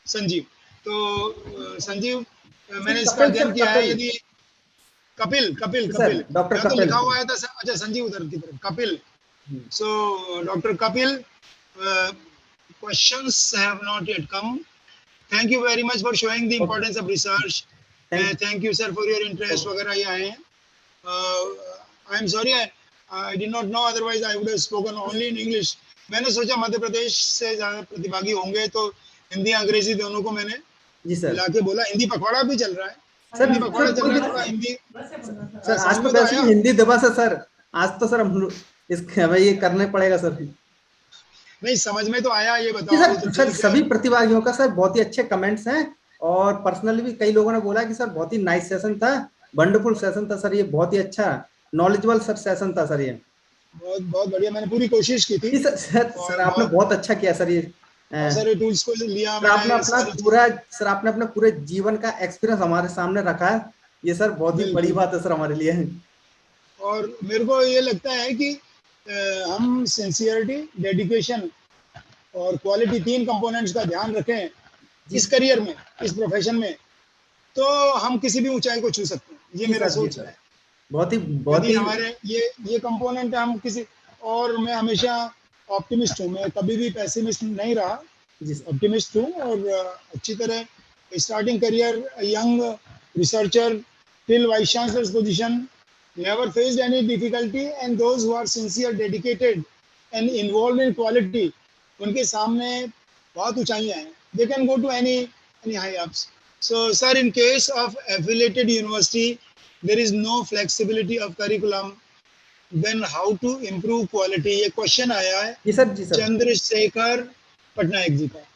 संजीव, तो संजीव मैंने इसका कपिल अध्ययन सर, किया है। कपिल। यदि कपिल कपिल जी कपिल सर, डॉक्टर यहाँ तो कपिल। लिखा हुआ है था अच्छा संजीव उधर की तरफ Kapil. So doctor Kapil, questions have not yet come. Thank you very much for showing the importance of research. Thank you sir for your interest वगैरह ये आए हैं। I am sorry I did not know, otherwise I would have spoken only in English. मैंने सोचा मध्य प्रदेश से ज्यादा प्रतिभागी होंगे तो हिंदी अंग्रेजी दोनों को मैंने जी सर। मिला के बोला। हिंदी पखवाड़ा भी चल रहा है, सर, हिंदी पखवाड़ा चल कोई रहा है, थोड़ा हिंदी सर आज समझ तो में तो वैसे आया। भी हिंदी दिवस है सर, आज तो सर हम इसके हमें ये करना पड़ेगा सर। नहीं समझ में तो आया, ये जी बताओ सर, तो सर ठीक है। सभी प्रतिभागियों का सर बहुत ही अच्छे कमेंट्स हैं और पर्सनली भी कई लोगों ने बोला कि सर बहुत ही नाइस सेशन था, वंडरफुल सेशन था सर, ये बहुत ही अच्छा नॉलेजेबल सर सेशन था सर ये। बहुत बहुत बढ़िया, मैंने पूरी कोशिश की थी। जी सर आपने बहुत अच्छा किया सर ये। बहुत सारे टूल्स को लिया सर आपने मैंने, अपना सारी पूरा सर आपने अपने पूरे जीवन का एक्सपीरियंस हमारे सामने रखा है, ये सर बहुत ही बड़ी बात है सर हमारे लिए। और मेरे को ये लगता है कि हम सिंसियरिटी, डेडिकेशन और क्वालिटी, तीन कंपोनेंट्स का ध्यान रखें इस करियर में, इस प्रोफेशन में, तो हम किसी भी ऊंचाई को छू सकते हैं। ये मेरा सोच है। बहुत यदि ही हमारे ये कंपोनेंट हम किसी, और मैं हमेशा ऑप्टिमिस्ट हूँ, मैं कभी भी पैसिमिस्ट नहीं रहा, ऑप्टिमिस्ट हूँ। और अच्छी तरह starting career, young researcher till vice chancellor's position, never faced any difficulty, and those who are sincere, dedicated and involved in quality, उनके सामने बहुत ऊंचाइयां हैं। They can go to any high ups. So sir, in case of affiliated university, there is no flexibility of curriculum. Then how to improve quality? ये question आया है जी sir Chandrashekhar Patnaik ji का।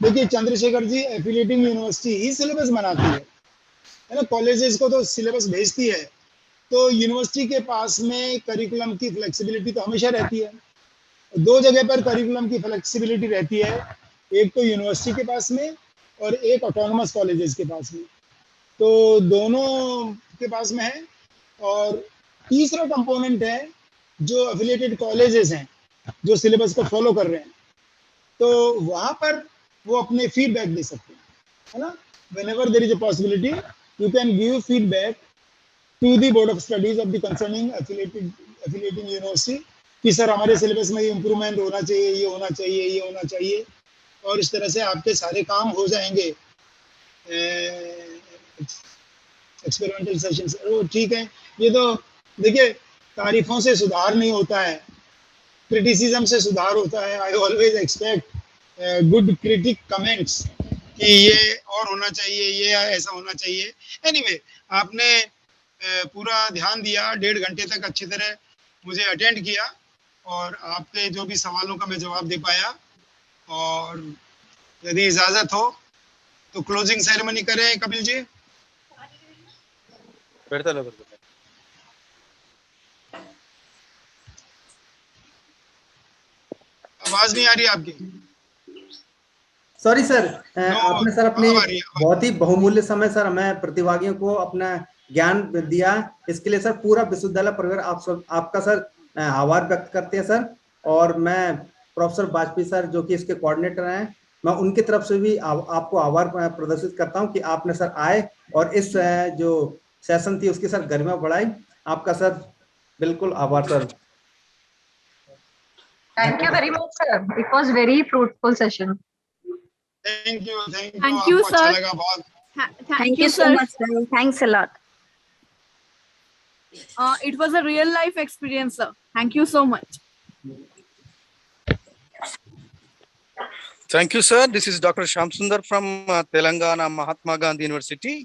देखिए चंद्रशेखर जी एफिलिएटिंग यूनिवर्सिटी ही सिलेबस बनाती है ना, कॉलेजेस को तो सिलेबस भेजती है, तो यूनिवर्सिटी के पास में करिकुलम की फ्लेक्सिबिलिटी तो हमेशा रहती है। दो जगह पर करिकुलम की फ्लेक्सिबिलिटी रहती है, एक तो यूनिवर्सिटी के पास में और एक ऑटोनमस कॉलेजेस के पास में, तो दोनों के पास में है। और तीसरा कंपोनेंट है जो एफिलिएटेड कॉलेजेस हैं जो सिलेबस को फॉलो कर रहे हैं, तो वहां पर वो अपने फीडबैक दे सकते हैं, है ना। whenever there is a possibility you can give feedback to the board of studies of the concerning affiliating university कि सर हमारे सिलेबस में ये इम्प्रूवमेंट होना चाहिए, ये होना चाहिए, ये होना चाहिए, और इस तरह से आपके सारे काम हो जाएंगे। एक्सपेरिमेंटल सेशंस, वो ठीक है। ये तो देखिए तारीफों से सुधार नहीं होता है, क्रिटिसिज्म से सुधार होता है। I always expect good critic comments कि ये और होना चाहिए, ये ऐसा होना चाहिए। एनीवे आपने पूरा ध्यान दिया, 1.5 घंटे तक अच्छी तरह मुझे अटेंड किया और आपके जो भी सवालों का मैं जवाब दे पाया। और यदि इजाजत हो तो क्लोजिंग सेरेमनी करें कपिल जी। आवाज नहीं आ रही आपकी। सॉरी सर, आपने सर अपने बहुत ही बहुमूल्य समय सर हमें प्रतिभागियों को अपना ज्ञान दिया, इसके लिए सर पूरा विश्वविद्यालय परिवार आपका सर आभार व्यक्त करते हैं सर। और मैं प्रोफेसर वाजपेयी सर जो कि इसके कोऑर्डिनेटर हैं, मैं उनकी तरफ से भी आपको आभार प्रदर्शित करता हूं कि आपने सर आए और इस जो सेशन थी उसकी सर गरिमा बढ़ाई। आपका सर बिल्कुल आभार sir. Thank you very much, sir. It was very fruitful session. Thank you sir. अच्छा लगा बहुत। Thank you so much, sir. Thanks a lot. It was a real life experience, sir. Thank you so much. Thank you, sir. This is Dr. Shamsundar from Telangana Mahatma Gandhi University.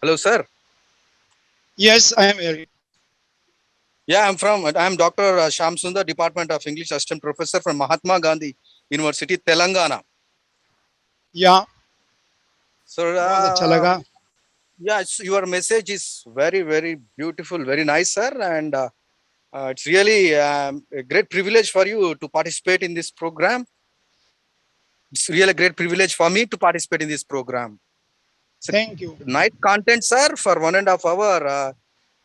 Hello, sir. Yes, I am here. Yeah, I'm Dr. Shamsundar, Department of English, Assistant Professor from Mahatma Gandhi University, Telangana. Yeah. So, बहुत अच्छा लगा। Yeah, your message is very, very beautiful, very nice, sir. And it's really a great privilege for you to participate in this program. It's really a great privilege for me to participate in this program. So, thank you. Night content, sir, for 1.5 hours.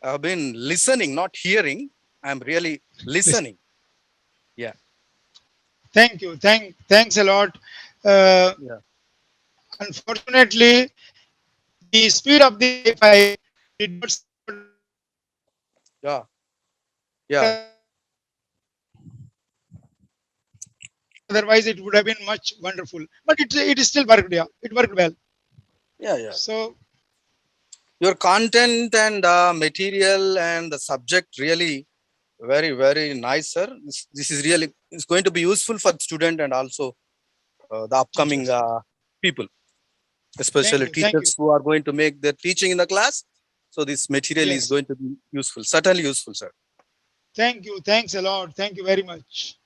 I've been listening, not hearing, I'm really listening. Yeah. Thank you. Thanks a lot. Uh, Yeah. Unfortunately, the speed of the Wi-Fi did not support. Yeah. Yeah. Otherwise, it would have been much wonderful. But it is still worked. Yeah, it worked well. Yeah. Yeah. So Your content and material and the subject really very, very nice, sir. This is really, it's going to be useful for the student and also the upcoming people, especially Thank you, thank teachers who are going to make their teaching in the class. So this material is Yes. going to be useful, certainly useful, sir. thank you. Thanks a lot. Thank you very much.